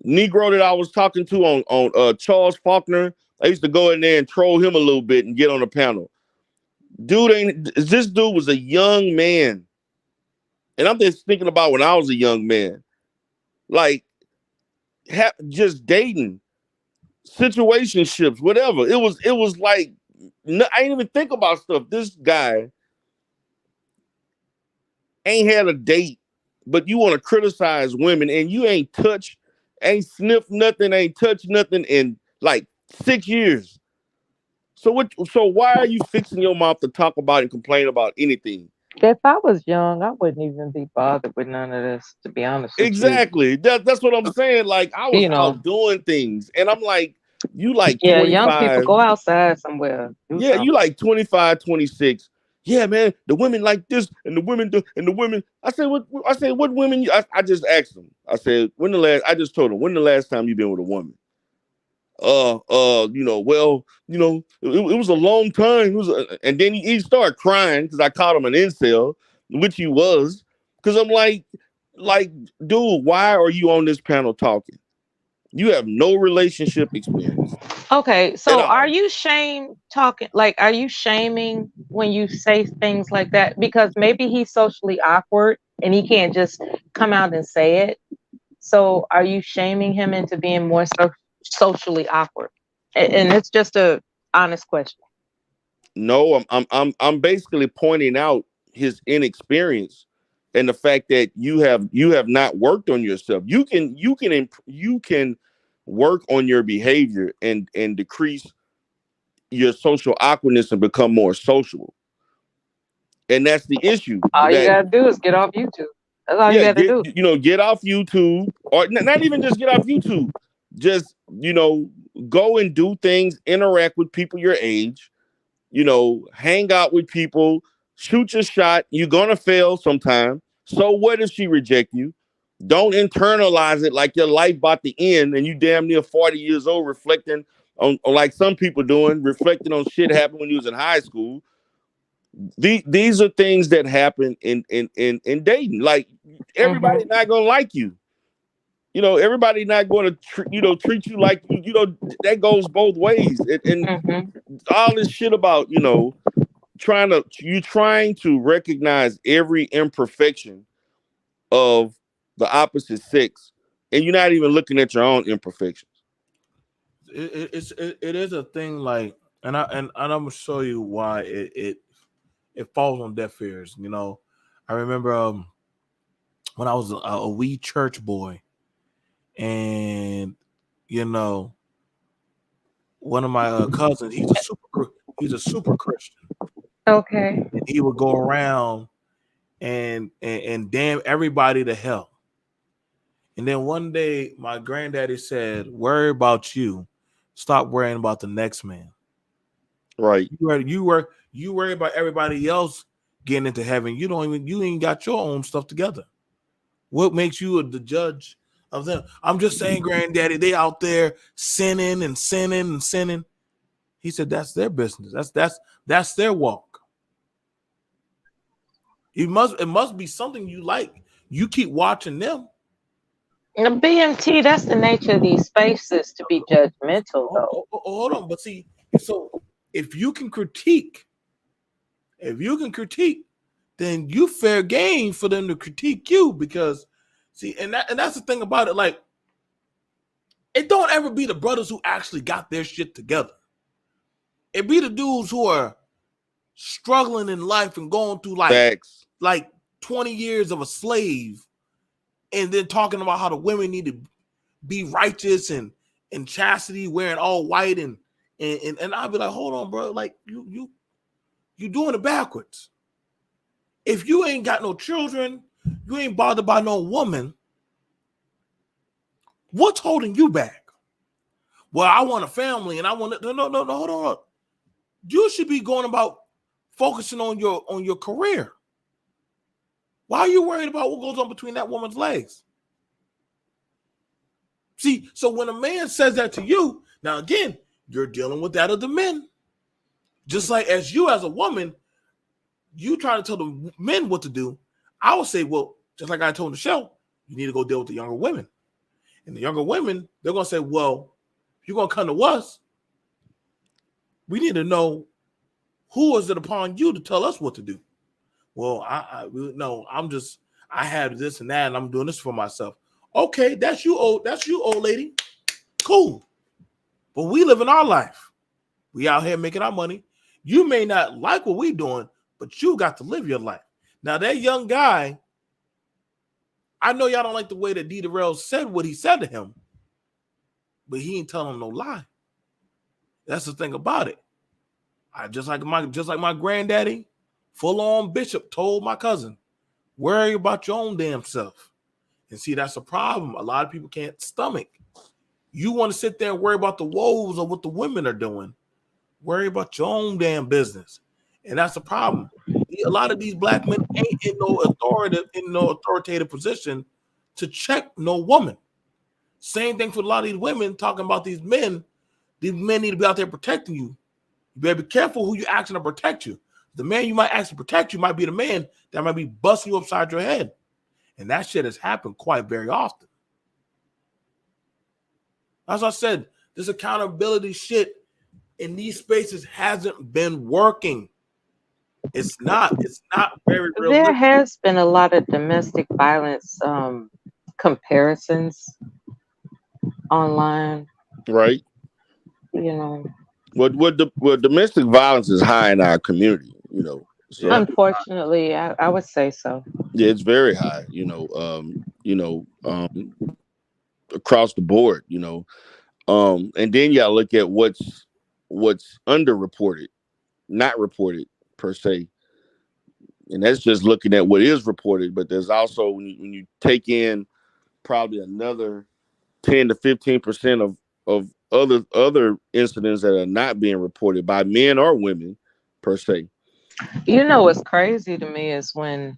Negro that I was talking to on Charles Faulkner, I used to go in there and troll him a little bit and get on the panel. This dude was a young man. And I'm just thinking about when I was a young man. Like, just dating, situationships, whatever. It was like, I didn't even think about stuff. This guy ain't had a date, but you want to criticize women, and you ain't sniffed nothing, ain't touched nothing in like 6 years. So why are you fixing your mouth to talk about and complain about anything? If I was young, I wouldn't even be bothered with none of this, to be honest with you. Exactly. That's what I'm saying. Like, I was out doing things, and I'm like, you like 25. Young people go outside somewhere. You like 25, 26. Yeah, man, the women like this, and the women do, and the women. I said, what women? I just asked them. I said, I just told them, when the last time you been with a woman? It was a long time. And then he started crying because I called him an incel, which he was. Because I'm like, dude, why are you on this panel talking? You have no relationship experience. Okay, so are you are you shaming when you say things like that? Because maybe he's socially awkward and he can't just come out and say it. So are you shaming him into being more socially awkward? And it's just a honest question. No, I'm basically pointing out his inexperience and the fact that you have not worked on yourself. You can work on your behavior and decrease your social awkwardness and become more sociable. And that's the issue. All you gotta do is get off YouTube. That's all you gotta do. Get off YouTube, or not even just get off YouTube. Just, go and do things, interact with people your age, hang out with people, shoot your shot. You're gonna fail sometime. So what if she reject you? Don't internalize it like your life about to end and you damn near 40 years old reflecting on like some people doing, reflecting on shit happened when you was in high school. These are things that happen in dating. Like, everybody not gonna like you. Everybody not going to treat you like that goes both ways. And all this shit about trying to recognize every imperfection of the opposite sex, and you're not even looking at your own imperfections. It is a thing, like, and I'm gonna show you why it falls on deaf ears. I remember when I was a wee church boy, and one of my cousins, he's a super Christian. Okay. And he would go around and damn everybody to hell. And then one day my granddaddy said, "Worry about you. Stop worrying about the next man." Right. You worry about everybody else getting into heaven. You ain't got your own stuff together. What makes you the judge of them? I'm just saying, granddaddy, they out there sinning and sinning and sinning. He said that's their business. That's their walk. It must be something you like. You keep watching them. The BMT, that's the nature of these spaces, to be judgmental, though. Hold on, but see, so if you can critique, then you fair game for them to critique you, because see, and that's the thing about it. Like, it don't ever be the brothers who actually got their shit together. It be the dudes who are struggling in life and going through like 20 years of a slave, and then talking about how the women need to be righteous and chastity, wearing all white, and I'll be like, hold on, bro, like you doing it backwards. If you ain't got no children, you ain't bothered by no woman, what's holding you back? Well, I want a family and I want to, no, hold on. You should be going about focusing on your career. Why are you worried about what goes on between that woman's legs? See, so when a man says that to you, now again, you're dealing with that of the men. Just like as you as a woman, you try to tell the men what to do. I would say, well, just like I told Michelle, you need to go deal with the younger women. And the younger women, they're going to say, well, if you're going to come to us, we need to know who is it upon you to tell us what to do. Well, I have this and that, and I'm doing this for myself. Okay, that's you, old lady. Cool. But we live in our life. We out here making our money. You may not like what we're doing, but you got to live your life. Now, that young guy, I know y'all don't like the way that D. Darrell said what he said to him, but he ain't telling no lie. That's the thing about it. Just like my granddaddy, full-on bishop, told my cousin, worry about your own damn self. And see, that's a problem. A lot of people can't stomach. You want to sit there and worry about the woes of what the women are doing. Worry about your own damn business. And that's the problem. A lot of these black men ain't in no authoritative position to check no woman. Same thing for a lot of these women talking about these men. These men need to be out there protecting you. You better be careful who you asking to protect you. The man you might ask to protect you might be the man that might be busting you upside your head. And that shit has happened quite very often. As I said, this accountability shit in these spaces hasn't been working. It's not very real. There has been a lot of domestic violence comparisons online. Right. You know. Well, domestic violence is high in our community, you know. So, unfortunately, I would say so. Yeah, it's very high, across the board, and then you gotta look at what's underreported, not reported per se, and that's just looking at what is reported. But there's also when you take in probably another 10 to 15% of other incidents that are not being reported by men or women per se. You know what's crazy to me is when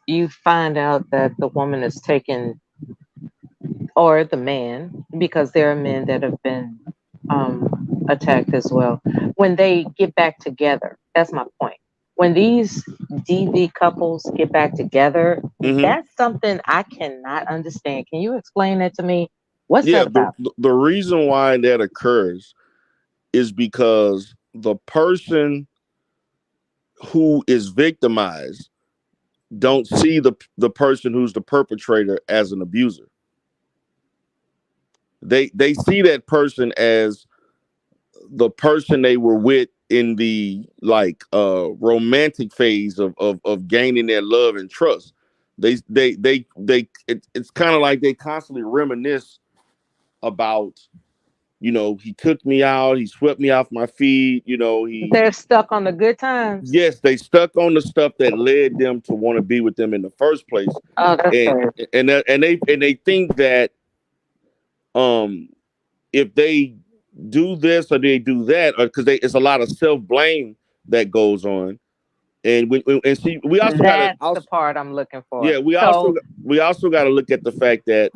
you find out that the woman is taken, or the man, because there are men that have been attacked as well. When they get back together, that's my point. When these DV couples get back together, that's something I cannot understand. Can you explain that to me? What's that about? The reason why that occurs is because the person who is victimized don't see the person who's the perpetrator as an abuser. They see that person as the person they were with in the romantic phase of gaining their love and trust. It's kind of like they constantly reminisce about, he took me out, he swept me off my feet, they're stuck on the good times. Yes, they stuck on the stuff that led them to want to be with them in the first place. Oh, that's sad. And they think that if they do this or they do that, or because it's a lot of self-blame that goes on. And we also that's the part I'm looking for. Yeah, we also got to look at the fact that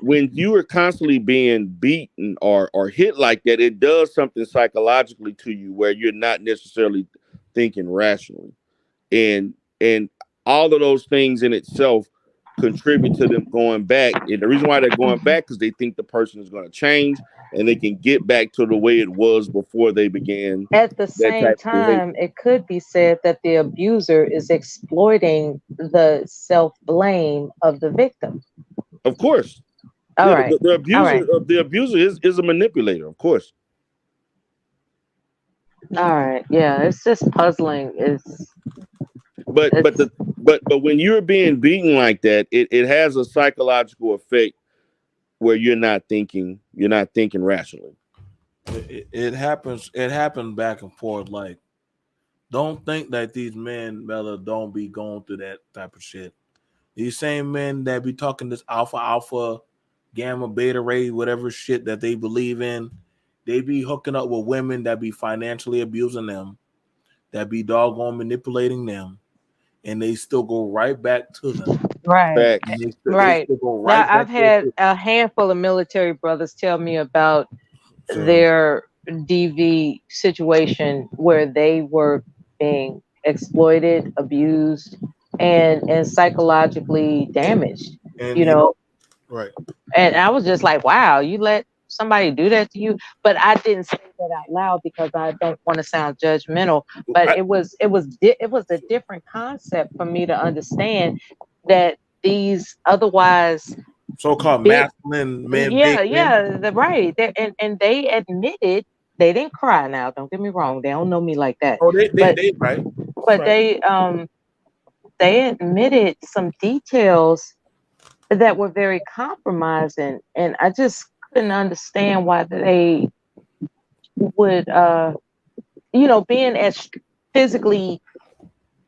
when you are constantly being beaten or hit like that, it does something psychologically to you where you're not necessarily thinking rationally. And all of those things in itself contribute to them going back. And the reason why they're going back because they think the person is going to change and they can get back to the way it was before they began. At the same time, it could be said that the abuser is exploiting the self-blame of the victim. Of course. All right. The abuser is a manipulator, of course. All right. Yeah, it's just puzzling. But but It's the but when you're being beaten like that, it has a psychological effect where you're not thinking rationally. It happens. It happens back and forth. Like, don't think that these men, Bella, don't be going through that type of shit. These same men that be talking this alpha, gamma, beta ray, whatever shit that they believe in, they be hooking up with women that be financially abusing them, that be doggone manipulating them, and they still go right back to them. right. Facts. They Right. still go Now, right back I've there had to a handful of military brothers tell me about so their DV situation where they were being exploited, abused, and psychologically damaged. and You you know know, right. and I was just like, wow, you let somebody do that to you. But I didn't say that out loud because I don't want to sound judgmental. But I, it was a different concept for me to understand that these otherwise so-called big, masculine men, big yeah, men. yeah, right. And they admitted they didn't cry. Now, don't get me wrong, they don't know me like that. Oh, they they But they right, but right. they admitted some details that were very compromising, and I just couldn't understand why they would being as physically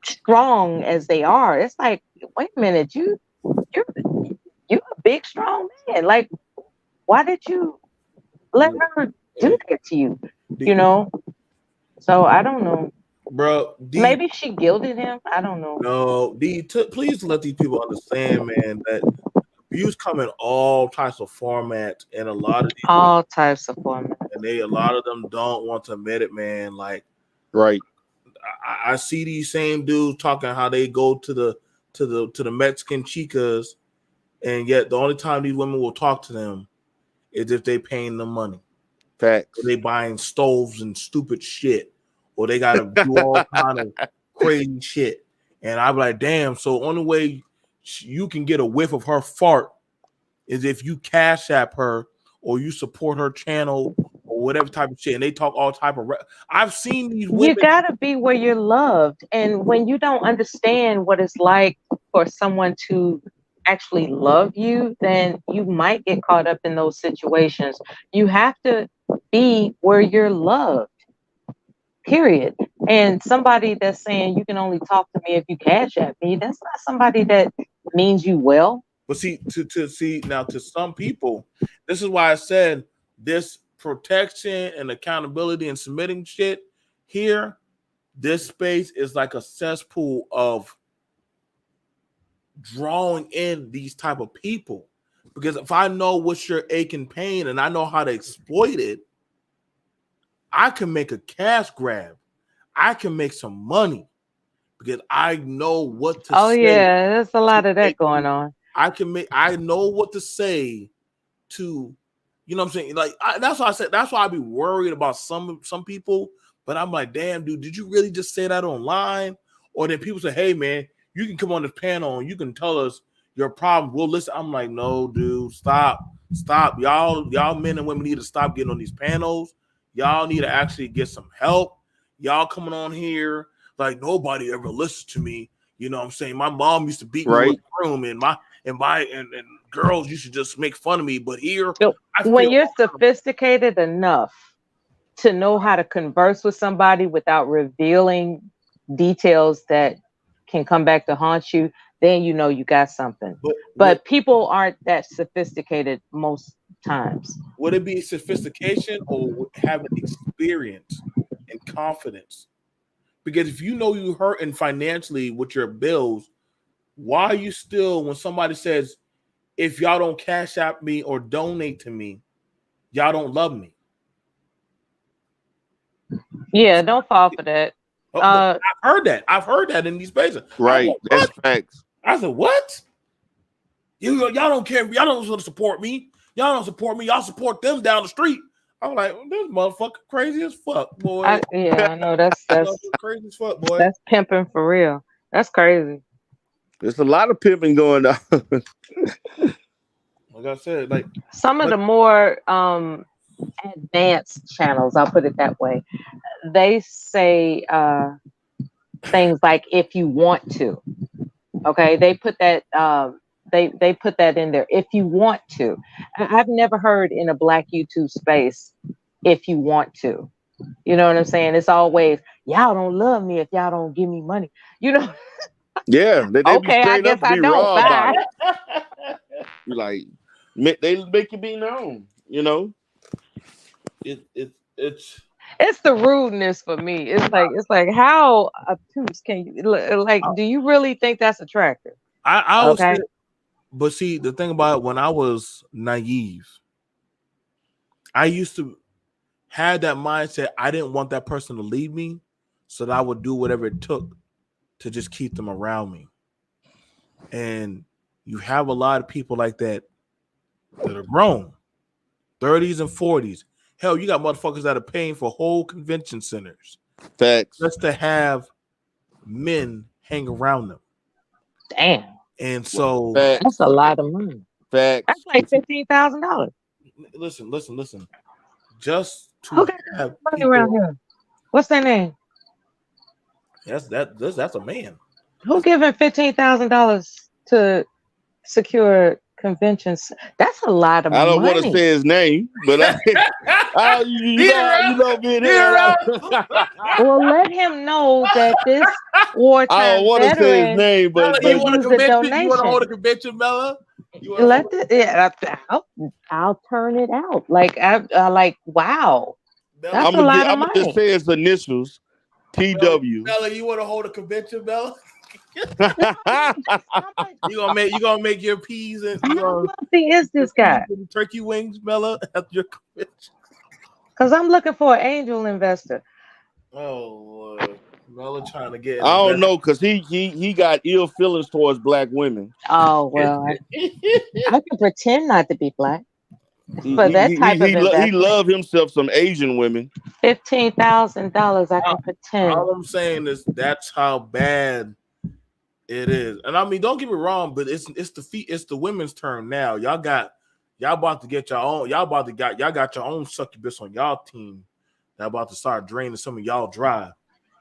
strong as they are. It's like, wait a minute, you're you're a big strong man. Like, why did you let her do that to you? You The, know? So I don't know. bro, the Maybe she guilted him. I don't know. no, please let these people understand, man, that views come in all types of formats, and a lot of these people, All types of formats. and a lot of them don't want to admit it, man. Like, Right. I see these same dudes talking how they go to the Mexican chicas, and yet the only time these women will talk to them is if they paying them money, or Facts. they buying stoves and stupid shit, or they got to do all kind of crazy shit. And I'm like, damn. So only way you can get a whiff of her fart is if you cash app her or you support her channel or whatever type of shit. And they talk all type of. I've seen these You women. gotta be where you're loved. And when you don't understand what it's like for someone to actually love you, then you might get caught up in those situations. You have to be where you're loved, period. And somebody that's saying you can only talk to me if you cash at me, that's not somebody that means you well. But see, to see now, to some people, this is why I said this protection and accountability and submitting shit here. This space is like a cesspool of drawing in these type of people, because if I know what's your ache and pain and I know how to exploit it, I can make a cash grab. I can make some money because I know what to Oh say yeah, there's a to lot of that make going you. on. I know what to say to, you know what I'm saying? Like, that's why I said, that's why I be worried about some people. But I'm like, damn, dude, did you really just say that online? Or then people say, hey, man, you can come on this panel and you can tell us your problem. We'll listen. I'm like, no, dude, stop. Y'all men and women need to stop getting on these panels. Y'all need to actually get some help. Y'all coming on here like nobody ever listened to me. You know what I'm saying? My mom used to beat me with Right. a broom, and girls used to just make fun of me. But here, So I when feel you're all kind of. sophisticated enough to know how to converse with somebody without revealing details that can come back to haunt you, then you know you got something. But But people aren't that sophisticated most times. would it be sophistication or having experience and confidence? Because if you know you hurting financially with your bills, why are you still, when somebody says, if y'all don't cash out me or donate to me, y'all don't love me? Yeah, don't fall for that. But I've heard that. I've heard that in these spaces. I'm Right. like, That's what? facts. I said, what? Y'all don't care. Y'all don't want to support me. Y'all don't support me. Y'all support them down the street. I'm like, this motherfucker crazy as fuck, boy. I know that's Crazy as fuck, boy. that's pimping for real. That's crazy. There's a lot of pimping going on. Like I said, like, Some of but the more advanced channels, I'll put it that way, they say things like if you want to. Okay, they put that they put that in there if you want to. I've never heard in a black YouTube space if you want to. You know what I'm saying? It's always y'all don't love me if y'all don't give me money. You know? Yeah, they be Okay, I straight guess up I be don't. raw about Bye. it. You like they make it be known. You know, It's It's the rudeness for me. It's like how obtuse can you like? Do you really think that's attractive? I was, Okay. but see the thing about it, when I was naive, I used to have that mindset. I didn't want that person to leave me, so that I would do whatever it took to just keep them around me. And you have a lot of people like that that are grown, 30s and 40s. Hell, you got motherfuckers that are paying for whole convention centers facts. just to have men hang around them. Damn, And so, that's a Facts. lot of money. That's Facts. like $15,000. listen. Just Who to got that have money around people, here? What's their name? that's a man. Who giving $15,000 to secure conventions? That's a lot of I don't want to money. say his name, but you know how you know me there. Well, let him know that this I don't wartime want to say his veteran name, Mella, could you want a use a convention? You want to hold a donation. convention, Mella? You want to hold Let the yeah, I'll turn it out. Like I like wow, Mella? that's a lot of I'm gonna just money. say his initials, Mella, TW. Mella, you want to hold a convention, Mella? How much, You gonna make your peas and you how gonna wealthy is your this peas guy? and turkey wings, Mella, at your convention. Because I'm looking for an angel investor. Oh Lord. Mella trying to get an I don't investment. know because he got ill feelings towards black women. Oh well, I can pretend not to be black He for he that he type he, of he, he investment. love himself some Asian women. $15,000, I can pretend. All I'm saying is that's how bad it is. And I mean, don't get me wrong, but it's the women's turn now. Y'all about to get y'all got your own succubus on y'all team that about to start draining some of y'all dry.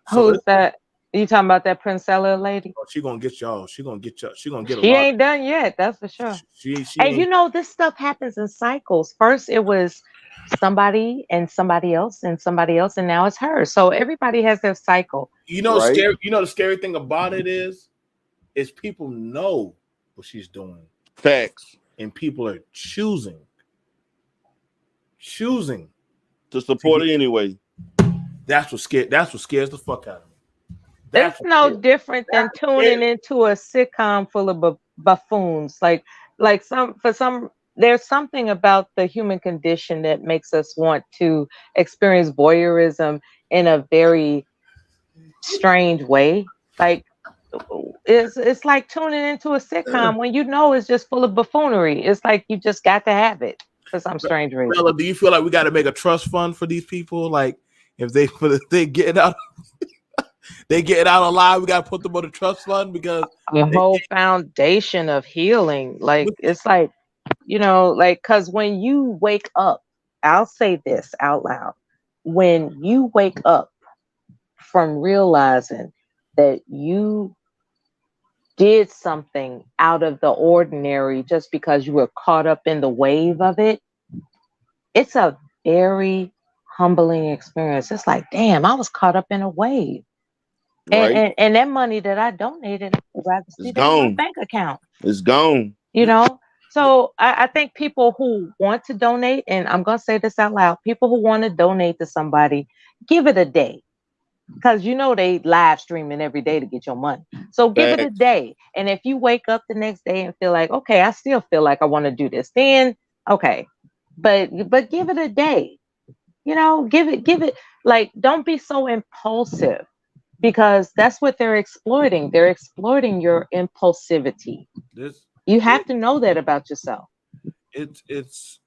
So Who's that? You talking about that Princella lady? she gonna get y'all. She gonna get y'all. She gonna get a She lot. ain't done yet, that's for sure. She And ain't. you know, this stuff happens in cycles. First, it was somebody and somebody else and somebody else, and now it's her. So everybody has their cycle. Right? You know the scary thing about it is people know what she's doing, Facts. and people are choosing To to support get. it anyway. That's what scares the fuck out of me. It's That's what no scares. different than That's tuning scary. into a sitcom full of buffoons. Like there's something about the human condition that makes us want to experience voyeurism in a very strange way. Like it's like tuning into a sitcom when you know it's just full of buffoonery. It's like you just got to have it for some strange reason. Bella, do you feel like we got to make a trust fund for these people? Like if they get out, they get out alive, we got to put them on a trust fund because The they whole foundation of healing, like it's like like because when you wake up, I'll say this out loud. When you wake up from realizing that you did something out of the ordinary just because you were caught up in the wave of it, it's a very humbling experience. It's like, damn, I was caught up in a wave. And Right? and that money that I donated, I'd rather It's see that in my gone. bank account. It's gone. You know? So I think people who want to donate, and I'm gonna say this out loud, people who want to donate to somebody, give it a day. Because they live streaming every day to get your money. So give it a Facts. day. And if you wake up the next day and feel like, okay, I still feel like I want to do this, then okay. But give it a day. Give it like don't be so impulsive because that's what they're exploiting. They're exploiting your impulsivity. this You have to know that about yourself. it's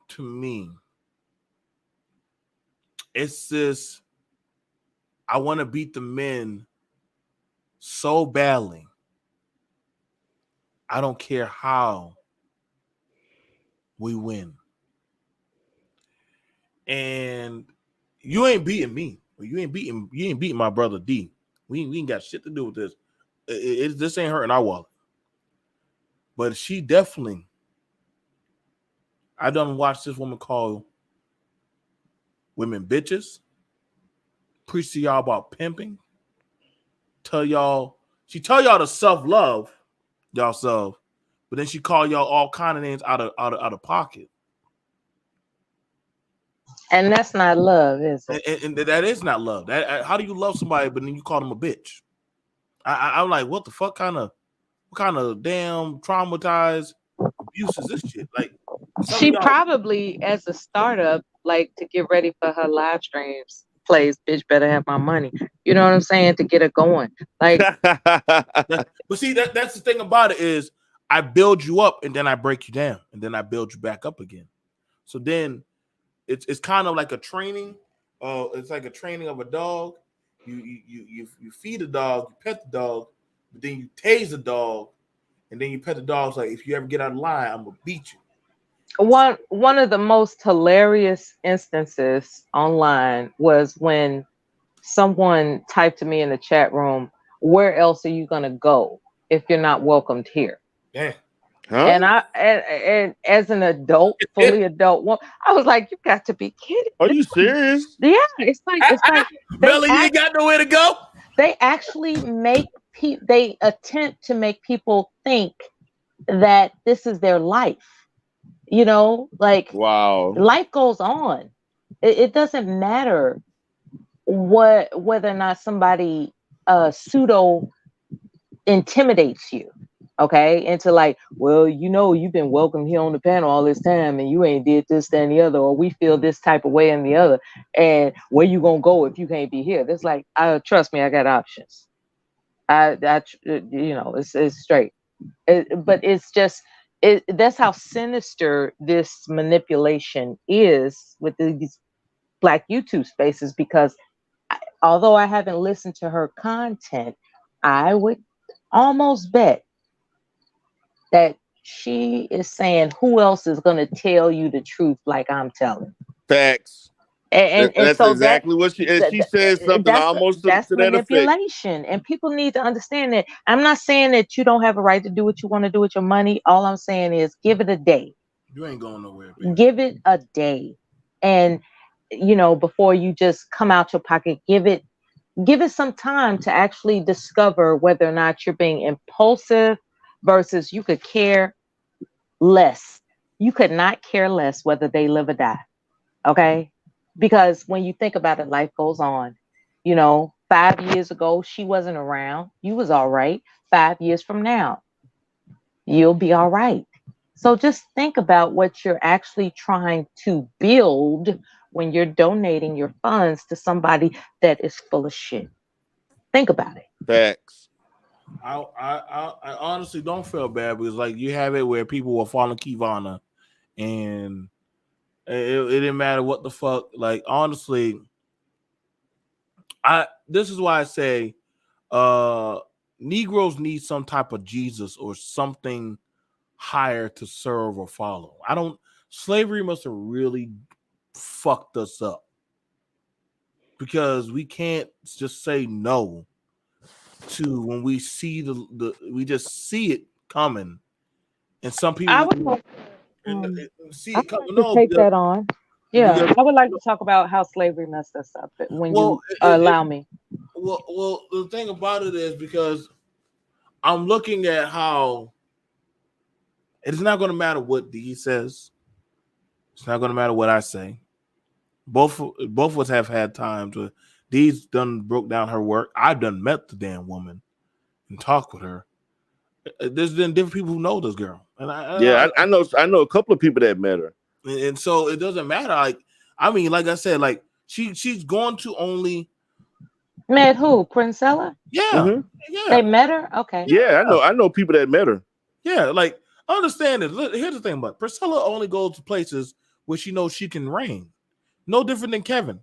to me, it's this. I want to beat the men so badly. I don't care how we win. and you ain't beating me. You ain't beating my brother D. We ain't got shit to do with this. This ain't hurting our wallet. But she definitely. I done watched this woman call women bitches. Preach to y'all about pimping. She tell y'all to self-love y'all self, but then she call y'all all kind of names out of pocket. And that's not love, is it? And that is not love. How do you love somebody, but then you call them a bitch? I'm like, what the fuck kind of damn traumatized abuse is this shit? Like, She probably, as a startup, like to get ready for her live streams, plays "Bitch Better Have My Money." You know what I'm saying? To get her going. Like, but see, that's the thing about it is I build you up and then I break you down and then I build you back up again. So then it's kind of like a training. It's like a training of a dog. You feed the dog, you pet the dog, but then you tase the dog, and then you pet the dog. It's like, if you ever get out of line, I'm gonna beat you. One of the most hilarious instances online was when someone typed to me in the chat room, "Where else are you gonna go if you're not welcomed here?" Yeah. Huh? And as an adult, fully adult woman, I was like, "You got to be kidding!" Are you serious? Yeah, it's like Melly, you ain't got nowhere to go. They actually make they attempt to make people think that this is their life. You know, like, wow, life goes on. It doesn't matter whether or not somebody pseudo intimidates you, okay, into like, well, you've been welcome here on the panel all this time and you ain't did this, that, and the other, or we feel this type of way and the other, and where you gonna go if you can't be here? That's like, trust me, I got options. It's straight. But it's just, that's how sinister this manipulation is with these Black YouTube spaces, because although I haven't listened to her content, I would almost bet that she is saying, who else is going to tell you the truth like I'm telling? Facts. And that's so exactly what she said something almost to that manipulation. effect. And people need to understand that. I'm not saying that you don't have a right to do what you want to do with your money. All I'm saying is give it a day. You ain't going nowhere, baby. Give it a day. And before you just come out your pocket, give it some time to actually discover whether or not you're being impulsive versus you could care less. You could not care less whether they live or die. Okay? Because when you think about it, life goes on. 5 years ago, she wasn't around. You was all right. 5 years from now, you'll be all right. So just think about what you're actually trying to build when you're donating your funds to somebody that is full of shit. Think about it. Facts. I honestly don't feel bad, because like, you have it where people were following Kivana and it didn't matter what the fuck. Like, honestly, this is why I say Negroes need some type of Jesus or something higher to serve or follow. Slavery must have really fucked us up, because we can't just say no to when we see we just see it coming, and some people I would like see it coming. to take that on. Yeah, I would like to talk about how slavery messed us up. When you allow me. Well, the thing about it is, because I'm looking at how it's not going to matter what D says. It's not going to matter what I say. Both of us have had times where D's done broke down her work. I've done met the damn woman and talked with her. There's been different people who know this girl, and I know a couple of people that met her, and so it doesn't matter. Like, I mean, like I said, like she's going to only met who? Princella? Yeah, mm-hmm. Yeah. They met her. Okay. Yeah, I know people that met her. Yeah, like, understand it. Here's the thing about it. Priscilla only goes to places where she knows she can reign. No different than Kevin.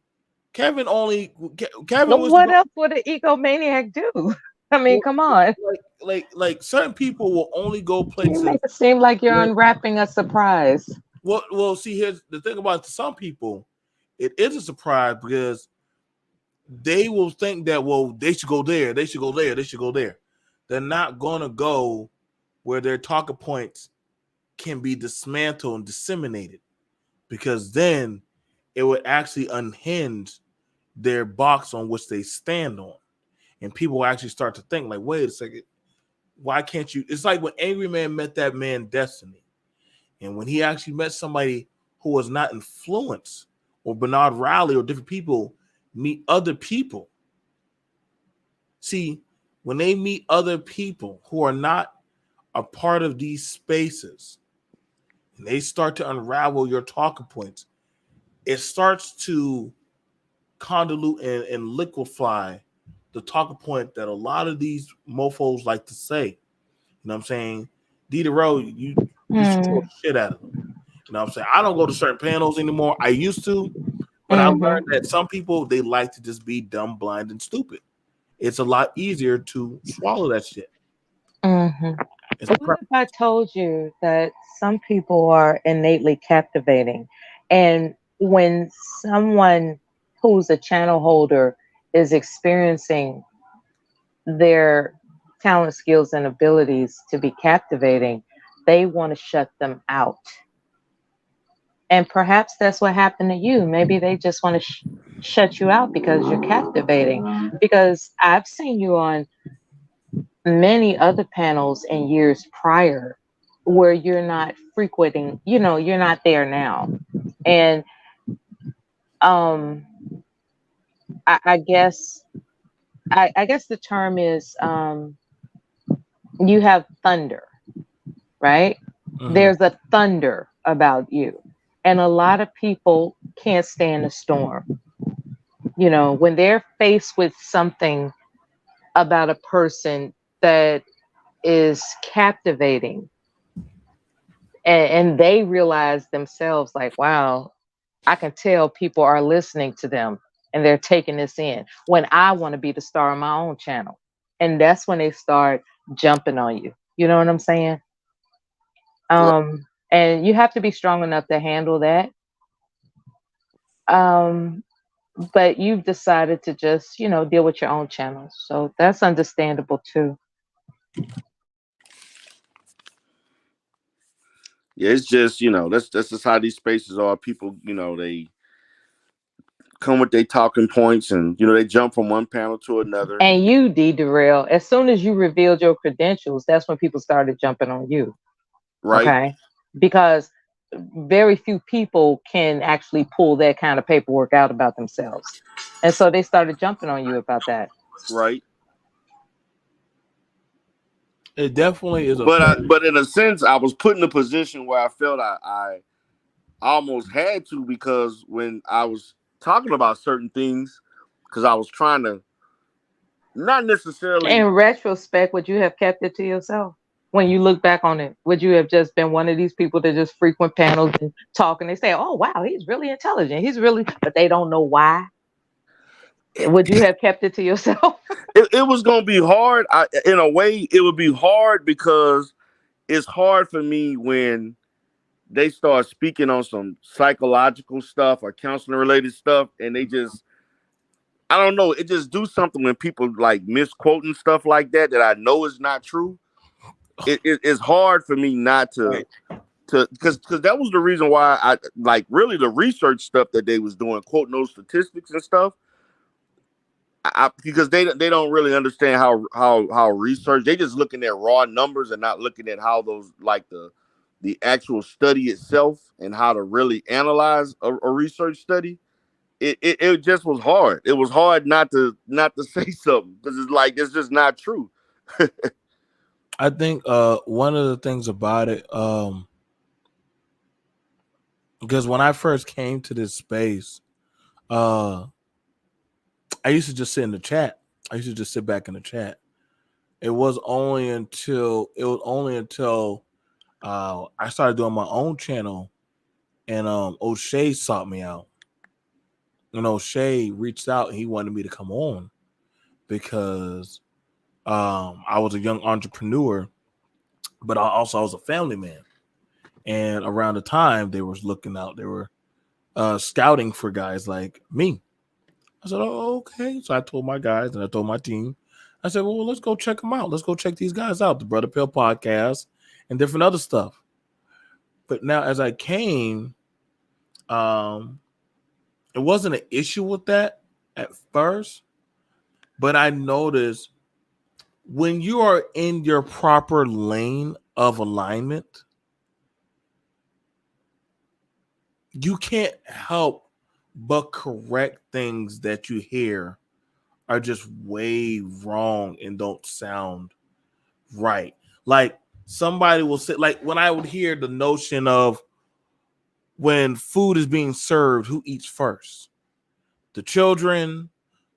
Kevin was. What else would an egomaniac do? I mean, come on. Like certain people will only go places. You make it seem like you're unwrapping a surprise. Well, see, here's the thing about some people it is a surprise because they will think that, well, they should go there, they should go there, they should go there. They're not gonna go where their talking points can be dismantled and disseminated, because then it would actually unhinge their box on which they stand on. And people will actually start to think, like, wait a second, why can't you? It's like when Angry Man met that man Destiny. And when he actually met somebody who was not influenced, or Bernard Riley or different people meet other people. See, when they meet other people who are not a part of these spaces, and they start to unravel your talking points, it starts to convolute and liquefy the talking point that a lot of these mofos like to say. You know what I'm saying? Dita Rowe, you should throw the shit out of them. You know what I'm saying? I don't go to certain panels anymore. I used to, but I learned that some people, they like to just be dumb, blind, and stupid. It's a lot easier to swallow that shit. What if I told you that some people are innately captivating, and when someone who's a channel holder is experiencing their talent, skills, and abilities to be captivating, they want to shut them out? And perhaps that's what happened to you. Maybe they just want to shut you out because you're captivating. Because I've seen you on many other panels in years prior where you're not frequenting, you're not there now. And um I guess I guess the term is you have thunder, right? There's a thunder about you. And a lot of people can't stand a storm. When they're faced with something about a person that is captivating, and they realize themselves, like, wow, I can tell people are listening to them and they're taking this in, when I want to be the star of my own channel. And that's when they start jumping on you. You know what I'm saying? And you have to be strong enough to handle that. But you've decided to just, deal with your own channels. So that's understandable too. Yeah, it's just, that's just how these spaces are. People, they come with their talking points, and they jump from one panel to another. And you, D. Darrell, as soon as you revealed your credentials, that's when people started jumping on you. Right. Okay. Because very few people can actually pull that kind of paperwork out about themselves. And so they started jumping on you about that. Right. It definitely is but in a sense, I was put in a position where I felt I almost had to, because when I was talking about certain things, because I was trying to not necessarily. In retrospect, would you have kept it to yourself? When you look back on it, would you have just been one of these people that just frequent panels and talk, and they say, oh, wow, he's really intelligent. But they don't know why. Would you have kept it to yourself? It was going to be hard. In a way, it would be hard, because it's hard for me when they start speaking on some psychological stuff or counseling related stuff, and they just, I don't know, it just do something when people like misquoting stuff like that I know is not true. It's hard for me not to because that was the reason why I like really the research stuff that they was doing, quoting those statistics and stuff. Because they don't really understand how research, they just looking at raw numbers and not looking at how those, like the actual study itself and how to really analyze a research study. It just was hard. It was hard not to say something, because it's like, it's just not true. I think one of the things about it, because when I first came to this space, I used to just sit in the chat. I used to just sit back in the chat. It was only until I started doing my own channel, and O'Shea sought me out. And O'Shea reached out and he wanted me to come on because I was a young entrepreneur, but I was a family man. And around the time they was looking out, they were scouting for guys like me. I said, oh, okay. So I told my guys and I told my team, I said, well, let's go check them out. Let's go check these guys out, the Brother Pill podcast and different other stuff. But now as I came, it wasn't an issue with that at first, but I noticed when you are in your proper lane of alignment, you can't help but correct things that you hear are just way wrong and don't sound right. Like somebody will say, like when I would hear the notion of when food is being served, who eats first? The children,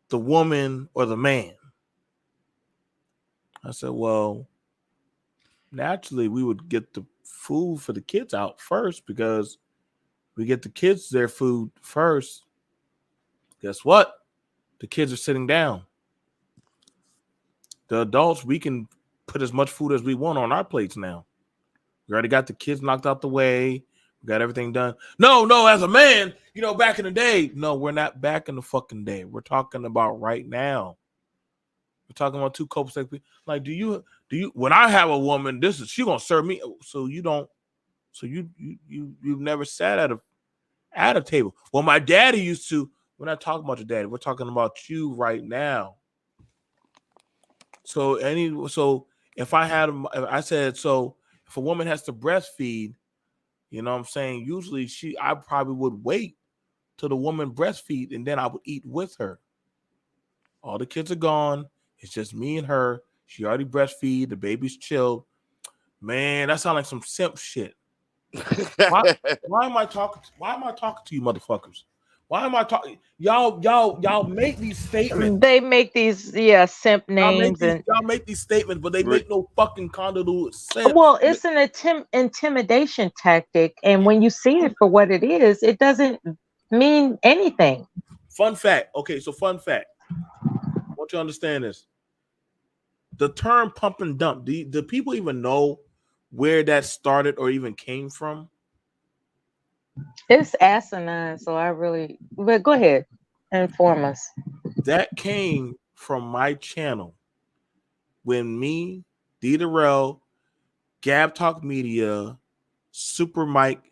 the woman, or the man? I said, well, naturally we would get the food for the kids out first because we get the kids their food first. Guess what? The kids are sitting down. The adults, we can put as much food as we want on our plates now. We already got the kids knocked out the way. We got everything done. No, as a man, back in the day. No, we're not back in the fucking day. We're talking about right now. We're talking about two copacetic people. Like, do you when I have a woman, she gonna serve me. So you don't, so you've never sat at a table. Well, my daddy used to. We're not talking about your daddy. We're talking about you right now. So if if a woman has to breastfeed, you know what I'm saying? Usually I probably would wait till the woman breastfeed and then I would eat with her. All the kids are gone. It's just me and her. She already breastfeed. The baby's chilled. Man, that sounds like some simp shit. Why am I talking to you motherfuckers? Why am I talking? Y'all make these statements. They make these simp names y'all make these statements, but they make no fucking convoluted sense. Well, it's an intimidation tactic, and when you see it for what it is, it doesn't mean anything. Fun fact. Okay, so fun fact. I want you to understand this. The term pump and dump. Do people even know where that started or even came from? It's asinine, but go ahead, inform us. That came from my channel when me, D Darrell, Gab Talk Media, Super Mike.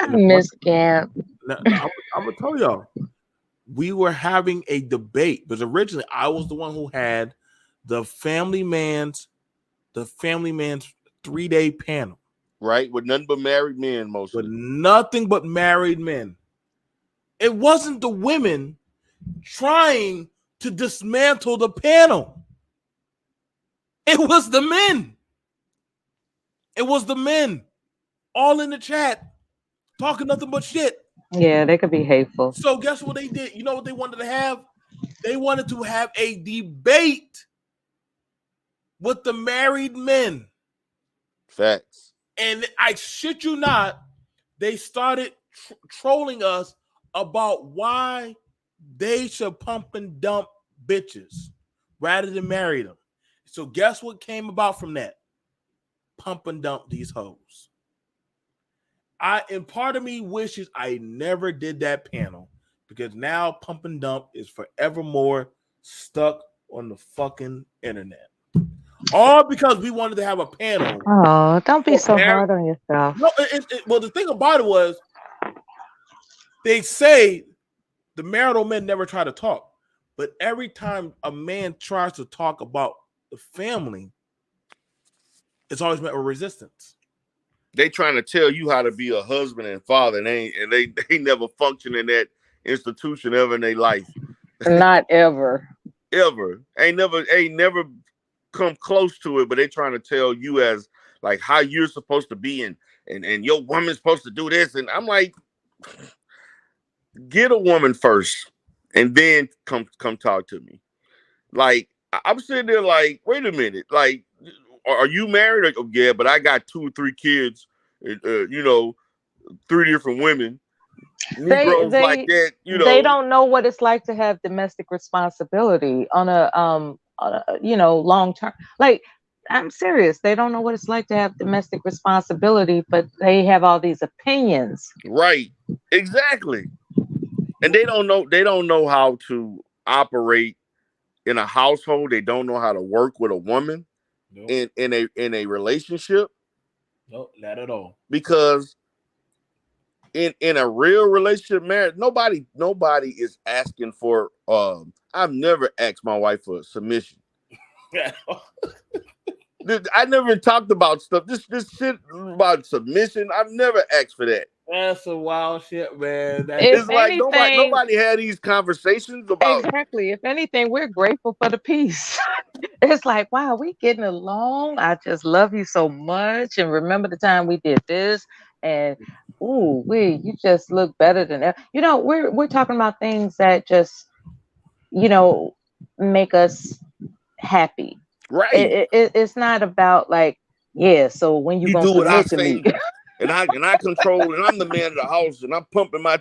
I miss Gab. I'm gonna tell y'all, we were having a debate because originally I was the one who had the Family Man's 3-day panel. Right, with nothing but married men, mostly. With nothing but married men. It wasn't the women trying to dismantle the panel. It was the men. It was the men all in the chat talking nothing but shit. Yeah, they could be hateful. So guess what they did? You know what they wanted to have? They wanted to have a debate with the married men. Facts. And I shit you not, they started trolling us about why they should pump and dump bitches rather than marry them. So guess what came about from that? Pump and dump these hoes. And part of me wishes I never did that panel because now pump and dump is forevermore stuck on the fucking internet. All because we wanted to have a panel. Oh, don't be so hard on yourself. No, well, the thing about it was they say the marital men never try to talk, but every time a man tries to talk about the family, it's always met with resistance. They trying to tell you how to be a husband and father, and they never function in that institution ever in their life. Not ever. Ever. Ain't never come close to it, but they trying to tell you as like how you're supposed to be and your woman's supposed to do this. And I'm like, get a woman first and then come talk to me. Like, I'm sitting there like, wait a minute, like, are you married? Like, oh, yeah, but I got 2 or 3 kids, 3 different women. Negroes like that, They don't know what it's like to have domestic responsibility on a long term. Like, I'm serious. They don't know what it's like to have domestic responsibility, but they have all these opinions. Right. Exactly. And they don't know how to operate in a household. They don't know how to work with a woman in a relationship. No, not at all. Because in a real relationship, marriage, nobody is asking for. I've never asked my wife for submission. I never talked about stuff. This shit about submission. I've never asked for that. That's some wild shit, man. It's like nobody had these conversations about. Exactly. If anything, we're grateful for the peace. It's like, wow, we getting along. I just love you so much. And remember the time we did this. And ooh, you just look better than ever. You know, we're talking about things that just, make us happy. Right. It's not about like, yeah, so when you gonna do what I submit to me? say, and I control, and I'm the man of the house, and I'm pumping my.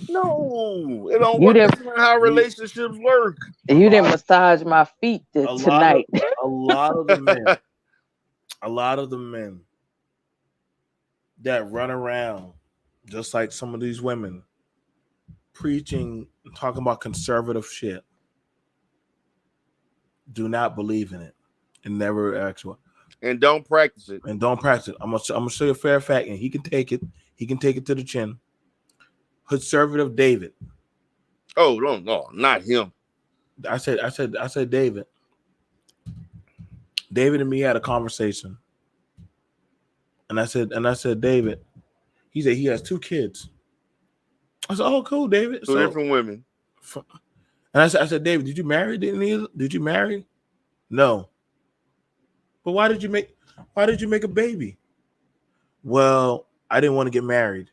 No, it don't work. That's not how relationships work. You didn't massage my feet tonight. A lot of the men, a lot of the men that run around just like some of these women preaching, talking about conservative shit, do not believe in it and never actually. And don't practice it. I'm gonna show you a fair fact, and he can take it. He can take it to the chin. Conservative David. Oh no, not him. I said David. David and me had a conversation. And I said, David, he said he has 2 kids. I said, oh, cool, David. Two different women. And I said, David, did you marry? Did you marry? No. But why did you make a baby? Well, I didn't want to get married.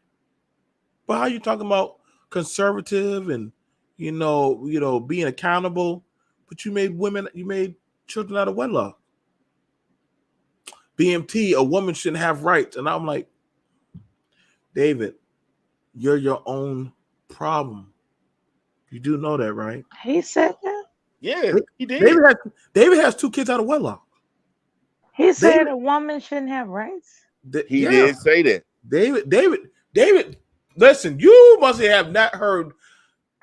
But how you talking about conservative and being accountable? But you made children out of wedlock. BMT, a woman shouldn't have rights. And I'm like, David, you're your own problem. You do know that, right? He said that? Yeah, he did. David has 2 kids out of wedlock. He said a woman shouldn't have rights? He did say that. David, listen, you must have not heard.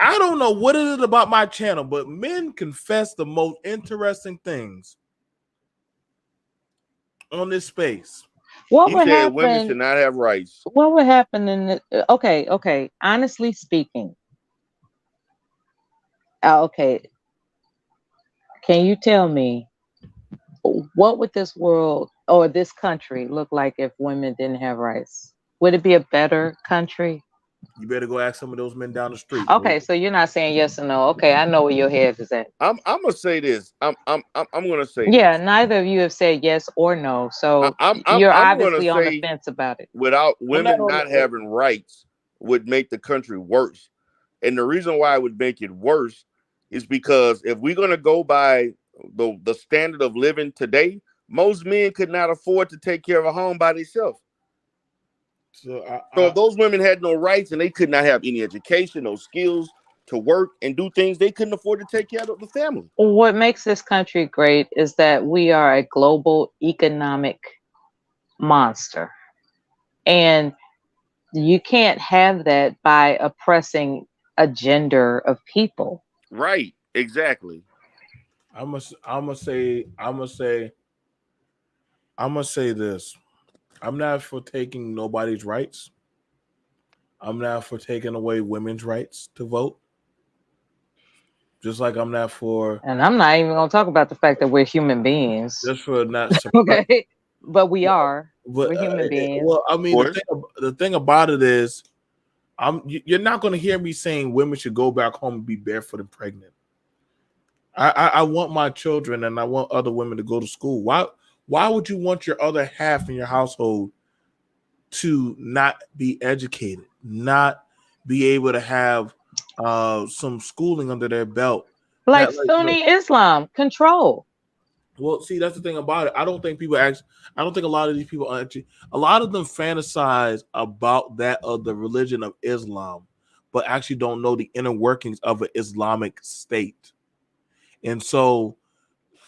I don't know what it is about my channel, but men confess the most interesting things on this space. What he would said happen? Women should not have rights. What would happen in the okay. Honestly speaking. Okay. Can you tell me what would this world or this country look like if women didn't have rights? Would it be a better country? You better go ask some of those men down the street. Okay, so you're not saying yes or no. Okay, I know where your head is at. I'm gonna say this. I'm gonna say this. This. Neither of you have said yes or no. So you're obviously on the fence about it. Without women not having rights would make the country worse. And the reason why it would make it worse is because if we're gonna go by the standard of living today, most men could not afford to take care of a home by themselves. So if those women had no rights and they could not have any education, no skills to work and do things, they couldn't afford to take care of the family. What makes this country great is that we are a global economic monster. And you can't have that by oppressing a gender of people. Right, exactly. I'm gonna say this. I'm not for taking nobody's rights. I'm not for taking away women's rights to vote. Just like I'm not for. And I'm not even gonna talk about the fact that we're human beings. Just for not. Okay, but we are. We're human beings. Well, I mean, the thing about it is, you're not gonna hear me saying women should go back home and be barefoot and pregnant. I want my children and I want other women to go to school. Why would you want your other half in your household to not be educated, not be able to have some schooling under their belt? Like Sunni Islam control. Well, see, that's the thing about it. I don't think a lot of these people a lot of them fantasize about that of the religion of Islam, but actually don't know the inner workings of an Islamic state. And so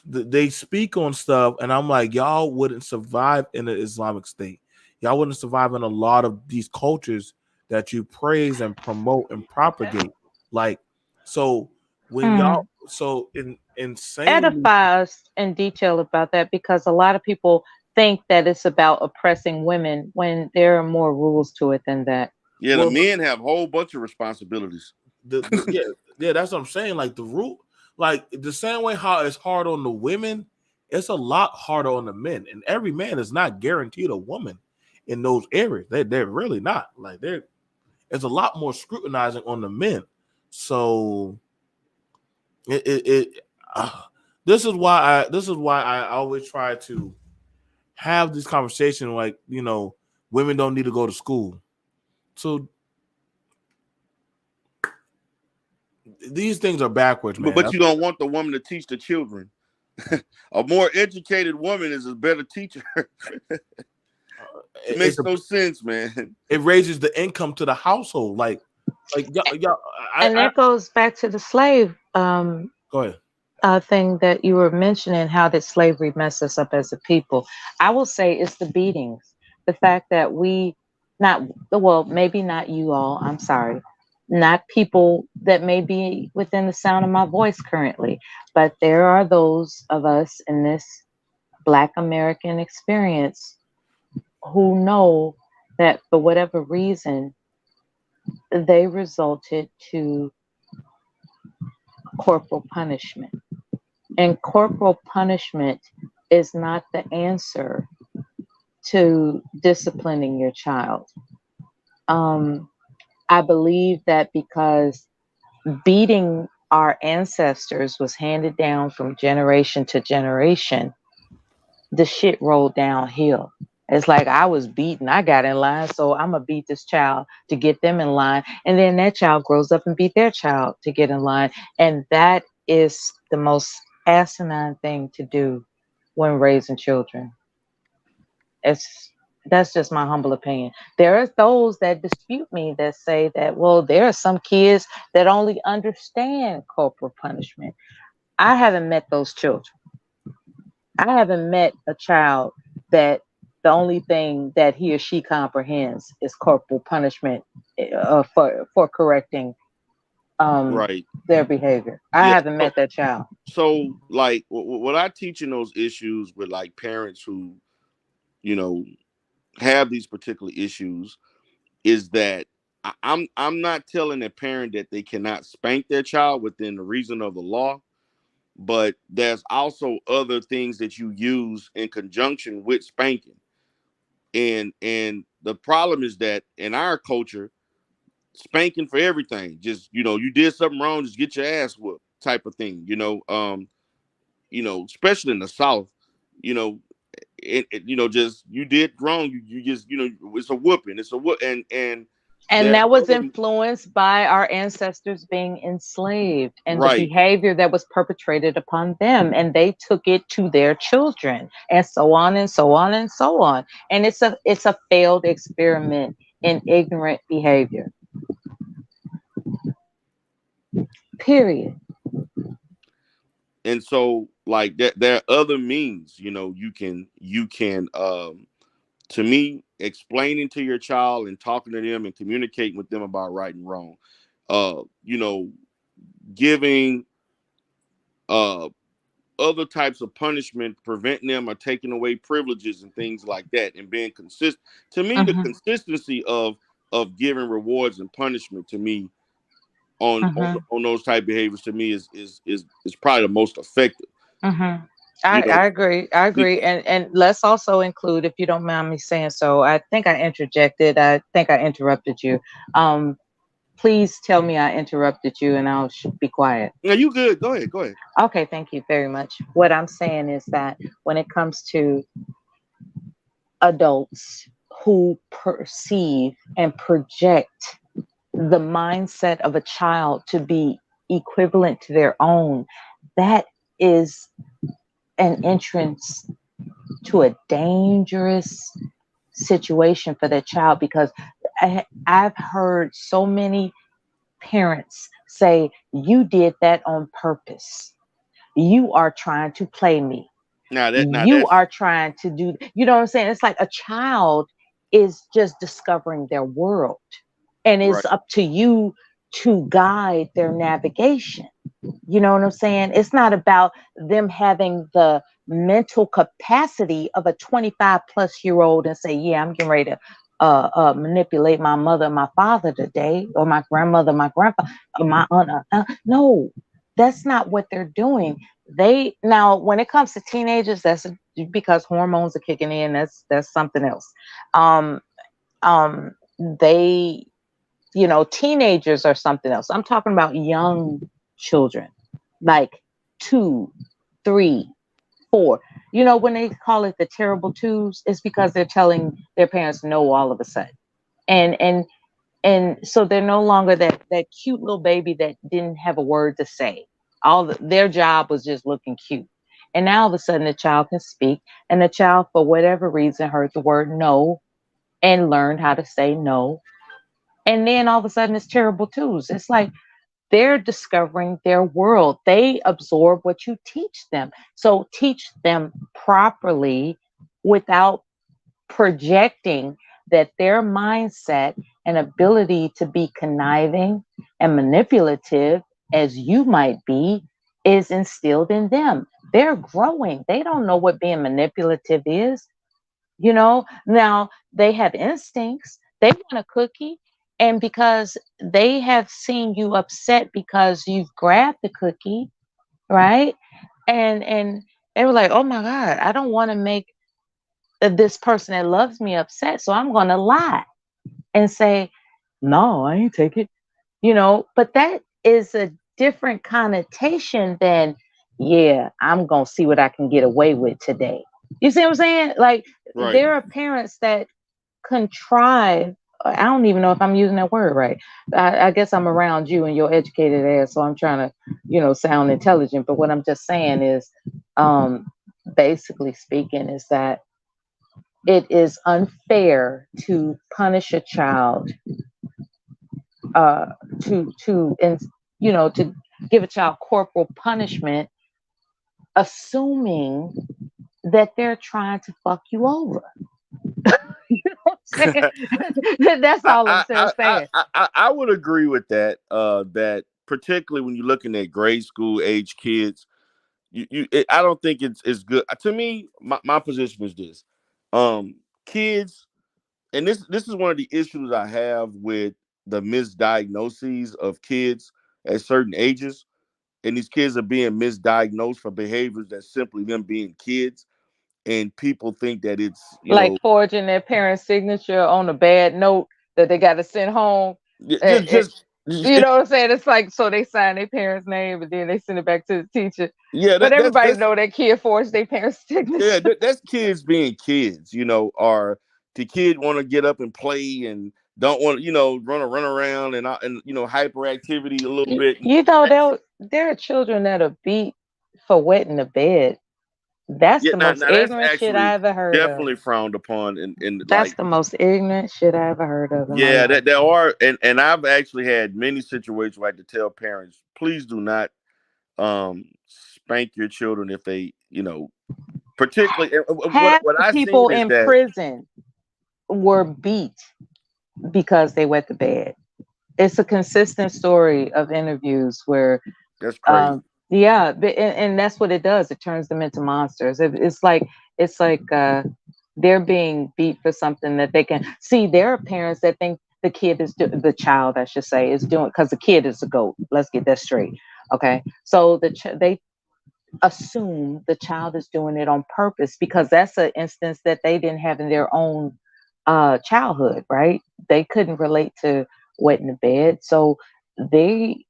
they speak on stuff, and I'm like, y'all wouldn't survive in an Islamic state. Y'all wouldn't survive in a lot of these cultures that you praise and promote and propagate. Like, so when y'all, so in saying Edify us in detail about that, because a lot of people think that it's about oppressing women when there are more rules to it than that. Yeah, the well, men have a whole bunch of responsibilities. yeah, that's what I'm saying. Like the rule, like the same way how it's hard on the women, it's a lot harder on the men. And every man is not guaranteed a woman in those areas. They're really not. Like there's a lot more scrutinizing on the men. So this is why I always try to have this conversation. Like, you know, women don't need to go to school. So these things are backwards, man. But you don't want the woman to teach the children. A more educated woman is a better teacher. It makes no sense, man. It raises the income to the household. Like y'all, And that goes back to the slave go ahead. Thing that you were mentioning, how did slavery mess us up as a people? I will say it's the beatings, the fact that we not, well, maybe not you all, I'm sorry, not people that may be within the sound of my voice currently, but there are those of us in this Black American experience who know that for whatever reason they resulted to corporal punishment. And corporal punishment is not the answer to disciplining your child. I believe that because beating our ancestors was handed down from generation to generation, the shit rolled downhill. It's like I was beaten, I got in line, so I'm gonna beat this child to get them in line. And then that child grows up and beat their child to get in line. And that is the most asinine thing to do when raising children. That's just my humble opinion. There are those that dispute me that say that, well, there are some kids that only understand corporal punishment. I haven't met those children. I haven't met a child that the only thing that he or she comprehends is corporal punishment for correcting Right. their behavior. I haven't met that child. So, like, what I teach in those issues with like parents who, you know, have these particular issues is that I'm not telling a parent that they cannot spank their child within the reason of the law, but there's also other things that you use in conjunction with spanking. And the problem is that in our culture, spanking for everything, just, you know, you did something wrong, just get your ass whooped type of thing, you know, especially in the South, you know, you know, just you did wrong, you just, you know, it's a whooping, it's a whoop, and And that was influenced by our ancestors being enslaved and the behavior that was perpetrated upon them. And they took it to their children and so on and so on and so on. And it's a failed experiment in ignorant behavior. Period. And so, like, there are other means, you know, you can to me, explaining to your child and talking to them and communicating with them about right and wrong, you know, giving other types of punishment, preventing them or taking away privileges and things like that, and being consistent. To me, the consistency of giving rewards and punishment, to me, on those type of behaviors, to me is probably the most effective. I agree. And let's also include, if you don't mind me saying so, I think I interjected. I think I interrupted you. Please tell me I interrupted you and I'll be quiet. Yeah, you good. Go ahead. Okay, thank you very much. What I'm saying is that when it comes to adults who perceive and project the mindset of a child to be equivalent to their own, that is an entrance to a dangerous situation for that child, because I've heard so many parents say, you did that on purpose. You are trying to play me. You are trying to do, you know what I'm saying? It's like a child is just discovering their world. and Right. it's up to you to guide their navigation. You know what I'm saying? It's not about them having the mental capacity of a 25-plus-year-old and say, yeah, I'm getting ready to manipulate my mother and my father today, or my grandmother, my grandfather, or my aunt. No, that's not what they're doing. Now, when it comes to teenagers, that's because hormones are kicking in. That's something else. Um, they, teenagers are something else. I'm talking about young children, like 2, 3, 4. When they call it the terrible twos, it's because they're telling their parents no all of a sudden. And so they're no longer that cute little baby that didn't have a word to say. Their job was just looking cute. And now all of a sudden the child can speak, and the child, for whatever reason, heard the word no and learned how to say no. And then all of a sudden it's terrible twos. It's like they're discovering their world. They absorb what you teach them. So teach them properly without projecting that their mindset and ability to be conniving and manipulative, as you might be, is instilled in them. They're growing. They don't know what being manipulative is. Now they have instincts. They want a cookie. And because they have seen you upset because you've grabbed the cookie, right? And they were like, oh my God, I don't want to make this person that loves me upset. So I'm going to lie and say, no, I ain't take it. But that is a different connotation than, yeah, I'm going to see what I can get away with today. You see what I'm saying? Like, Right. there are parents that contrive. I don't even know if I'm using that word right. I guess I'm around you and your educated ass, so I'm trying to, sound intelligent. But what I'm just saying is, basically speaking, is that it is unfair to punish a child, to give a child corporal punishment, assuming that they're trying to fuck you over. You know what I'm saying? That's all I'm saying. I would agree with that. That particularly when you're looking at grade school age kids, I don't think it's good. To me, my position is this: kids, and this is one of the issues I have with the misdiagnoses of kids at certain ages, and these kids are being misdiagnosed for behaviors that's simply them being kids, and people think that it's Like forging their parents' signature on a bad note that they got to send home. You know what I'm saying? It's like, so they sign their parents' name, but then they send it back to the teacher. Yeah, but everybody that's know that kid forged their parents' signature. yeah, that's kids being kids, or the kid want to get up and play and don't want run around and hyperactivity a little bit. There are children that are beat for wetting the bed. That's Yeah, the now most that's ignorant shit actually I ever heard of. definitely frowned upon, and That's like the most ignorant shit I ever heard of in my yeah, life. that there are, and I've actually had many situations where I had to tell parents, please do not spank your children if they particularly Half what the I people seen is in that prison were beat because they wet the bed. It's a consistent story of interviews where, that's crazy. yeah, and that's what it does. It turns them into monsters. It's like they're being beat for something that they can see. There are parents that think the kid the child, I should say, is doing, because the kid is a goat. Let's get that straight. Okay, so they assume the child is doing it on purpose because that's an instance that they didn't have in their own childhood, right? They couldn't relate to wetting the bed, so they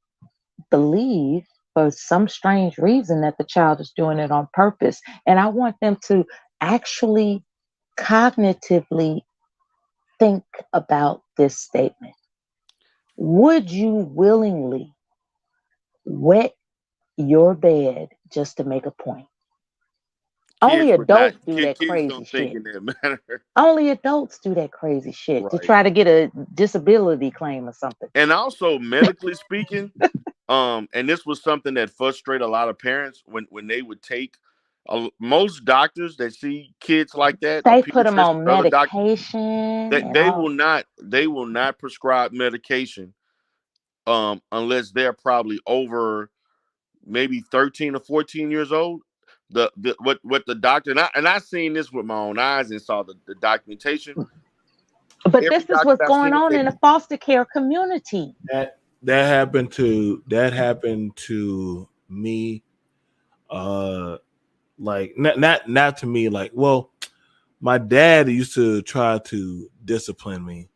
believe for some strange reason that the child is doing it on purpose. And I want them to actually cognitively think about this statement. Would you willingly wet your bed just to make a point? Only Kids would not. adults do that Kids crazy don't think shit. in that manner. Only adults do that crazy shit to Right. try to get a disability claim or something. And also, medically speaking, and this was something that frustrated a lot of parents when they would take most doctors that see kids like that, They put them pediatricians, on other doctors, medication and they all. will not prescribe medication unless they're probably over maybe 13 or 14 years old. What the doctor, and I seen this with my own eyes and saw the documentation. But Every this is doctor what's I've going seen, on in the foster care community. That happened to me. Like not to me. Like, well, my dad used to try to discipline me,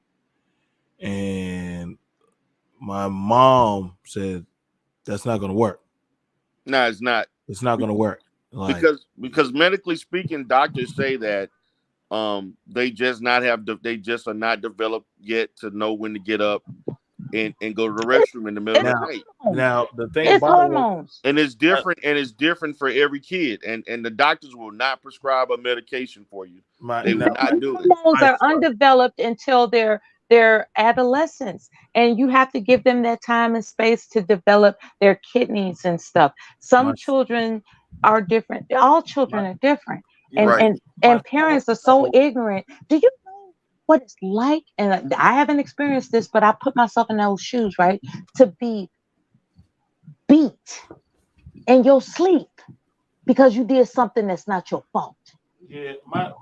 and my mom said that's not going to work. no, it's not. It's not going to work. Like, because medically speaking, doctors say that they just are not developed yet to know when to get up and go to the restroom in the middle of the night. Now the thing It's about hormones. And it's different for every kid. And the doctors will not prescribe a medication for you. They will not do it. Hormones are undeveloped until their adolescence, and you have to give them that time and space to develop their kidneys and stuff. Some children are different. All children are different, and parents are so ignorant. Do you know what it's like? And I haven't experienced this, but I put myself in those shoes, right? To be beat in your sleep because you did something that's not your fault. yeah, my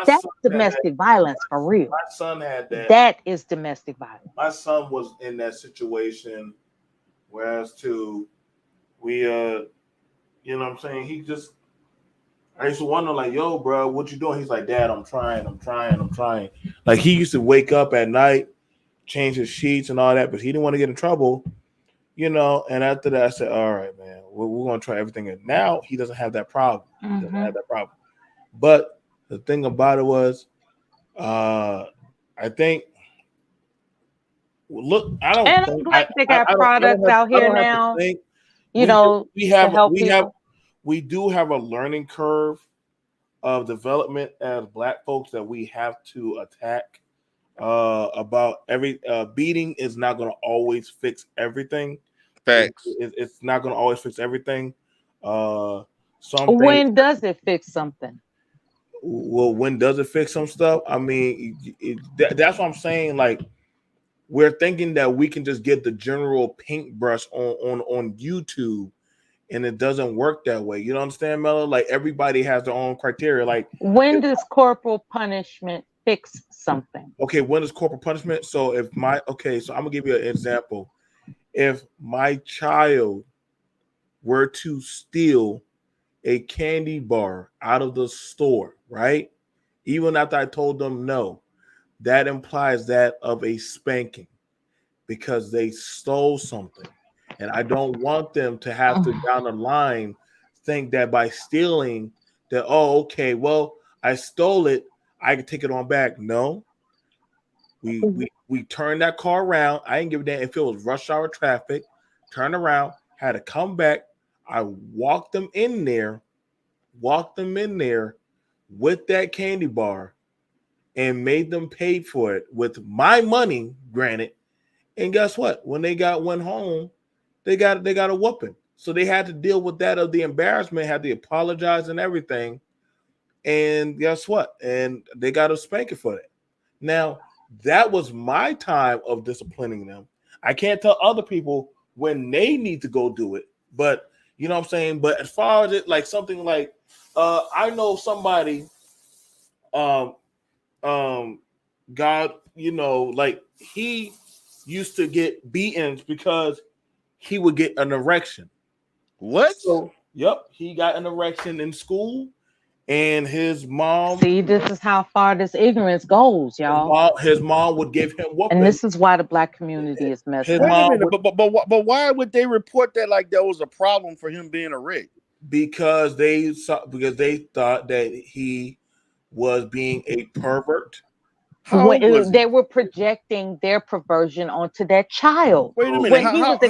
That's son domestic violence for real. My son had that. That is domestic violence. My son was in that situation, whereas we you know what I'm saying, I used to wonder, like, yo, bro, what you doing? He's like, Dad, I'm trying. Like, he used to wake up at night, change his sheets and all that, but he didn't want to get in trouble, you know. And after that, I said, all right, man, we're going to try everything. And now he doesn't have that problem. He doesn't have that problem. But the thing about it was, I think, look, I don't. And I'm glad they got products out here now. You know, we do have a learning curve of development as Black folks that we have to attack. About every beating is not going to always fix everything. Facts. It's not going to always fix everything. When does it fix something? Well, when does it fix some stuff? I mean, that's what I'm saying. Like, we're thinking that we can just get the general paintbrush on YouTube, and it doesn't work that way. You don't understand, Mello? Like, everybody has their own criteria. Like, when does corporal punishment fix something? Okay, when is corporal punishment? So so I'm gonna give you an example. If my child were to steal a candy bar out of the store, right? Even after I told them no, that implies that of a spanking because they stole something. And I don't want them to have to down the line think that by stealing that, oh, okay, well, I stole it, I can take it on back. No. We turned that car around. I didn't give a damn if it was rush hour traffic. Turned around, had to come back. I walked them in there with that candy bar and made them pay for it with my money, granted. And guess what? When they went home, they got a whooping. So they had to deal with that of the embarrassment, had to apologize and everything. And guess what? And they got a spanking for that. Now, that was my time of disciplining them. I can't tell other people when they need to go do it, but you know what I'm saying? But as far as it, like something like, I know somebody, God, you know, like he used to get beatings because he would get an erection. What? So, yep, he got an erection in school, and his mom. See, this is how far this ignorance goes, y'all. His mom would give him whooping. And this is why the Black community is messed up. Wait a minute, but why would they report that like there was a problem for him being erect? Because they thought that he was being a pervert. They were projecting their perversion onto that child. Wait a minute, When how old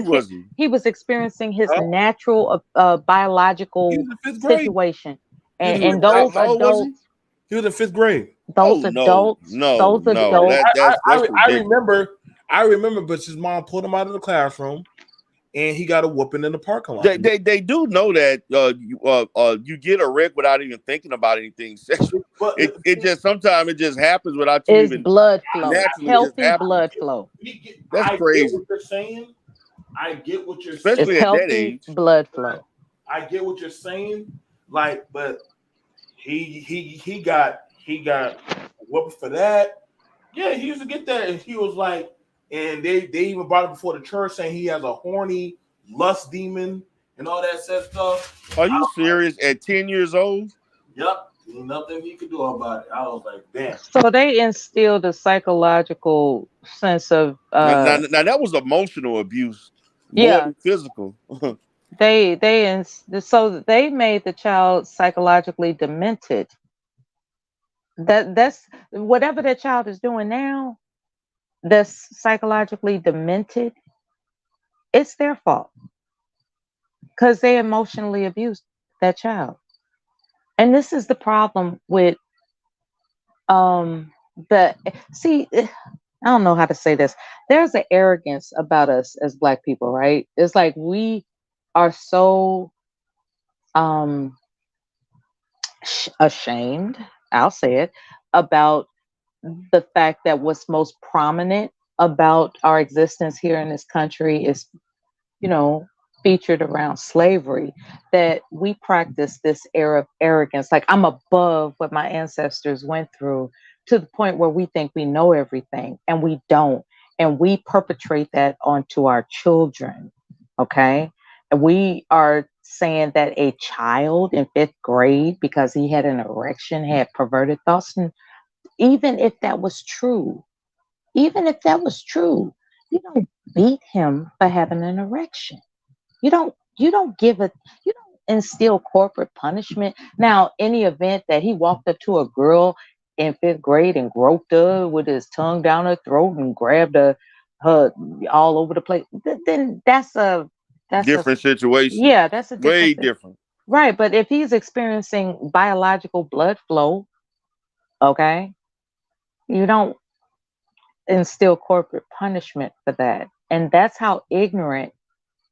was he? He was experiencing his natural biological situation. And those adults, he was in 5th grade. Those adults. I remember, but his mom pulled him out of the classroom and he got a whooping in the parking lot. They do know that you get a wreck without even thinking about anything sexual. But it just sometimes it just happens without you It's even blood flow, naturally just healthy happens. blood flow. That's I crazy. get what you're saying. I get what you're It's Especially saying. at that healthy age. blood flow. I get what you're saying. Like, but he got whooped for that. Yeah, he used to get that, and he was like, and they even brought it before the church saying he has a horny lust demon and all that stuff. Are you serious? At 10 years old? Yep, nothing he could do about it. I was like, damn. So they instilled a psychological sense of Now that was emotional abuse more yeah. than physical. So they made the child psychologically demented. That's whatever that child is doing now, that's psychologically demented. It's their fault because they emotionally abused that child. And this is the problem with the see. I don't know how to say this. There's an arrogance about us as Black people, right? It's like we are so um ashamed, I'll say it, about the fact that what's most prominent about our existence here in this country is, you know, featured around slavery, that we practice this air of arrogance, like I'm above what my ancestors went through, to the point where we think we know everything and we don't. And we perpetrate that onto our children. Okay. And we are saying that a child in fifth grade, because he had an erection, had perverted thoughts. And even if that was true, even if that was true, you don't beat him for having an erection. You don't give a you don't instill corporate punishment. Now, any event that he walked up to a girl in fifth grade and groped her with his tongue down her throat and grabbed her all over the place, then that's a Different situation. yeah, that's a Way different thing. different. Right. But if he's experiencing biological blood flow, okay, you don't instill corporate punishment for that. And that's how ignorant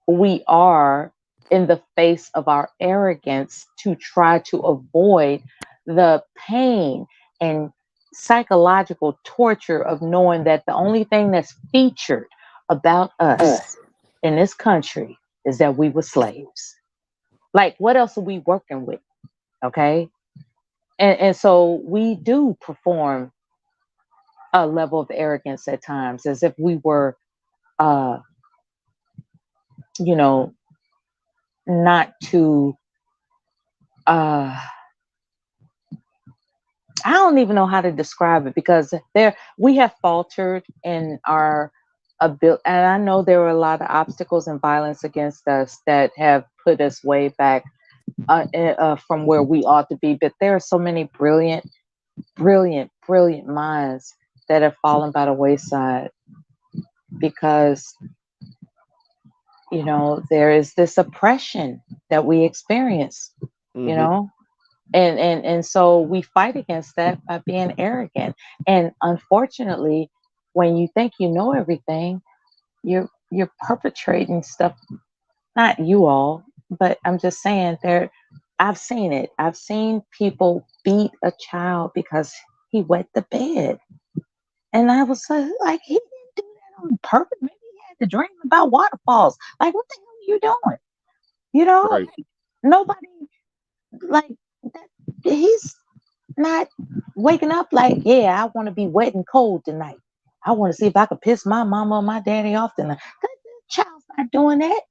we are in the face of our arrogance to try to avoid the pain and psychological torture of knowing that the only thing that's featured about us in this country is that we were slaves. Like, what else are we working with? Okay. And so we do perform a level of arrogance at times as if we were, uh, you know, not to uh I don't even know how to describe it, because there we have faltered in our ability, and I know there were a lot of obstacles and violence against us that have put us way back from where we ought to be. But there are so many brilliant, brilliant, brilliant minds that have fallen by the wayside because, you know, there is this oppression that we experience. You know, and so we fight against that by being arrogant. And unfortunately, when you think you know everything, you're perpetrating stuff. Not you all, but I'm just saying, there I've seen it. I've seen people beat a child because he wet the bed. And I was like, he didn't do that on purpose. Maybe he had to dream about waterfalls. Like, what the hell are you doing? You know, Right. like, nobody, like, that, he's not waking up like, yeah, I want to be wet and cold tonight. I want to see if I could piss my mama or my daddy off tonight. That child's not doing that.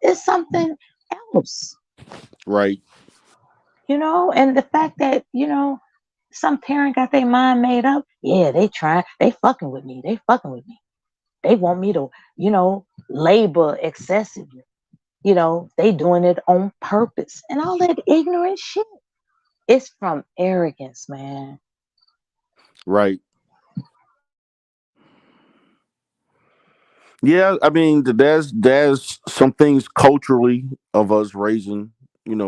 It's something else, Right. you know. And the fact that, you know, some parent got their mind made up. Yeah, they fucking with me. They fucking with me. They want me to, you know, labor excessively. You know, they doing it on purpose and all that ignorant shit. It's from arrogance, man. Right. Yeah, I mean, there's some things culturally of us raising,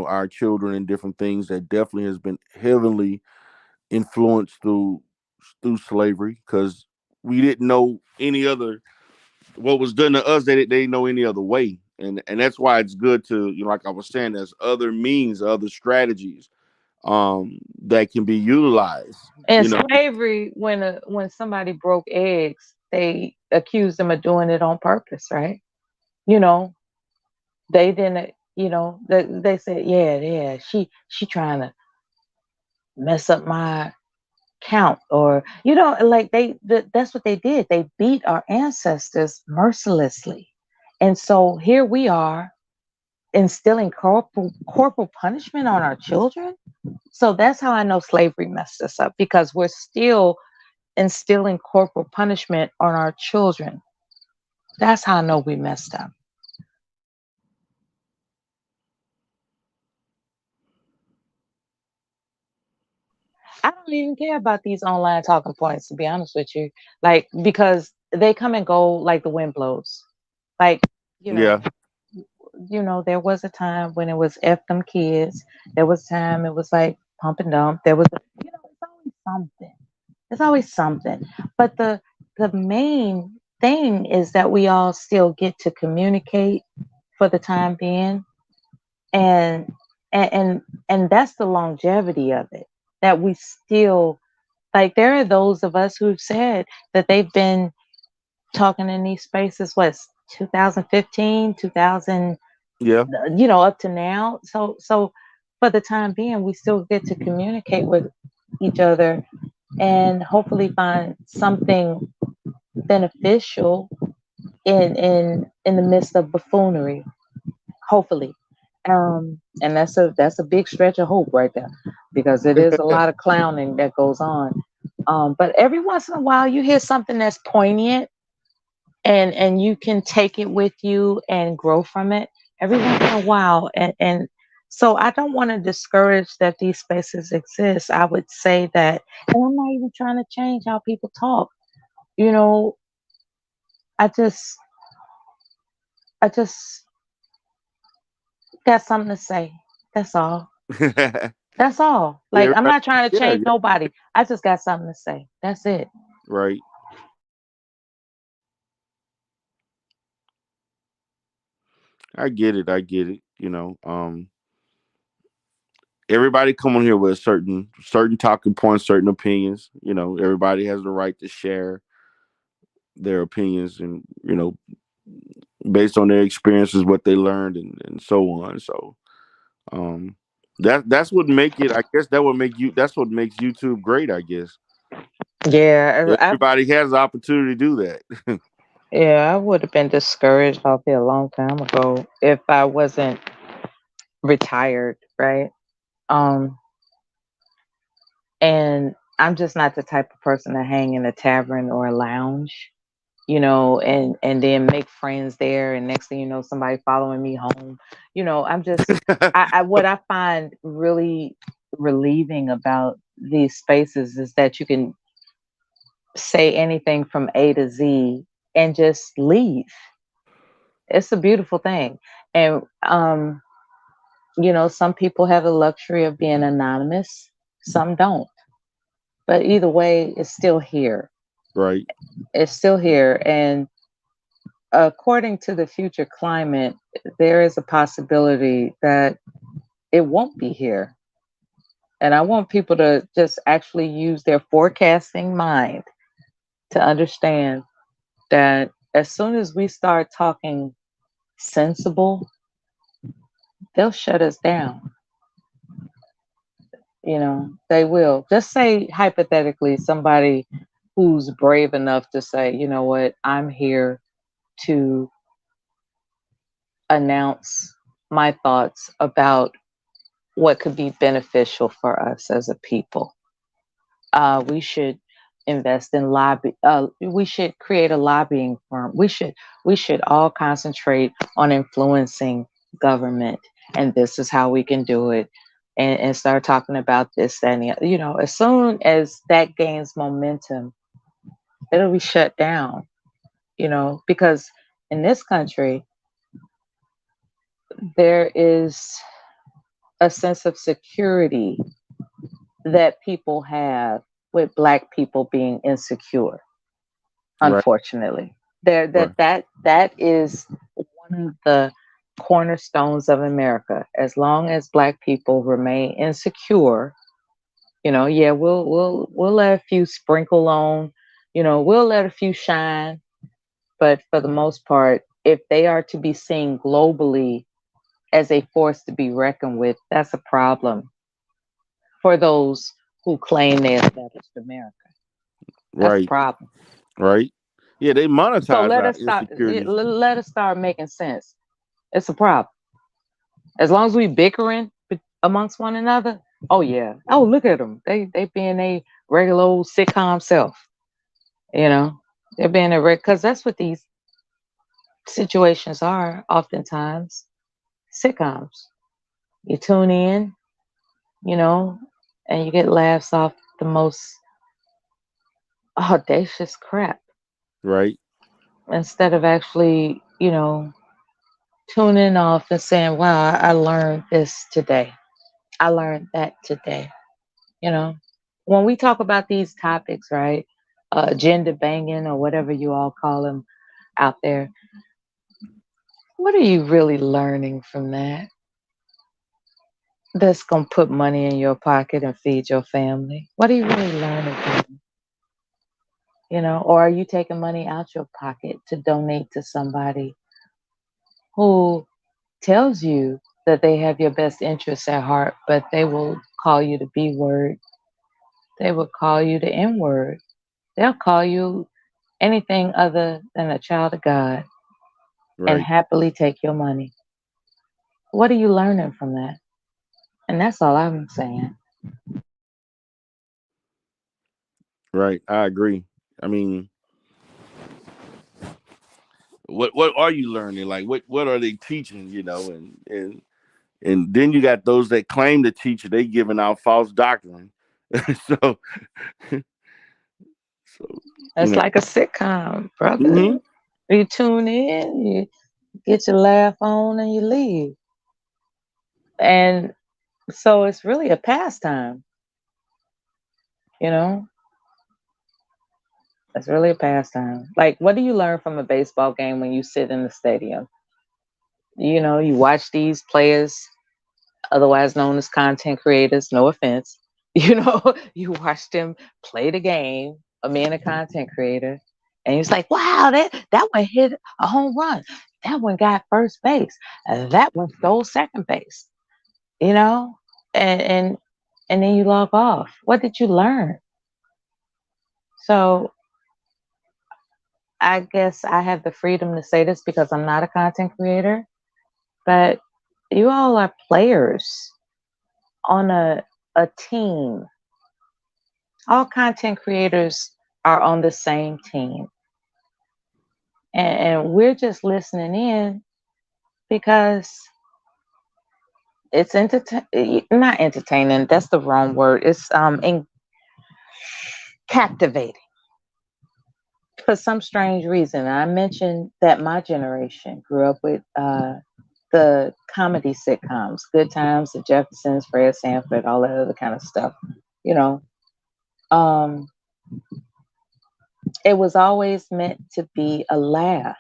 our children and different things that definitely has been heavily influenced through slavery because we didn't know any other what was done to us. They didn't know any other way. and that's why it's good to, like I was saying, there's other means, other strategies that can be utilized. In slavery, when somebody broke eggs, they accused them of doing it on purpose, right? You know, they didn't. They said, yeah, she trying to mess up my count, or like that's what they did. They beat our ancestors mercilessly, and so here we are instilling corporal punishment on our children. So that's how I know slavery messed us up, because we're still instilling corporal punishment on our children. That's how I know we messed up. I don't even care about these online talking points, to be honest with you. Like, because they come and go like the wind blows. Like, you know, Yeah. there was a time when it was F them kids. There was a time it was like pump and dump. There was, it's always something. It's always something. But the main thing is that we all still get to communicate for the time being, and and that's the longevity of it. That we still, like, there are those of us who've said that they've been talking in these spaces, what, 2015, 2000, Yeah. up to now. So for the time being, we still get to communicate with each other and hopefully find something beneficial in the midst of buffoonery. Hopefully. And that's a big stretch of hope right there, because it is a lot of clowning that goes on. But every once in a while you hear something that's poignant, and you can take it with you and grow from it every once in a while. And so I don't want to discourage that these spaces exist. I would say that, and I'm not even trying to change how people talk. You know, I just I just got something to say. That's all. That's all. Like, I'm Everybody, not trying to yeah, change yeah, nobody. I just got something to say. That's it. right. I get it. I get it. Everybody come on here with a certain talking points, certain opinions. Everybody has the right to share their opinions, and based on their experiences, what they learned, and so on. So um, that's what make it. I guess that would make you. That's what makes YouTube great. I guess Yeah, everybody has the opportunity to do that. I would have been discouraged off here a long time ago if I wasn't retired, right? Um, and I'm just not the type of person to hang in a tavern or a lounge, and then make friends there, and next thing you know, somebody following me home. I'm just, I what I find really relieving about these spaces is that you can say anything from A to Z and just leave. It's a beautiful thing. And some people have the luxury of being anonymous, some don't. But either way, it's still here. Right. It's still here. And according to the future climate, there is a possibility that it won't be here. And I want people to just actually use their forecasting mind to understand that as soon as we start talking sensible, they'll shut us down. They will. Just say, hypothetically, somebody who's brave enough to say, you know what, I'm here to announce my thoughts about what could be beneficial for us as a people. We should invest in lobby. We should create a lobbying firm. We should all concentrate on influencing government, and this is how we can do it. And start talking about this, that, and the other. As soon as that gains momentum, it'll be shut down. Because in this country, there is a sense of security that people have with Black people being insecure. Right. Unfortunately, there Right. that is one of the cornerstones of America. As long as Black people remain insecure, yeah, we'll let a few sprinkle on, we'll let a few shine. But for the most part, if they are to be seen globally as a force to be reckoned with, that's a problem for those who claim they established America. That's a Right. problem. Right. Yeah, they So monetize let our us start. insecurities. Let us start making sense. It's a problem. As long as we bickering amongst one another. Oh yeah. Oh look at them. They being a regular old sitcom self. You know, they're being a because that's what these situations are. Oftentimes, sitcoms. You tune in, you know, and you get laughs off the most audacious crap Right. instead of actually, tuning off and saying, wow, I learned this today. I learned that today. You know, when we talk about these topics, right? Gender banging or whatever you all call them out there, what are you really learning from that? That's going to put money in your pocket and feed your family. What are you really learning from them? Or are you taking money out your pocket to donate to somebody who tells you that they have your best interests at heart, but they will call you the B word. They will call you the N word. They'll call you anything other than a child of God and Right. happily take your money. What are you learning from that? And that's all I'm saying. Right. I agree. I mean, what are you learning? Like what are they teaching, and then you got those that claim to teach it, they giving out false doctrine. so so you It's know. like a sitcom, brother. Hmm. You tune in, you get your laugh on, and you leave. And so it's really a pastime, you know? It's really a pastime. Like, what do you learn from a baseball game when you sit in the stadium? You watch these players, otherwise known as content creators, no offense. You watch them play the game, a man, a content creator, and it's like, wow, that one hit a home run. That one got first base. That one stole second base, you know? And and and then you log off. What did you learn? So I guess I have the freedom to say this because I'm not a content creator, but you all are players on a team. All content creators are on the same team. And we're just listening in because it's not entertaining, that's the wrong word. It's captivating for some strange reason. I mentioned that my generation grew up with the comedy sitcoms, Good Times, The Jeffersons, Fred Sanford, all that other kind of stuff. You know, um, it was always meant to be a laugh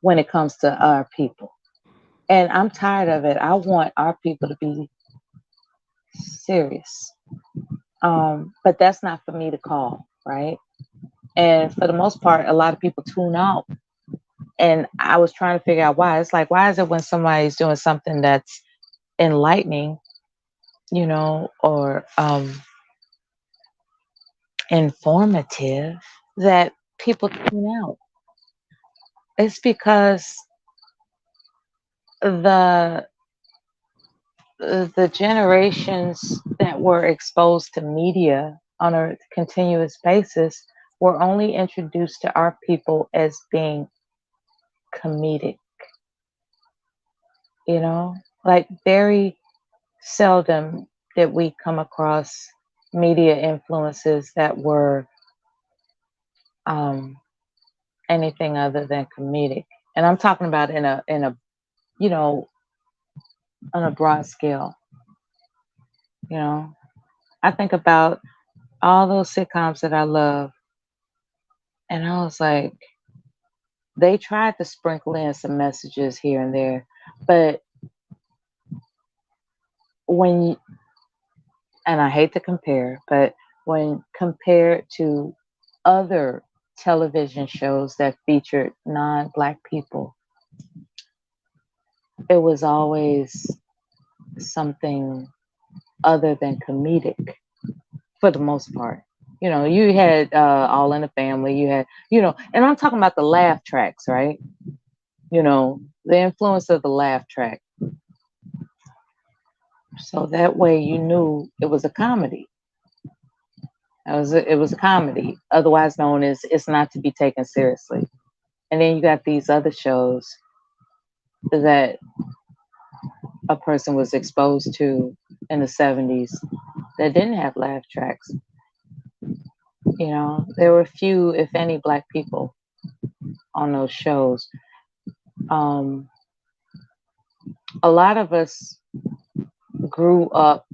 when it comes to our people. And I'm tired of it. I want our people to be serious. But that's not for me to call, right? And for the most part, a lot of people tune out. And I was trying to figure out why. It's like, why is it when somebody's doing something that's enlightening, or informative, that people tune out? It's because the the generations that were exposed to media on a continuous basis were only introduced to our people as being comedic, like very seldom did we come across media influences that were um, anything other than comedic. And I'm talking about in a you know on a broad scale. You know, I think about all those sitcoms that I love, and I was like, They tried to sprinkle in some messages here and there, but when and I hate to compare, but when compared to other television shows that featured non-black people, it was always something other than comedic for the most part. You know, you had All in the Family, you had, and I'm talking about the laugh tracks, right? The influence of the laugh track. So that way you knew it was a comedy. It was a comedy, otherwise known as It's Not to Be Taken Seriously. And then you got these other shows that a person was exposed to in the 70s that didn't have laugh tracks. There were few, if any, black people on those shows. Um, a lot of us grew up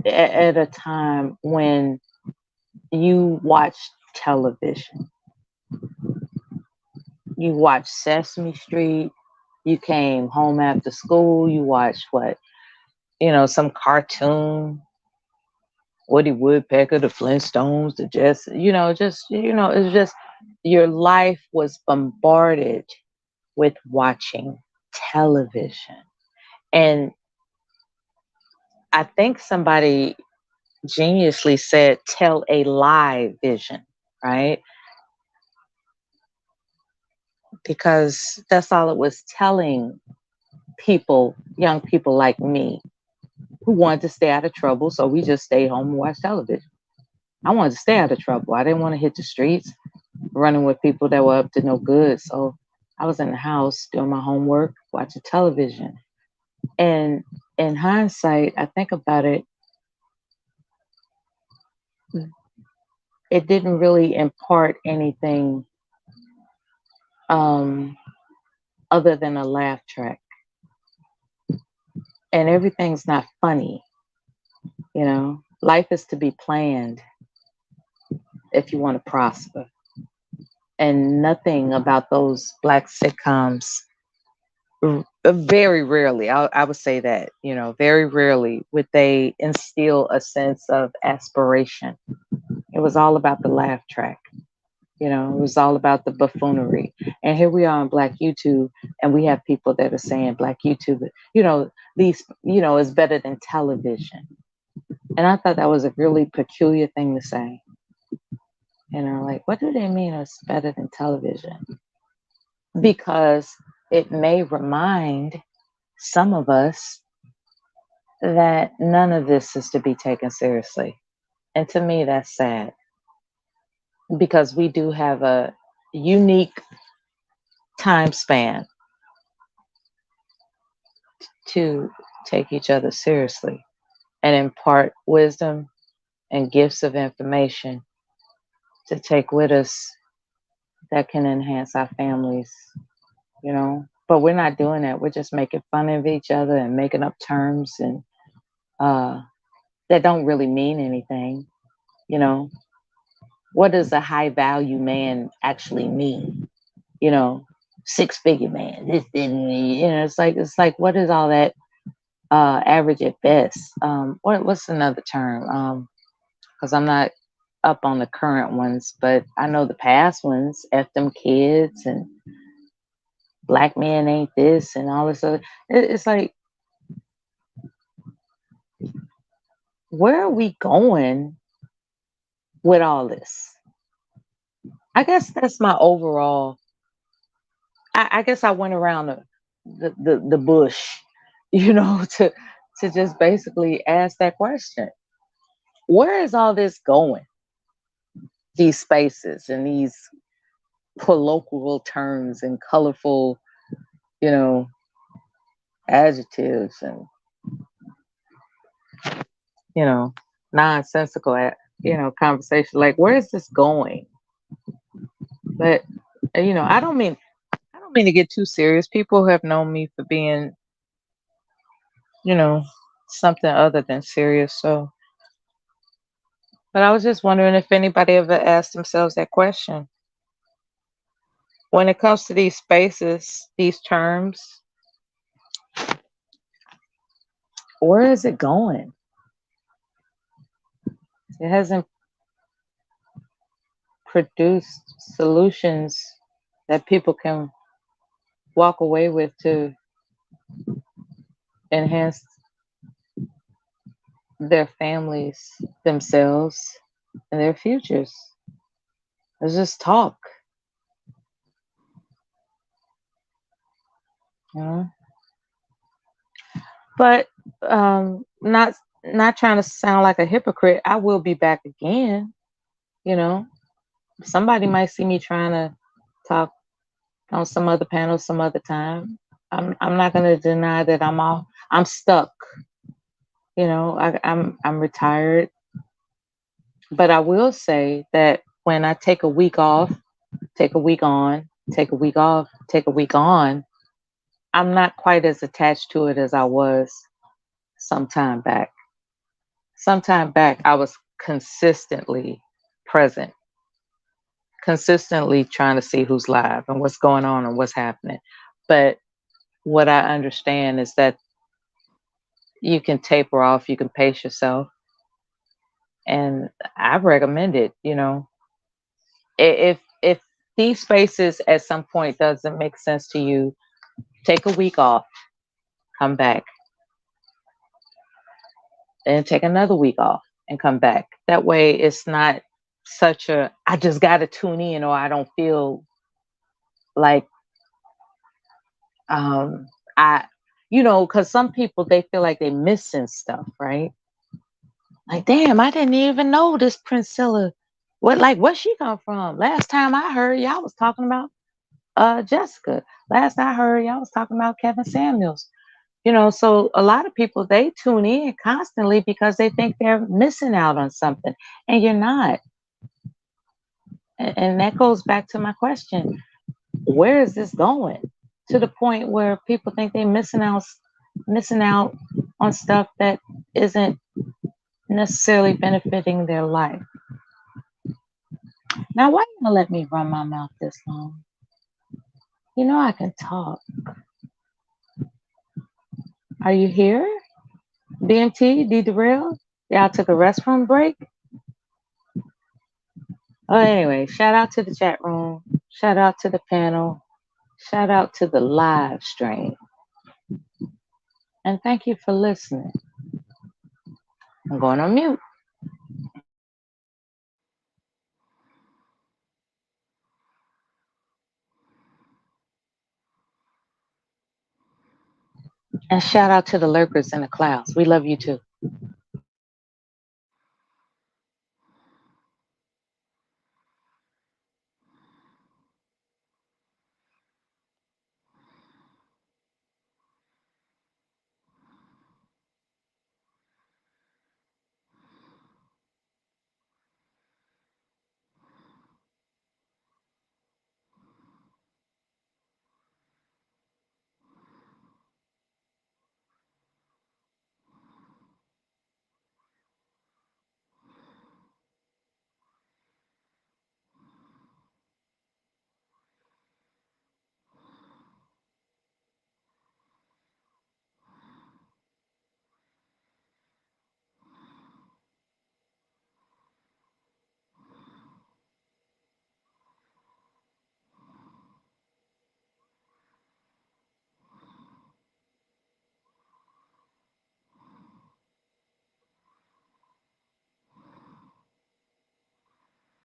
at a time when you watched television. You watched Sesame Street. You came home after school. You watched what? Some cartoon. Woody Woodpecker, the Flintstones, the Jets. It's just your life was bombarded with watching television. And I think somebody geniusly said, tell a lie vision, right? Because that's all it was telling people, young people like me, who wanted to stay out of trouble. So we just stayed home and watched television. I wanted to stay out of trouble. I didn't want to hit the streets running with people that were up to no good. So I was in the house doing my homework, watching television. And in hindsight, I think about it, it didn't really impart anything other than a laugh track. And everything's not funny. Life is to be planned if you want to prosper. And nothing about those black sitcoms, very rarely, I would say that, very rarely would they instill a sense of aspiration. It was all about the laugh track. It was all about the buffoonery. And here we are on Black YouTube, and we have people that are saying Black YouTube, is better than television. And I thought that was a really peculiar thing to say. Like, what do they mean it's better than television? Because it may remind some of us that none of this is to be taken seriously. And to me, that's sad. Because we do have a unique time span to take each other seriously and impart wisdom and gifts of information to take with us that can enhance our families, But we're not doing that. We're just making fun of each other and making up terms and that don't really mean anything, What does a high value man actually mean? 6-figure man. This didn't mean, it's like what is all that average at best? What's another term? Because I'm not up on the current ones, but I know the past ones, F them kids and black men ain't this and all this other. It's like, where are we going with all this? I guess that's my overall. I guess I went around the bush, to just basically ask that question. Where is all this going? These spaces and these colloquial terms and colorful, adjectives and, nonsensical, conversation. Like, where is this going? But, I don't mean to get too serious. People have known me for being, something other than serious. So But I was just wondering if anybody ever asked themselves that question. When it comes to these spaces, these terms, where is it going? It hasn't produced solutions that people can walk away with to enhance their families, themselves, and their futures. It's just talk, you know. But not trying to sound like a hypocrite. I will be back again. You know, somebody might see me trying to talk on some other panel some other time. I'm not going to deny that I'm stuck. You know, I'm retired, but I will say that when I take a week off, take a week on, take a week off, take a week on, I'm not quite as attached to it as I was some time back. Some time back, I was consistently present, consistently trying to see who's live and what's going on and what's happening. But what I understand is that you can taper off, you can pace yourself, and I recommend it. You know, if these spaces at some point doesn't make sense to you, take a week off, come back, and take another week off and come back. That way, it's not such a I just got to tune in, or I don't feel like um I because some people they feel like they're missing stuff, right? Like, damn, I didn't even know this Priscilla. Where she come from? Last time I heard y'all was talking about Jessica. Last I heard y'all was talking about Kevin Samuels. So a lot of people they tune in constantly because they think they're missing out on something, and you're not. And that goes back to my question: where is this going? To the point where people think they're missing out on stuff that isn't necessarily benefiting their life. Now, why you gonna let me run my mouth this long? You know I can talk. Are you here? BMT, D Derail? Y'all took a restroom break? Oh, anyway, shout out to the chat room. Shout out to the panel. Shout out to the live stream. And thank you for listening. I'm going on mute. And shout out to the lurkers in the clouds. We love you too.